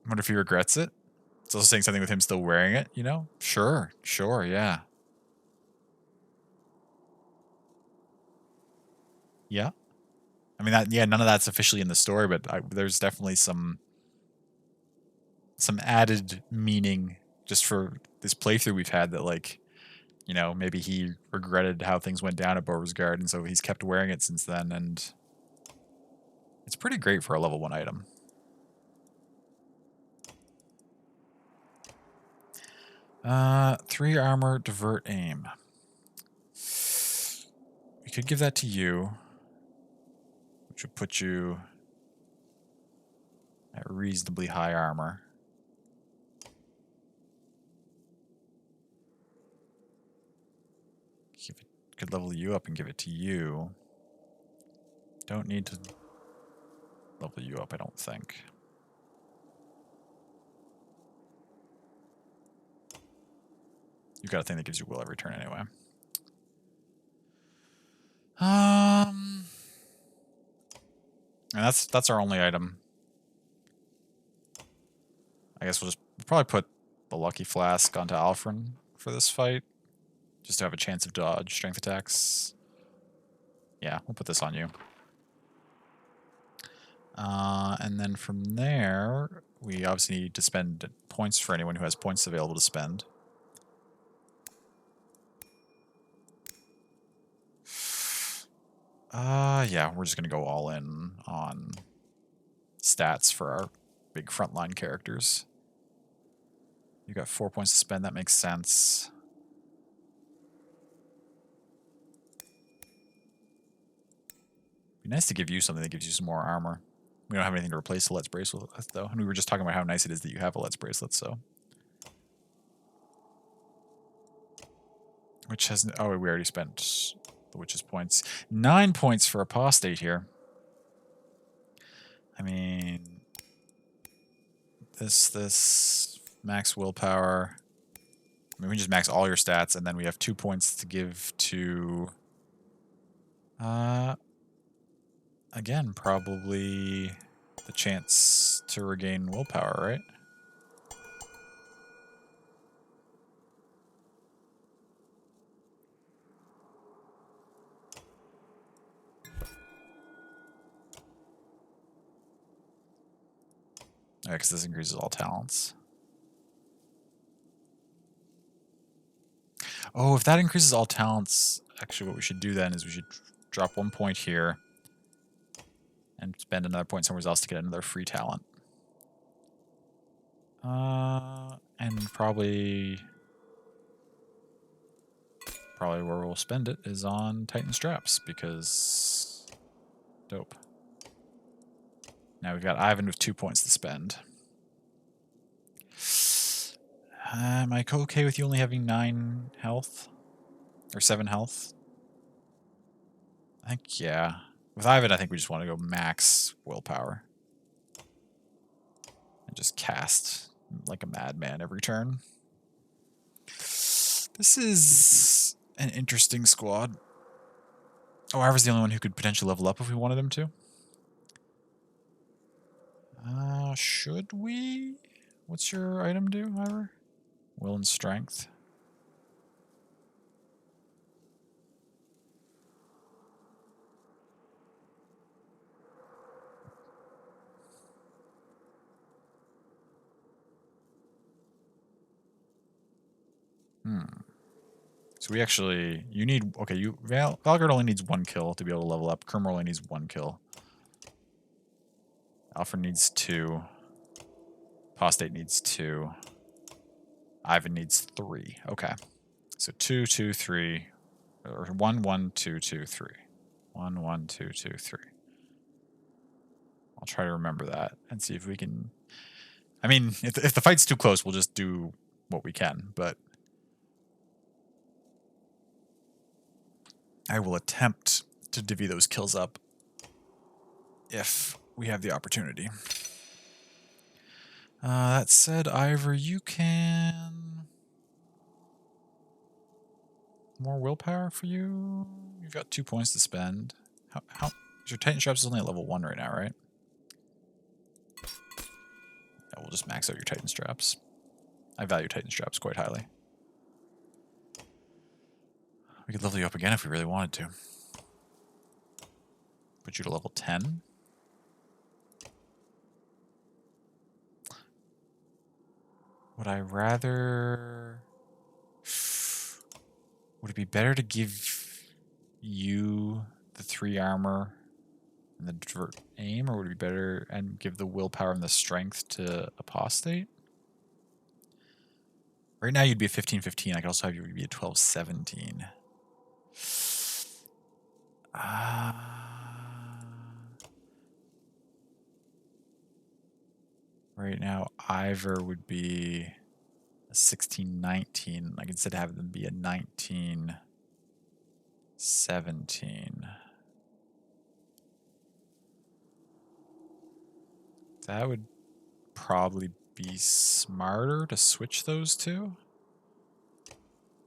I wonder if he regrets it. It's also saying something with him still wearing it, you know? Sure, yeah. Yeah. I mean, none of that's officially in the story, but there's definitely some added meaning just for this playthrough we've had that, like, you know, maybe he regretted how things went down at Beauregard, and so he's kept wearing it since then, and it's pretty great for a level 1 item. Three armor, divert aim. We could give that to you, which would put you at reasonably high armor. Could level you up and give it to you. Don't need to level you up, I don't think. You've got a thing that gives you will every turn anyway. And that's our only item. I guess we'll probably put the Lucky Flask onto Alfred for this fight, just to have a chance of dodge strength attacks. Yeah, we'll put this on you. And then from there, we obviously need to spend points for anyone who has points available to spend. Yeah, we're just going to go all in on stats for our big frontline characters. You got 4 points to spend, that makes sense. Be nice to give you something that gives you some more armor. We don't have anything to replace the Let's Bracelet with, though. And we were just talking about how nice it is that you have a Let's Bracelet, so. Which has... Oh, we already spent the Witch's points. 9 points for Apostate here. I mean... This... Max willpower. I mean, we just max all your stats, and then we have 2 points to give to... Again, probably the chance to regain willpower, right? Yeah, because this increases all talents. Oh, if that increases all talents, actually what we should do then is we should drop 1 point here and spend another point somewhere else to get another free talent. And probably where we'll spend it is on Titan Straps, because dope. Now we've got Ivan with 2 points to spend. Am I okay with you only having 9 health? Or 7 health? I think, yeah. With Ivan, I think we just want to go max willpower. And just cast like a madman every turn. This is an interesting squad. Oh, Ivar's the only one who could potentially level up if we wanted him to. Should we? What's your item do, Ivar? Will and strength. So we actually, you need, okay, Valgard only needs 1 kill to be able to level up. Kermer only needs 1 kill. Alfred needs 2. Apostate needs 2. Ivan needs 3. Okay. So 2, 2, 3. Or 1, 1, 2, 2, 3. 1, 1, 2, 2, 3. I'll try to remember that and see if we can... I mean, if the fight's too close, we'll just do what we can, but... I will attempt to divvy those kills up if we have the opportunity. That said, Ivor, you can... More willpower for you? You've got 2 points to spend. How your Titan Straps is only at level 1 right now, right? Yeah, we'll just max out your Titan Straps. I value Titan Straps quite highly. We could level you up again if we really wanted to. Put you to level 10. Would I rather... Would it be better to give you the 3 armor and the divert aim, or would it be better and give the willpower and the strength to Apostate? Right now you'd be a 15-15. I could also have you be a 12-17. Right now, Ivor would be a 16-19. Like instead of having them be a 19. 17. That would probably be smarter to switch those two.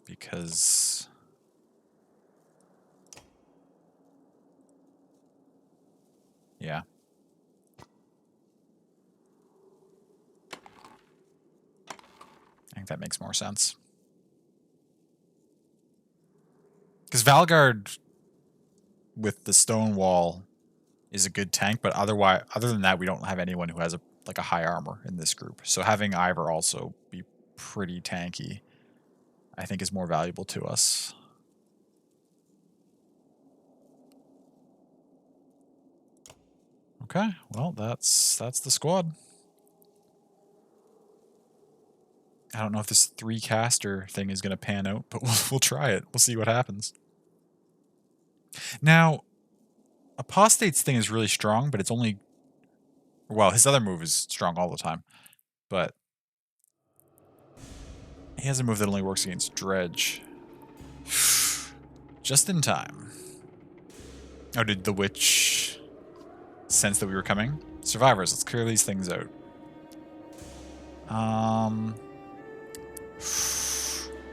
Because... yeah. I think that makes more sense. Because Valgard with the stone wall is a good tank, but otherwise, other than that, we don't have anyone who has a high armor in this group. So having Ivor also be pretty tanky, I think, is more valuable to us. Okay, well, that's the squad. I don't know if this 3 caster thing is going to pan out, but we'll try it. We'll see what happens. Now, Apostate's thing is really strong, but it's only... well, his other move is strong all the time, but he has a move that only works against Dredge. Just in time. Oh, did the witch sense that we were coming? Survivors, let's clear these things out.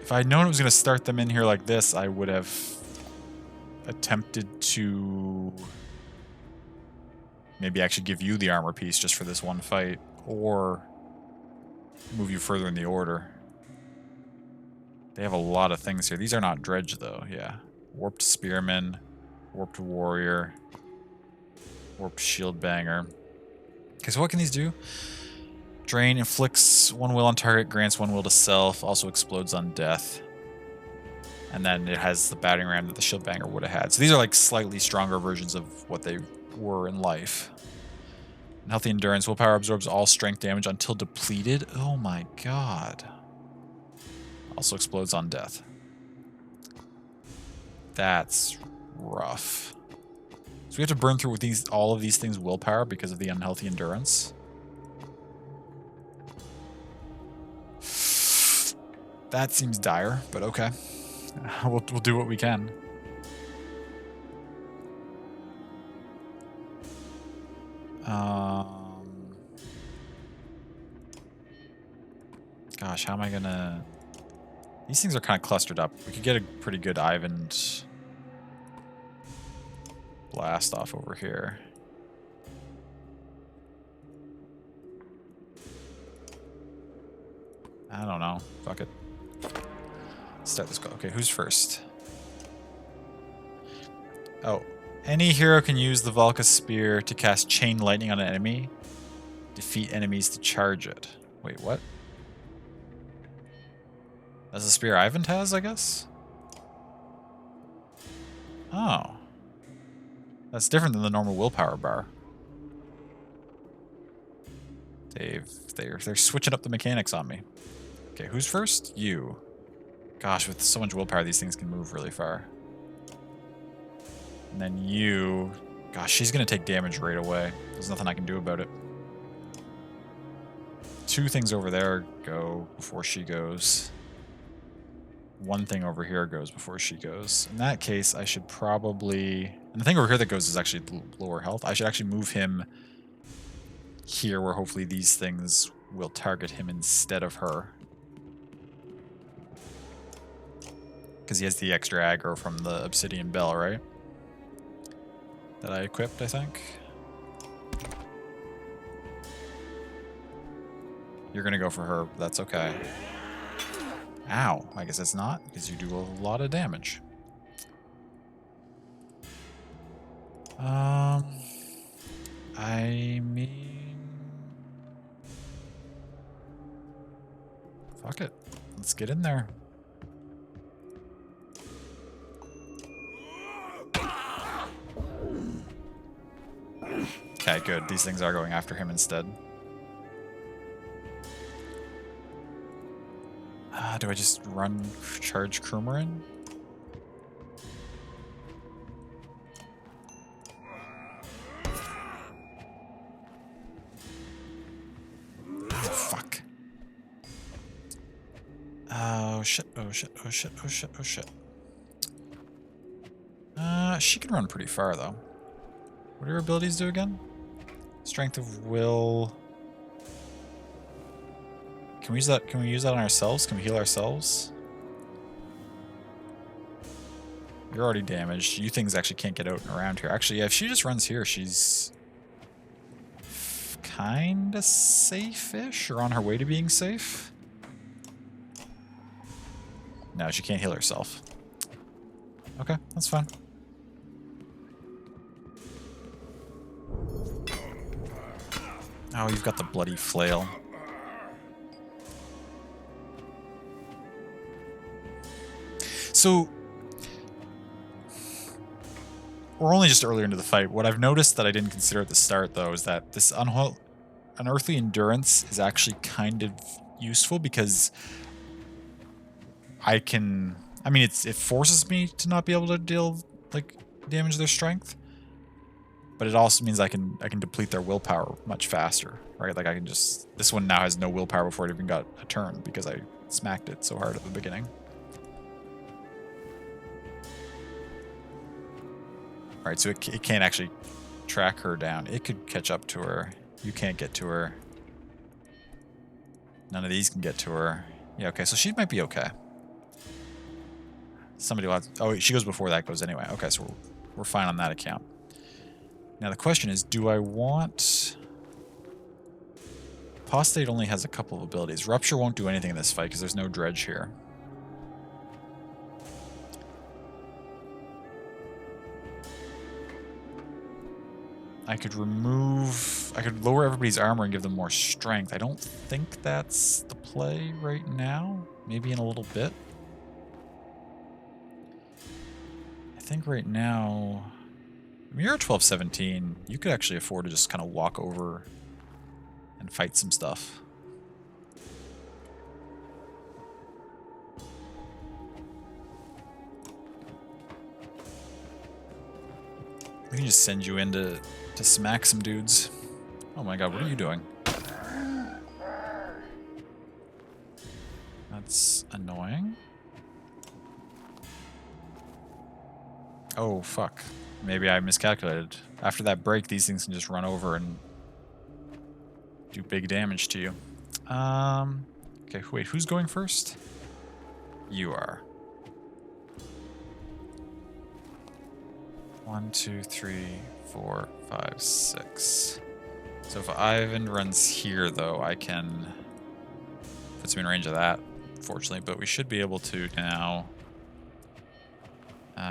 If I'd known it was going to start them in here like this, I would have attempted to maybe actually give you the armor piece just for this one fight, or move you further in the order. They have a lot of things here. These are not Dredge, though. Yeah. Warped Spearman, Warped Warrior, Warped Shield Banger. Okay, so what can these do? Drain, inflicts 1 will on target, grants 1 will to self, also explodes on death. And then it has the battering ram that the Shield Banger would have had. So these are like slightly stronger versions of what they were in life. And healthy endurance, willpower absorbs all strength damage until depleted. Oh my god. Also explodes on death. That's rough. So we have to burn through with all of these things willpower because of the unhealthy endurance. That seems dire, but okay. We'll do what we can. Gosh, how am I gonna... these things are kind of clustered up. We could get a pretty good Ivan blast off over here. I don't know. Fuck it. Start this go. Okay, who's first? Oh. Any hero can use the Valka Spear to cast Chain Lightning on an enemy. Defeat enemies to charge it. Wait, what? That's a spear Ivan has, I guess? Oh. That's different than the normal willpower bar. They're switching up the mechanics on me. Okay, who's first? You. Gosh, with so much willpower, these things can move really far. And then you... gosh, she's going to take damage right away. There's nothing I can do about it. 2 things over there go before she goes. 1 thing over here goes before she goes. In that case, I should probably... and the thing over here that goes is actually lower health. I should actually move him here where hopefully these things will target him instead of her. Because he has the extra aggro from the Obsidian Bell, right? That I equipped, I think. You're gonna go for her, but that's okay. Ow, I guess it's not, because you do a lot of damage. I mean... fuck it. Let's get in there. Okay, good. These things are going after him instead. Do I just run charge Krumerin? Oh, fuck. Oh shit, oh shit, oh shit, oh shit, oh shit. She can run pretty far, though. What do her abilities do again? Strength of will. Can we use that? Can we use that on ourselves? Can we heal ourselves? You're already damaged. You things actually can't get out and around here. Actually, yeah, if she just runs here, she's kinda safe-ish, or on her way to being safe. No, she can't heal herself. Okay, that's fine. Oh, you've got the bloody flail. So, we're only just earlier into the fight. What I've noticed that I didn't consider at the start, though, is that this unearthly endurance is actually kind of useful because I can... I mean, it forces me to not be able to deal, like, damage to their strength. But it also means I can deplete their willpower much faster, right? Like, I can just... This one now has no willpower before it even got a turn because I smacked it so hard at the beginning. Alright, so it can't actually track her down. It could catch up to her. You can't get to her. None of these can get to her. Yeah, okay, so she might be okay. Somebody will have to, oh, she goes before that goes anyway. Okay, so we're fine on that account. Now the question is, do I want... Apostate only has a couple of abilities. Rupture won't do anything in this fight because there's no dredge here. I could lower everybody's armor and give them more strength. I don't think that's the play right now. Maybe in a little bit. I think right now... I mean, you're at 12-17. You could actually afford to just kind of walk over and fight some stuff. We can just send you in to smack some dudes. Oh my god, what are you doing? That's annoying. Oh, fuck. Maybe I miscalculated. After that break, these things can just run over and do big damage to you. Okay, wait, who's going first? You are. 1, 2, 3, 4, 5, 6. So if Ivan runs here, though, I can put him in range of that, fortunately. But we should be able to now. If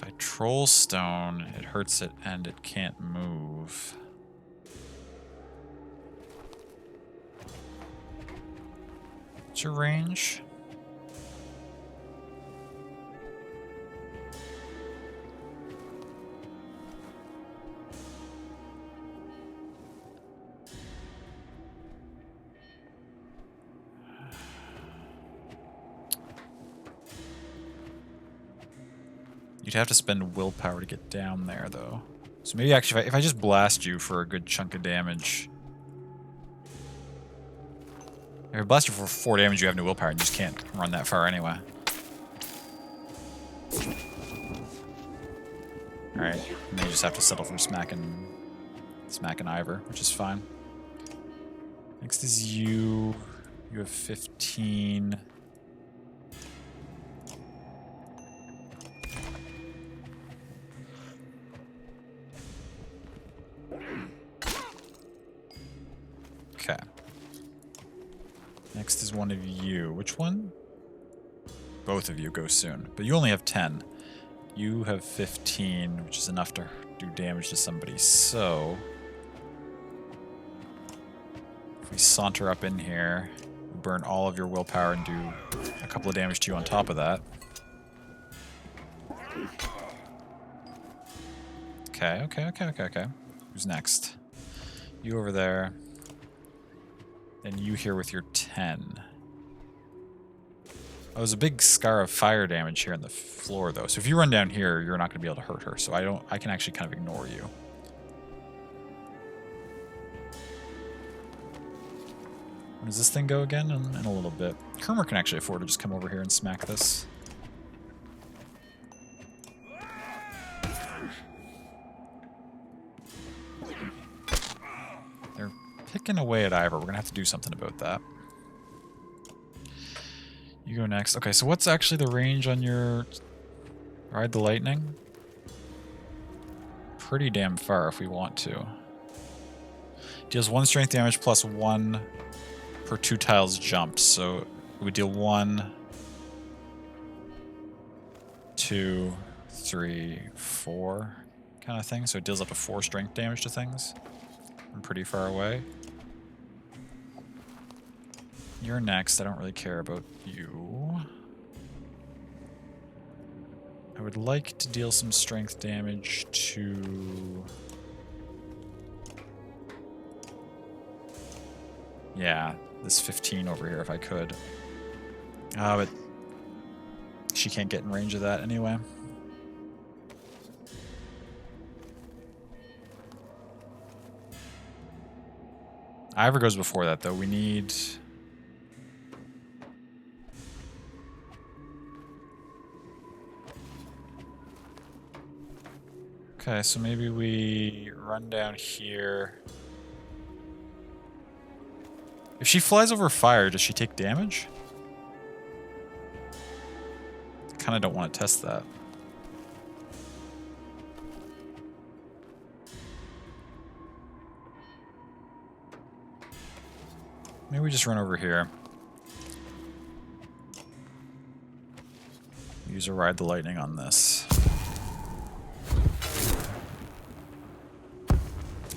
I troll stone, it hurts it and it can't move. What's your range? You'd have to spend willpower to get down there, though. So maybe actually, if I just blast you for a good chunk of damage... If I blast you for 4 damage, you have no willpower and you just can't run that far anyway. Alright, and then you just have to settle for smacking Ivor, which is fine. Next is you. You have 15. Okay. Next is one of you. Which one? Both of you go soon. But you only have 10. You have 15, which is enough to do damage to somebody. So... if we saunter up in here, burn all of your willpower and do a couple of damage to you on top of that. Okay. Who's next? You over there. Then you here with your 10. Oh, there's a big scar of fire damage here on the floor, though. So if you run down here, you're not going to be able to hurt her. So I can actually kind of ignore you. When does this thing go again? In a little bit. Kermer can actually afford to just come over here and smack this. They're picking away at Ivor. We're going to have to do something about that. You go next. Okay, so what's actually the range on your Ride the Lightning? Pretty damn far if we want to. Deals 1 strength damage plus 1 per 2 tiles jumped. So we deal 1, 2, 3, 4 kind of thing. So it deals up to 4 strength damage to things from pretty far away. You're next. I don't really care about you. I would like to deal some strength damage to... Yeah, this 15 over here if I could. But she can't get in range of that anyway. Ivor goes before that though. We need... Okay, so maybe we run down here. If she flies over fire, does she take damage? Kinda don't want to test that. Maybe we just run over here. Use a Ride the Lightning on this.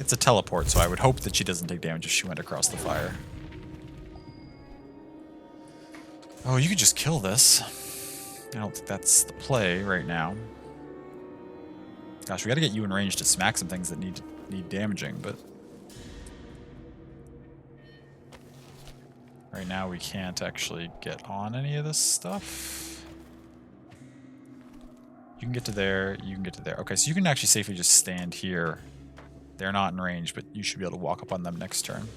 It's a teleport, so I would hope that she doesn't take damage if she went across the fire. Oh, you could just kill this. I don't think that's the play right now. Gosh, we gotta get you in range to smack some things that need damaging, but... Right now we can't actually get on any of this stuff. You can get to there, you can get to there. Okay, so you can actually safely just stand here. They're not in range, but you should be able to walk up on them next turn.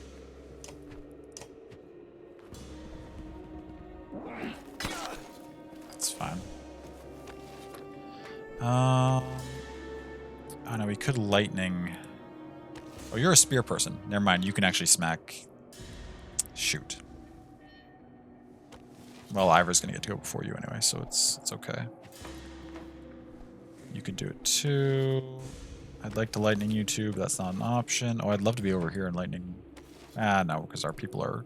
That's fine. Oh no, we could lightning. Oh, you're a spear person. Never mind, you can actually smack. Shoot. Well, Ivor's gonna get to go before you anyway, so it's okay. You could do it too. I'd like to lightning you too, but that's not an option. Oh, I'd love to be over here and lightning. Ah, no, because our people are...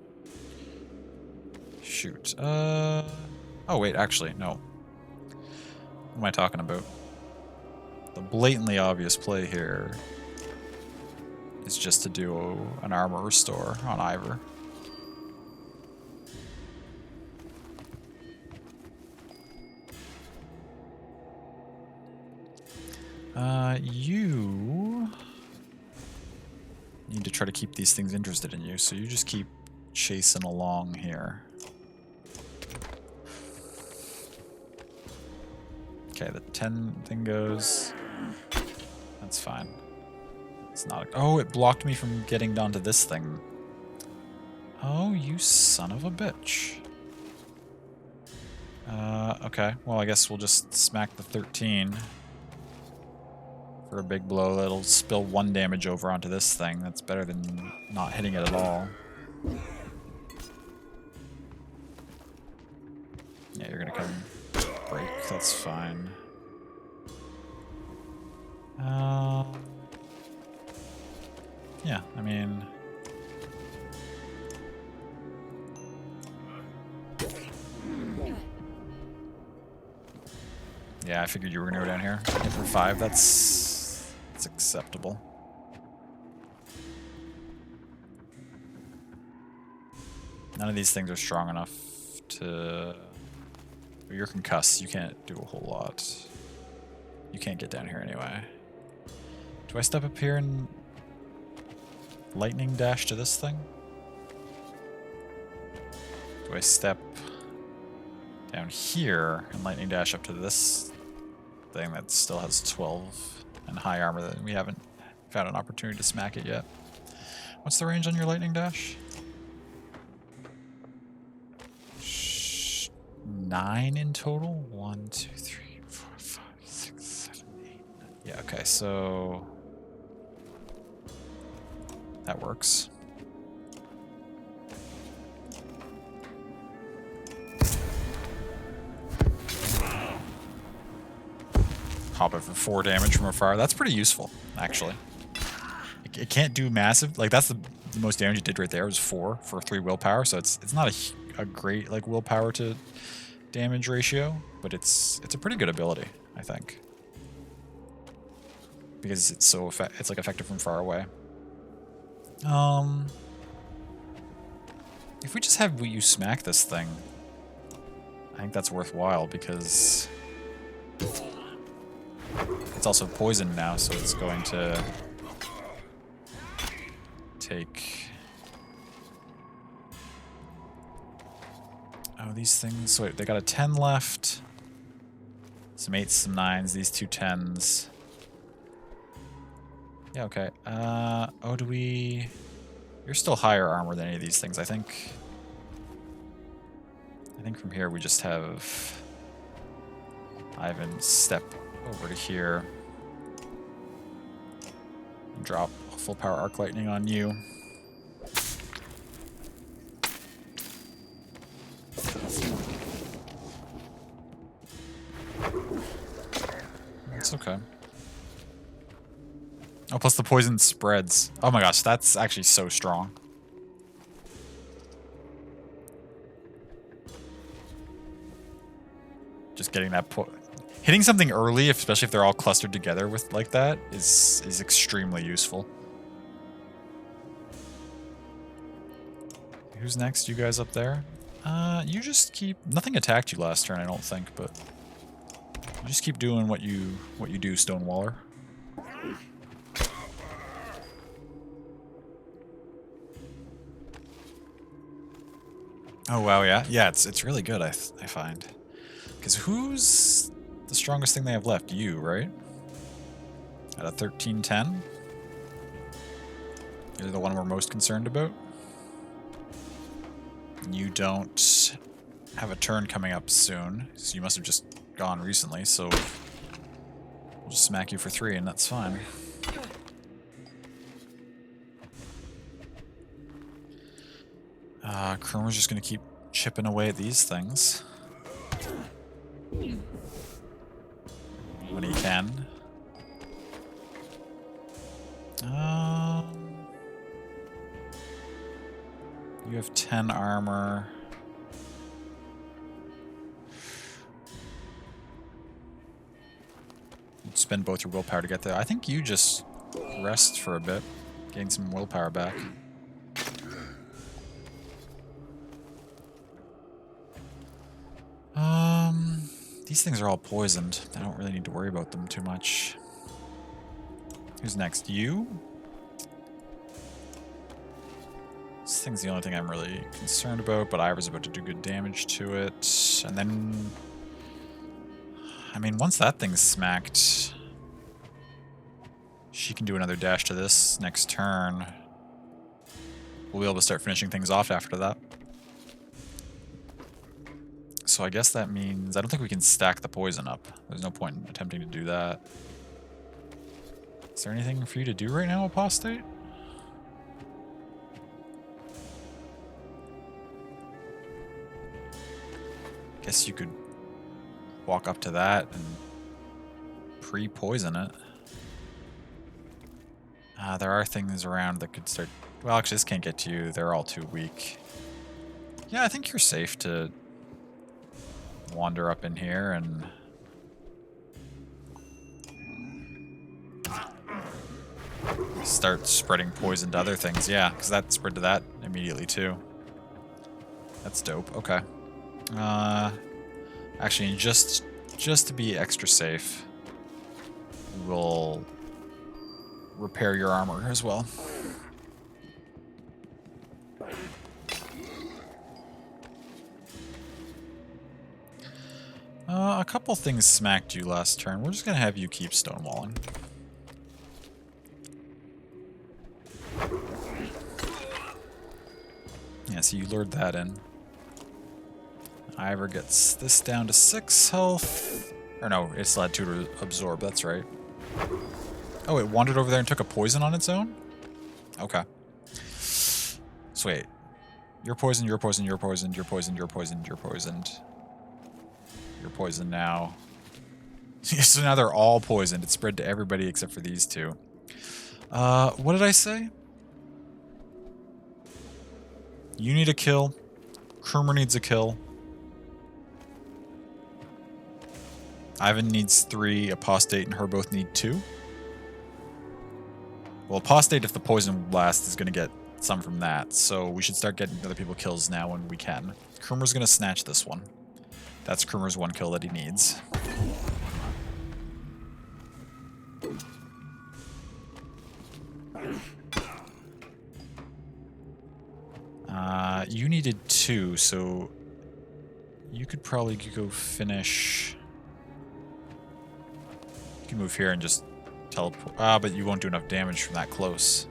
Shoot. Oh, wait, actually, no. What am I talking about? The blatantly obvious play here is just to do an armor restore on Ivor. You need to try to keep these things interested in you, so you just keep chasing along here. Okay, the 10 thing goes. That's fine. It's not. Oh, it blocked me from getting onto this thing. Oh, you son of a bitch. Okay. Well, I guess we'll just smack the 13. For a big blow, that'll spill 1 damage over onto this thing. That's better than not hitting it at all. Yeah, you're gonna come break. That's fine. Yeah, I mean... Yeah, I figured you were gonna go down here. Hit for 5, that's acceptable. None of these things are strong enough to... Well, you're concussed, you can't do a whole lot. You can't get down here anyway. Do I step up here and lightning dash to this thing? Do I step down here and lightning dash up to this thing that still has 12 and high armor that we haven't found an opportunity to smack it yet? What's the range on your lightning dash? 9 in total. 1, 2, 3, 4, 5, 6, 7, 8, 9. Yeah, okay, so that works. Pop it for 4 damage from a fire. That's pretty useful, actually. It can't do massive. Like, that's the most damage it did right there was 4 for 3 willpower. So it's not a great like willpower to damage ratio, but it's a pretty good ability, I think, because it's so it's like effective from far away. If we just have you smack this thing, I think that's worthwhile because it's also poisoned now, so it's going to take... Oh, these things... So wait, they got a 10 left. Some 8s, some 9s, these 2 10s. Yeah, okay. Oh, do we... You're still higher armor than any of these things, I think. I think from here we just have Ivan step over to here and drop a full power arc lightning on you. It's okay. Oh, plus the poison spreads. Oh my gosh, that's actually so strong. Just getting that hitting something early, especially if they're all clustered together with like that, is extremely useful. Who's next? You guys up there? You just keep... Nothing attacked you last turn, I don't think, but you just keep doing what you do, Stonewaller. Oh wow, yeah, yeah, it's really good. I find, because who's the strongest thing they have left? You, right? At a 13-10. You're the one we're most concerned about. You don't have a turn coming up soon, so you must have just gone recently. So we'll just smack you for 3, and that's fine. Chroma's just going to keep chipping away at these things when he can. You have 10 armor. You'd spend both your willpower to get there. I think you just rest for a bit, gain some willpower back. These things are all poisoned. I don't really need to worry about them too much. Who's next? You? This thing's the only thing I'm really concerned about, but Ivor's about to do good damage to it. And then... I mean, once that thing's smacked, she can do another dash to this next turn. We'll be able to start finishing things off after that. So I guess that means... I don't think we can stack the poison up. There's no point in attempting to do that. Is there anything for you to do right now, Apostate? Guess you could walk up to that and pre-poison it. There are things around that could start... Well, actually, this can't get to you. They're all too weak. Yeah, I think you're safe to wander up in here and... start spreading poison to other things. Yeah, because that spread to that immediately too. That's dope. Okay. Actually, just to be extra safe, we'll repair your armor as well. A couple things smacked you last turn. We're just gonna have you keep stonewalling. Yeah, so you lured that in. Ivor gets this down to 6 health. Or no, it's allowed 2 to absorb, that's right. Oh, it wandered over there and took a poison on its own? Okay. So wait. You're poisoned, you're poisoned, you're poisoned, you're poisoned, you're poisoned, you're poisoned. You're poisoned now. So now they're all poisoned. It's spread to everybody except for these two. What did I say? You need a kill. Krumer needs a kill. Ivan needs 3. Apostate and her both need 2. Well, Apostate, if the poison blast, is going to get some from that. So we should start getting other people kills now when we can. Krumer's going to snatch this one. That's Krumer's 1 kill that he needs. You needed 2, so you could probably go finish. You can move here and just teleport. But you won't do enough damage from that close.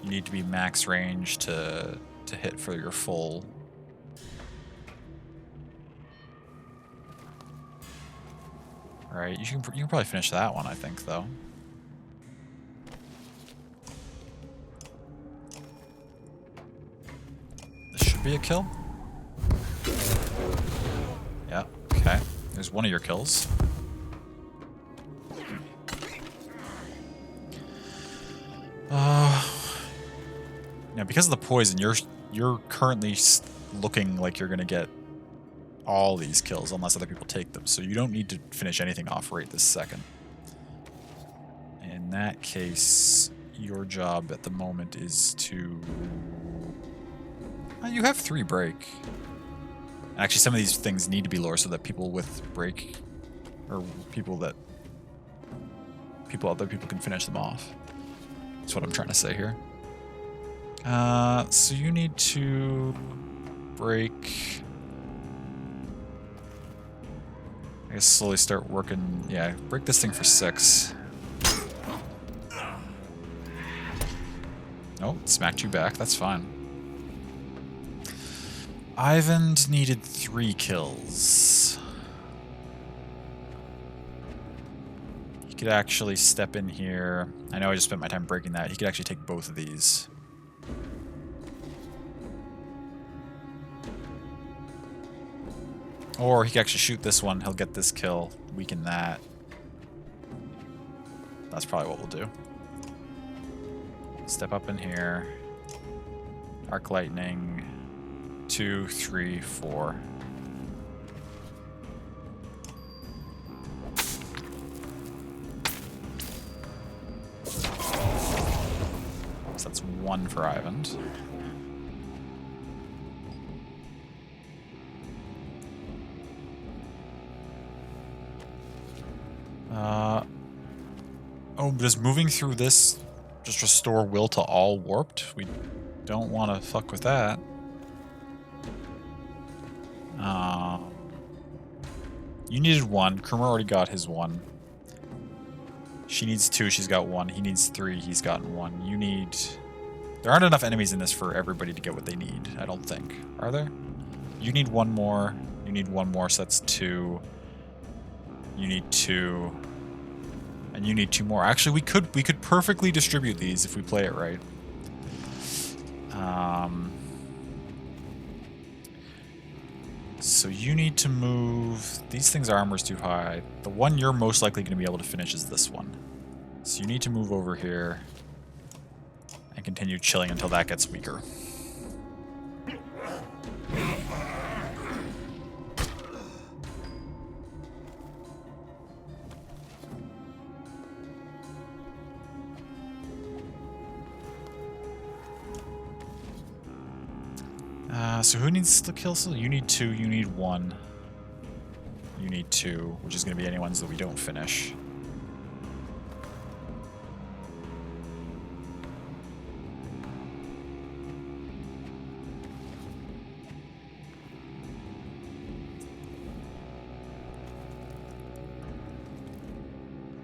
You need to be max range to hit for your full. Alright, you can probably finish that one, I think, though. This should be a kill. Yeah, okay. There's one of your kills. Now, because of the poison, you're currently looking like you're gonna get all these kills unless other people take them. So you don't need to finish anything off right this second. In that case, your job at the moment is to... you have 3 break. Actually, some of these things need to be lower so that people with break, or other people can finish them off. That's what I'm trying to say here. So you need to break... I guess slowly start working... Yeah, break this thing for 6. Oh, smacked you back. That's fine. Ivan needed 3 kills. He could actually step in here. I know I just spent my time breaking that. He could actually take both of these. Or he can actually shoot this one. He'll get this kill. Weaken that. That's probably what we'll do. Step up in here. Arc lightning. 2, 3, 4. So that's 1 for Ivan. Oh, does moving through this just restore will to all warped? We don't want to fuck with that. You needed 1. Krumer already got his 1. She needs 2. She's got 1. He needs 3. He's gotten 1. You need... There aren't enough enemies in this for everybody to get what they need, I don't think. Are there? You need 1 more. You need 1 more, so that's 2. You need 2. And you need 2 more. Actually, we could perfectly distribute these if we play it right. So you need to move... These things' armor's too high. The one you're most likely going to be able to finish is this one. So you need to move over here and continue chilling until that gets weaker. So who needs to kill still? You need 2, you need 1. You need 2, which is going to be any ones that we don't finish.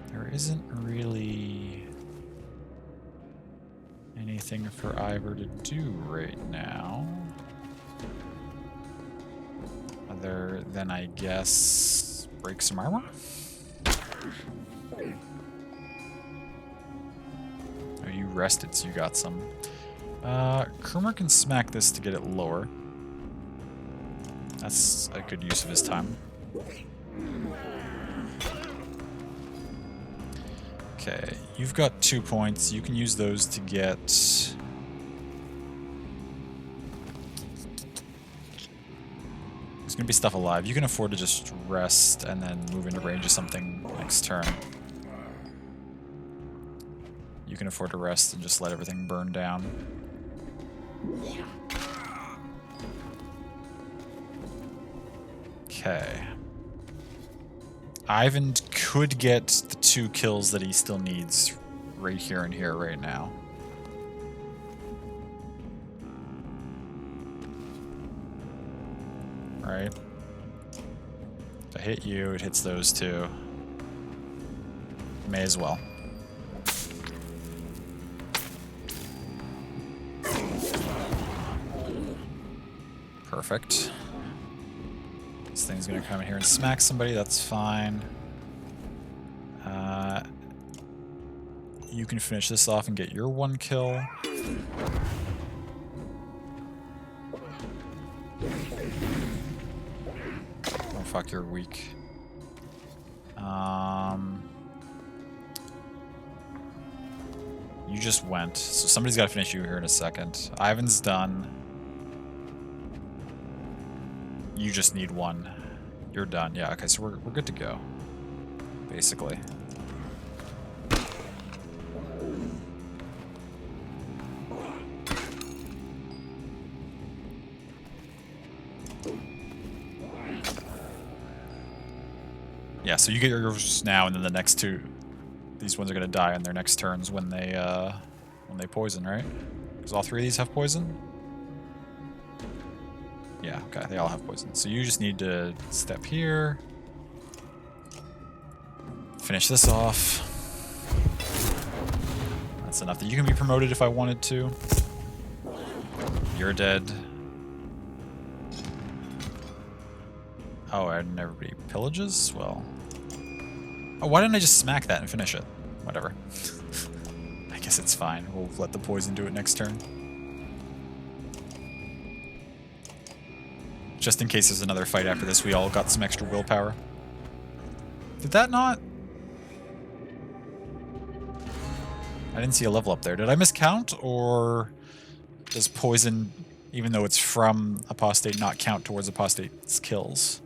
There isn't really anything for Ivor to do right now. then I guess break some armor? Oh, you rested, so you got some. Krumer can smack this to get it lower. That's a good use of his time. Okay, you've got 2 points. You can use those to get... There's gonna be stuff alive. You can afford to just rest and then move into range of something next turn. You can afford to rest and just let everything burn down. Okay. Ivan could get the 2 kills that he still needs right here and here right now. Right? If I hit you, it hits those 2. May as well. Perfect. This thing's gonna come in here and smack somebody, that's fine. You can finish this off and get your 1 kill. Oh fuck, you're weak. You just went, so somebody's gotta finish you here in a second. Ivan's done. You just need 1. You're done. Yeah, okay, so we're good to go. Basically. Yeah, so you get yours now, and then the next 2, these ones are gonna die on their next turns when they poison, right? Because all 3 of these have poison? Yeah, okay, they all have poison. So you just need to step here. Finish this off. That's enough that you can be promoted if I wanted to. You're dead. Oh, and everybody pillages? Well... Oh, why didn't I just smack that and finish it? Whatever. I guess it's fine. We'll let the poison do it next turn. Just in case there's another fight after this, we all got some extra willpower. Did that not? I didn't see a level up there. Did I miscount? Or does poison, even though it's from Apostate, not count towards Apostate's kills?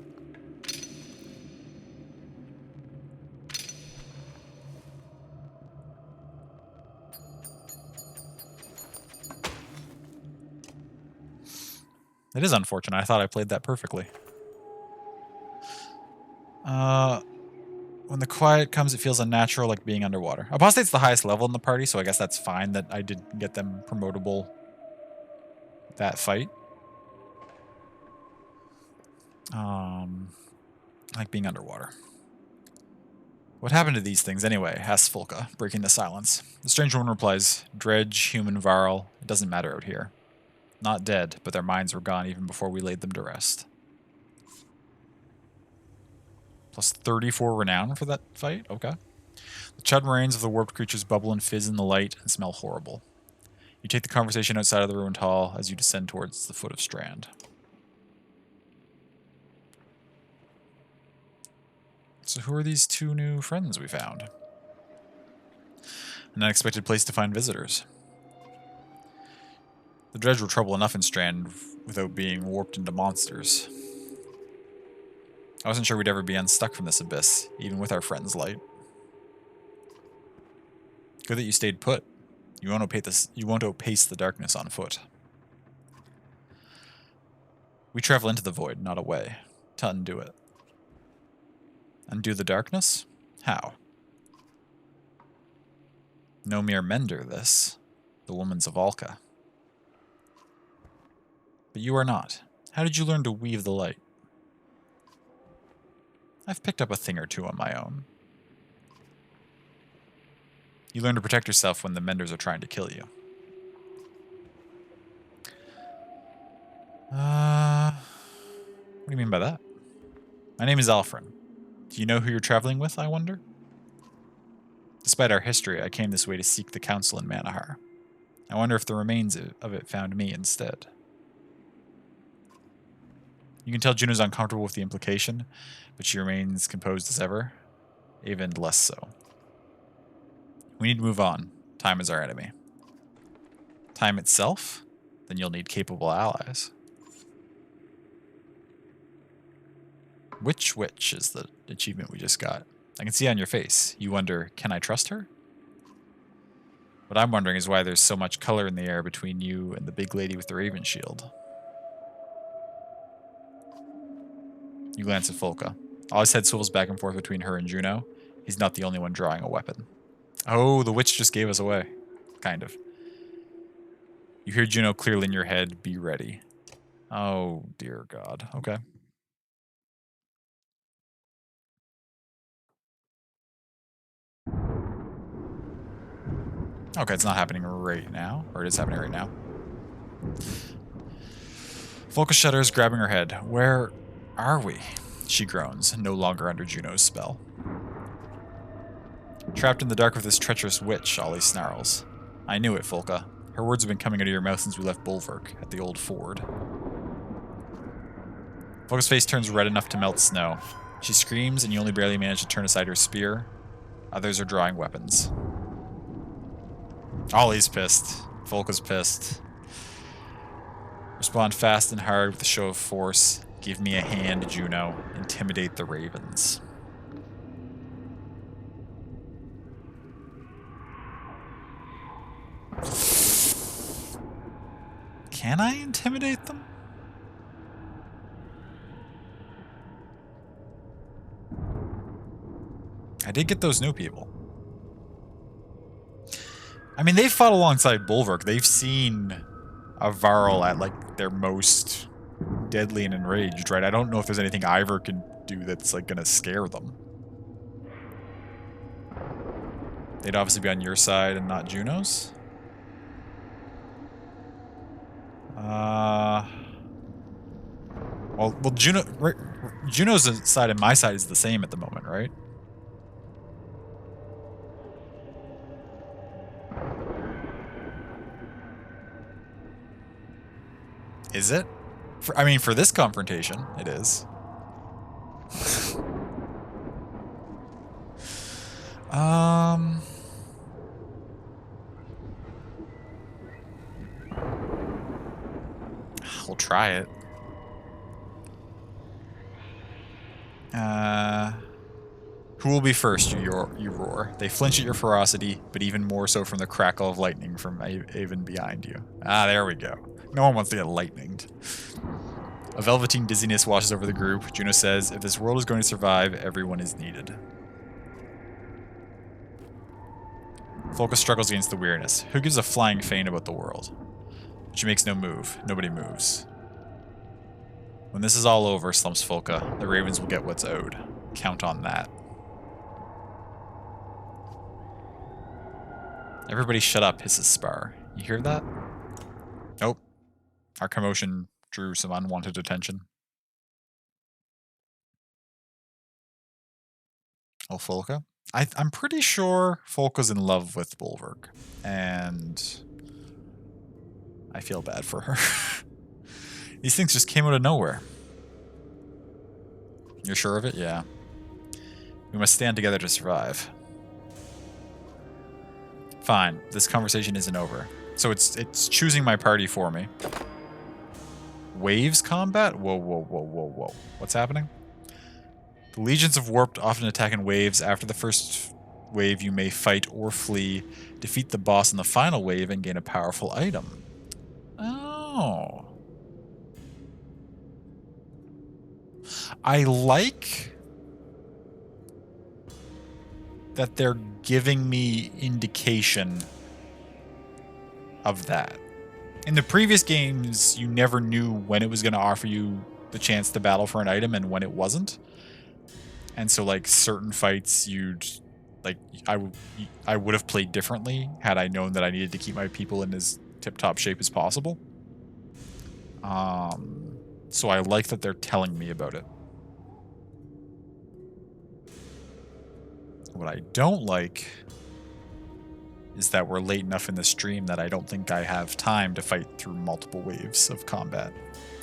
It is unfortunate. I thought I played that perfectly. When the quiet comes, it feels unnatural, like being underwater. Apostate's the highest level in the party, so I guess that's fine that I did get them promotable that fight. Like being underwater. What happened to these things anyway? Asks Fulka, breaking the silence. The strange woman replies, Dredge, human, Varl, it doesn't matter out here. Not dead, but their minds were gone even before we laid them to rest. Plus 34 renown for that fight? Okay. The chud rains of the warped creatures bubble and fizz in the light and smell horrible. You take the conversation outside of the ruined hall as you descend towards the foot of Strand. So who are these 2 new friends we found? An unexpected place to find visitors. The Dredge were trouble enough in Strand without being warped into monsters. I wasn't sure we'd ever be unstuck from this abyss, even with our friend's light. Good that you stayed put. You won't outpace the darkness on foot. We travel into the void, not away, to undo it. Undo the darkness? How? No mere mender, this. The woman's of Alka. But you are not. How did you learn to weave the light? I've picked up a thing or 2 on my own. You learn to protect yourself when the menders are trying to kill you. What do you mean by that? My name is Alfred. Do you know who you're traveling with, I wonder? Despite our history, I came this way to seek the council in Manahar. I wonder if the remains of it found me instead. You can tell Juno's uncomfortable with the implication, but she remains composed as ever, even less so. We need to move on. Time is our enemy. Time itself? Then you'll need capable allies. Which witch is the achievement we just got? I can see on your face. You wonder, can I trust her? What I'm wondering is why there's so much color in the air between you and the big lady with the raven shield. You glance at Folka. All his head swivels back and forth between her and Juno. He's not the only one drawing a weapon. Oh, the witch just gave us away. Kind of. You hear Juno clearly in your head, be ready. Oh, dear God. Okay. Okay, it's not happening right now. Or it is happening right now. Folka shudders, grabbing her head. Where are we? She groans, no longer under Juno's spell. Trapped in the dark with this treacherous witch, Ollie snarls. I knew it, Folka. Her words have been coming out of your mouth since we left Bulwark, at the old ford. Folka's face turns red enough to melt snow. She screams, and you only barely manage to turn aside her spear. Others are drawing weapons. Ollie's pissed. Folka's pissed. Respond fast and hard with a show of force. Give me a hand, Juno. Intimidate the ravens. Can I intimidate them? I did get those new people. I mean, they've fought alongside Bulwark. They've seen a Varl at, like, their most deadly and enraged, right? I don't know if there's anything Ivor can do that's, like, gonna scare them. They'd obviously be on your side and not Juno's. Well, Juno's side and my side is the same at the moment, right? Is it? I mean, for this confrontation, it is. We'll try it. Who will be first, you roar. They flinch at your ferocity, but even more so from the crackle of lightning from even behind you. Ah, there we go. No one wants to get lightninged. A velveteen dizziness washes over the group. Juno says, if this world is going to survive, everyone is needed. Folka struggles against the weariness. Who gives a flying feint about the world? She makes no move. Nobody moves. When this is all over, slumps Folka, the ravens will get what's owed. Count on that. Everybody shut up, hisses Spar. You hear that? Nope. Our commotion drew some unwanted attention. Oh, Folka? I'm pretty sure Folka's in love with Bulwark. And I feel bad for her. These things just came out of nowhere. You're sure of it? Yeah. We must stand together to survive. Fine. This conversation isn't over. So it's choosing my party for me. Waves combat? Whoa, whoa, whoa, whoa, whoa. What's happening? The legions of Warped often attack in waves. After the first wave, you may fight or flee, defeat the boss in the final wave, and gain a powerful item. Oh. I like that they're giving me indication of that. In the previous games, you never knew when it was going to offer you the chance to battle for an item and when it wasn't. And so, like, certain fights I would have played differently had I known that I needed to keep my people in as tip-top shape as possible. So I like that they're telling me about it. What I don't like is that we're late enough in the stream that I don't think I have time to fight through multiple waves of combat.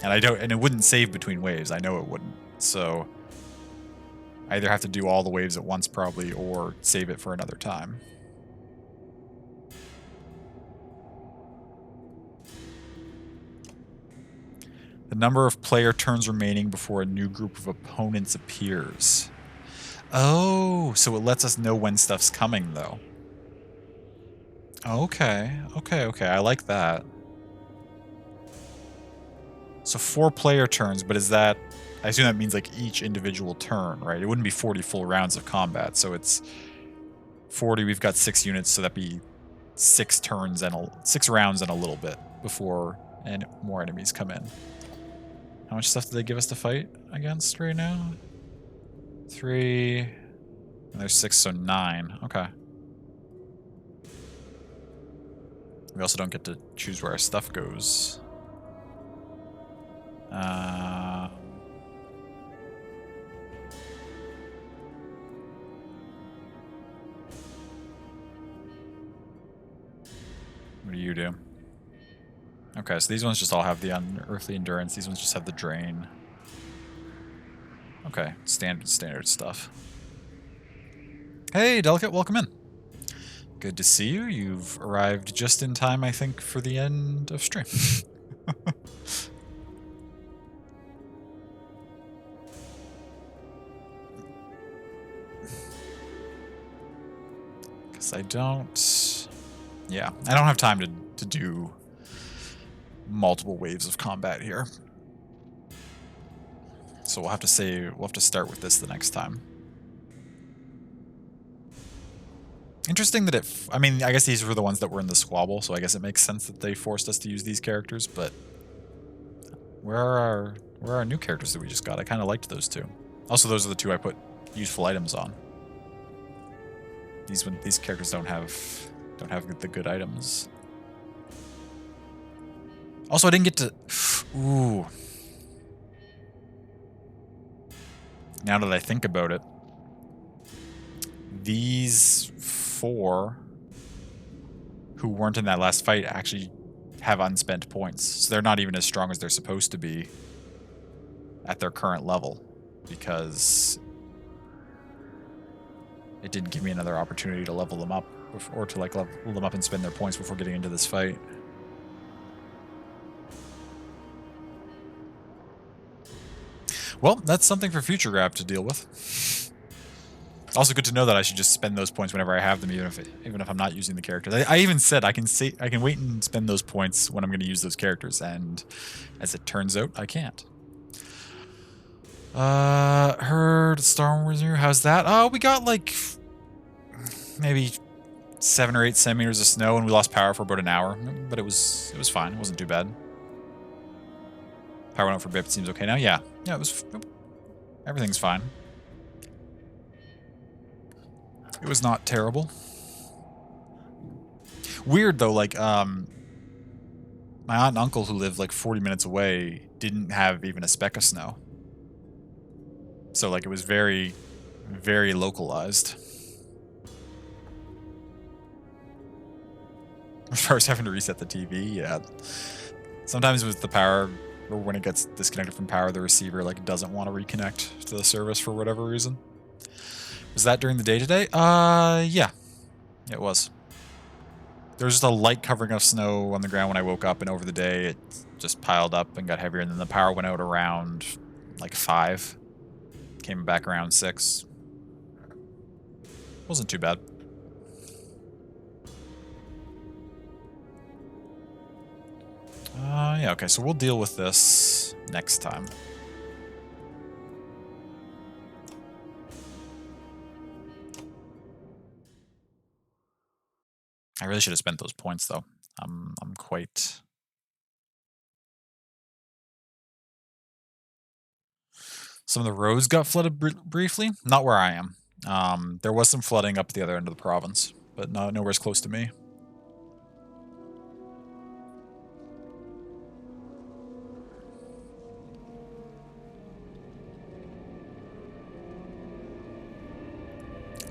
And it wouldn't save between waves. I know it wouldn't. So I either have to do all the waves at once probably or save it for another time. The number of player turns remaining before a new group of opponents appears. Oh, so it lets us know when stuff's coming, though. Okay, okay. I like that. So 4 player turns, but is that... I assume that means like each individual turn, right? It wouldn't be 40 full rounds of combat, so it's 40. We've got 6 units, so that'd be 6 turns and 6 rounds and a little bit before more enemies come in. How much stuff did they give us to fight against right now? 3. And there's 6, so 9. Okay. We also don't get to choose where our stuff goes. What do you do? Okay, so these ones just all have the unearthly endurance. These ones just have the drain. Okay, standard stuff. Hey, Delicate, welcome in. Good to see you. You've arrived just in time, I think, for the end of stream. Because I don't... Yeah, I don't have time to do multiple waves of combat here. So we'll have to start with this the next time. Interesting that I mean, I guess these were the ones that were in the squabble, so I guess it makes sense that they forced us to use these characters, but where are our new characters that we just got? I kind of liked those two. Also, those are the 2 I put useful items on. These characters don't have the good items. Also, I didn't get to... Ooh. Now that I think about it, these 4 who weren't in that last fight actually have unspent points. So they're not even as strong as they're supposed to be at their current level, because it didn't give me another opportunity to level them up, or to like level them up and spend their points before getting into this fight. Well, that's something for future grab to deal with. It's also good to know that I should just spend those points whenever I have them, even if I'm not using the characters. I even said I can wait and spend those points when I'm going to use those characters, and as it turns out, I can't. Heard Star Wars here. How's that? Oh, we got like maybe 7 or 8 centimeters of snow, and we lost power for about an hour, but it was fine. It wasn't too bad. Power went out for a bit. It seems okay now. Yeah, it was. Everything's fine. It was not terrible. Weird though, like my aunt and uncle who lived like 40 minutes away didn't have even a speck of snow. So like it was very, very localized. As far as having to reset the TV, yeah. Sometimes with the power, or when it gets disconnected from power, the receiver like doesn't want to reconnect to the service for whatever reason. Was that during the day today? Yeah. It was. There was just a light covering of snow on the ground when I woke up, and over the day it just piled up and got heavier, and then the power went out around like 5. Came back around 6. Wasn't too bad. Yeah, okay, so we'll deal with this next time. I really should have spent those points, though. I'm quite... Some of the roads got flooded briefly. Not where I am. There was some flooding up the other end of the province, but nowhere as close to me.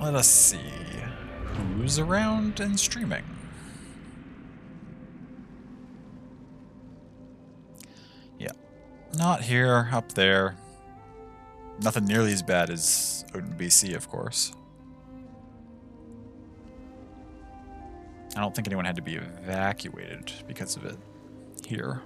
Let us see who's around and streaming. Yeah, not here, up there. Nothing nearly as bad as out in BC, of course. I don't think anyone had to be evacuated because of it here.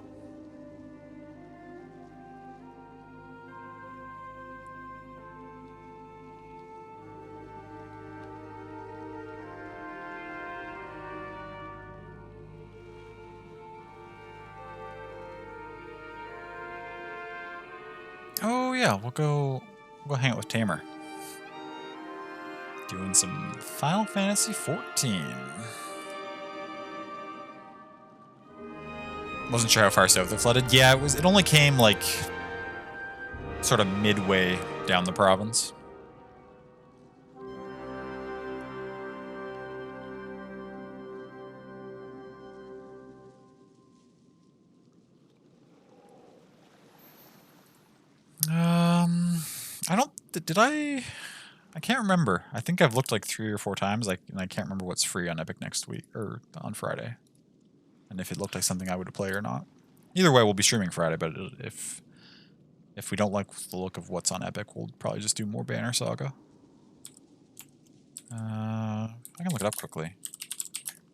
Oh yeah, we'll go hang out with Tamer. Doing some Final Fantasy XIV. Wasn't sure how far south it flooded. Yeah, it only came like sort of midway down the province. I don't. Did I? I can't remember. I think I've looked like 3 or 4 times. Like, and I can't remember what's free on Epic next week or on Friday, and if it looked like something I would play or not. Either way, we'll be streaming Friday. But if we don't like the look of what's on Epic, we'll probably just do more Banner Saga. I can look it up quickly.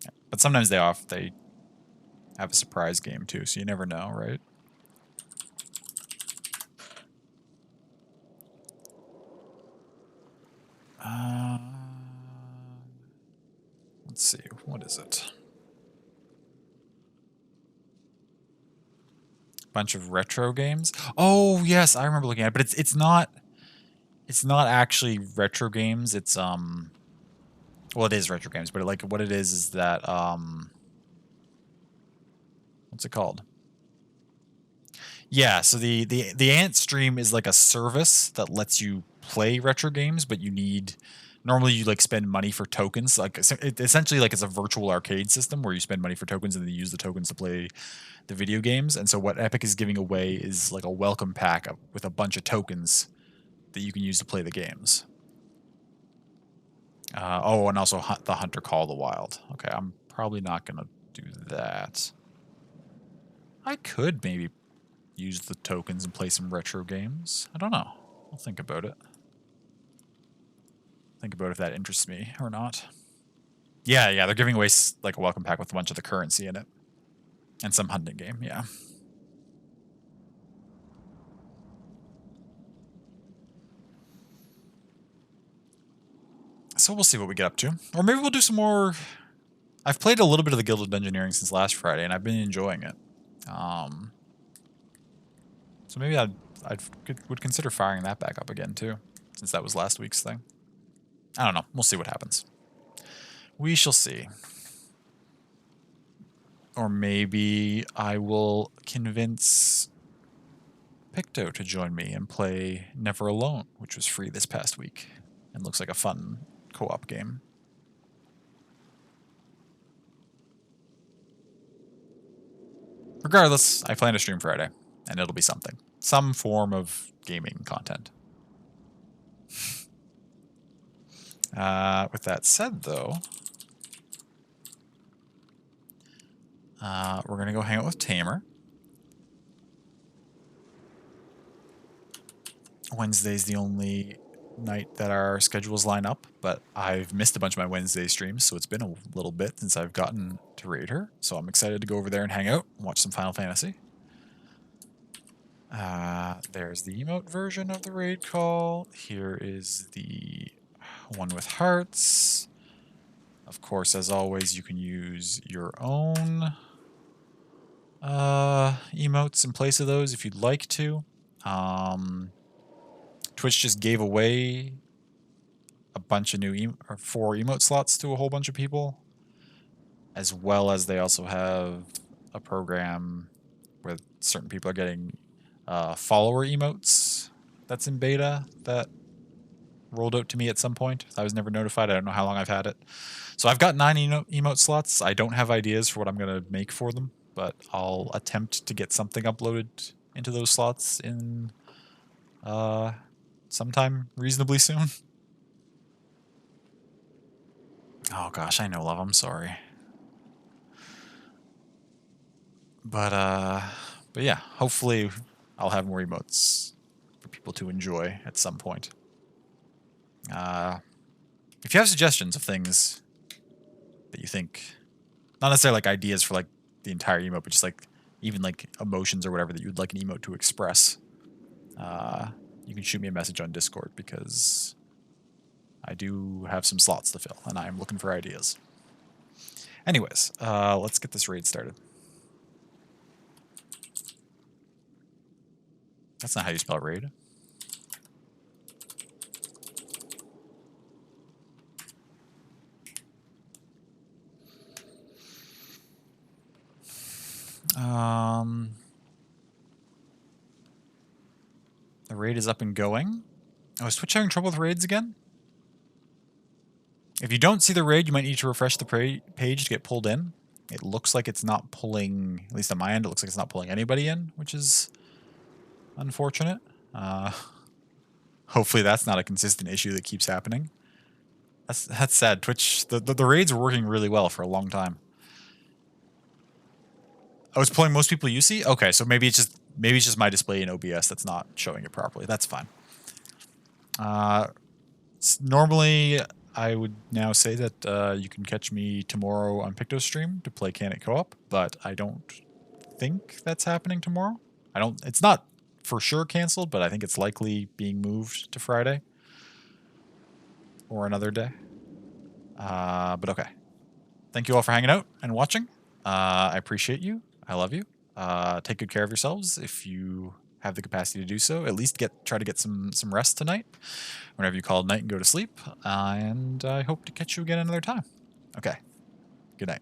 Yeah. But sometimes they have a surprise game too, so you never know, right? Let's see, what is it? Bunch of retro games. Oh yes, I remember looking at it, but it's not actually retro games. It's well, it is retro games, but like what it is that what's it called? Yeah, so the Ant Stream is like a service that lets you play retro games, but normally you like spend money for tokens. Like essentially like it's a virtual arcade system where you spend money for tokens and then you use the tokens to play the video games. And so what Epic is giving away is like a welcome pack with a bunch of tokens that you can use to play the games. Oh, and also the Hunter Call of the Wild. Okay, I'm probably not gonna do that. I could maybe use the tokens and play some retro games. I don't know. I'll think about it. Think about if that interests me or not. Yeah, they're giving away like a welcome pack with a bunch of the currency in it. And some hunting game, yeah. So we'll see what we get up to. Or maybe we'll do some more... I've played a little bit of the Guild of Dungeoneering since last Friday, and I've been enjoying it. So maybe I would consider firing that back up again, too. Since that was last week's thing. I don't know. We'll see what happens. We shall see. Or maybe I will convince Picto to join me and play Never Alone, which was free this past week. And looks like a fun co-op game. Regardless, I plan to stream Friday, and it'll be something. Some form of gaming content. With that said, though, we're going to go hang out with Tamer. Wednesday's the only night that our schedules line up, but I've missed a bunch of my Wednesday streams, so it's been a little bit since I've gotten to raid her. So I'm excited to go over there and hang out and watch some Final Fantasy. There's the emote version of the raid call. Here is the one with hearts. Of course, as always, you can use your own emotes in place of those if you'd like to. Twitch just gave away a bunch of new 4 emote slots to a whole bunch of people, as well as they also have a program where certain people are getting follower emotes that's in beta that rolled out to me at some point. I was never notified. I don't know how long I've had it. So I've got 9 emote slots. I don't have ideas for what I'm going to make for them, but I'll attempt to get something uploaded into those slots in sometime reasonably soon. Oh gosh, I know, love. I'm sorry. But yeah, hopefully I'll have more emotes for people to enjoy at some point. If you have suggestions of things that you think, not necessarily like ideas for like the entire emote, but just like even like emotions or whatever that you'd like an emote to express, you can shoot me a message on Discord because I do have some slots to fill and I'm looking for ideas. Anyways, let's get this raid started. That's not how you spell raid. The raid is up and going. Oh, is Twitch having trouble with raids again? If you don't see the raid, you might need to refresh the page to get pulled in. It looks like it's not pulling, at least on my end, it looks like it's not pulling anybody in, which is unfortunate. Hopefully that's not a consistent issue that keeps happening. That's sad. Twitch, the raids were working really well for a long time. Oh, it's pulling most people you see? Okay, so maybe it's just my display in OBS that's not showing it properly. That's fine. Normally, I would now say that you can catch me tomorrow on PictoStream to play Can It Co-op, but I don't think that's happening tomorrow. It's not for sure canceled, but I think it's likely being moved to Friday or another day. But okay. Thank you all for hanging out and watching. I appreciate you. I love you. Take good care of yourselves if you have the capacity to do so. At least try to get some rest tonight whenever you call it night and go to sleep. And I hope to catch you again another time. Okay. Good night.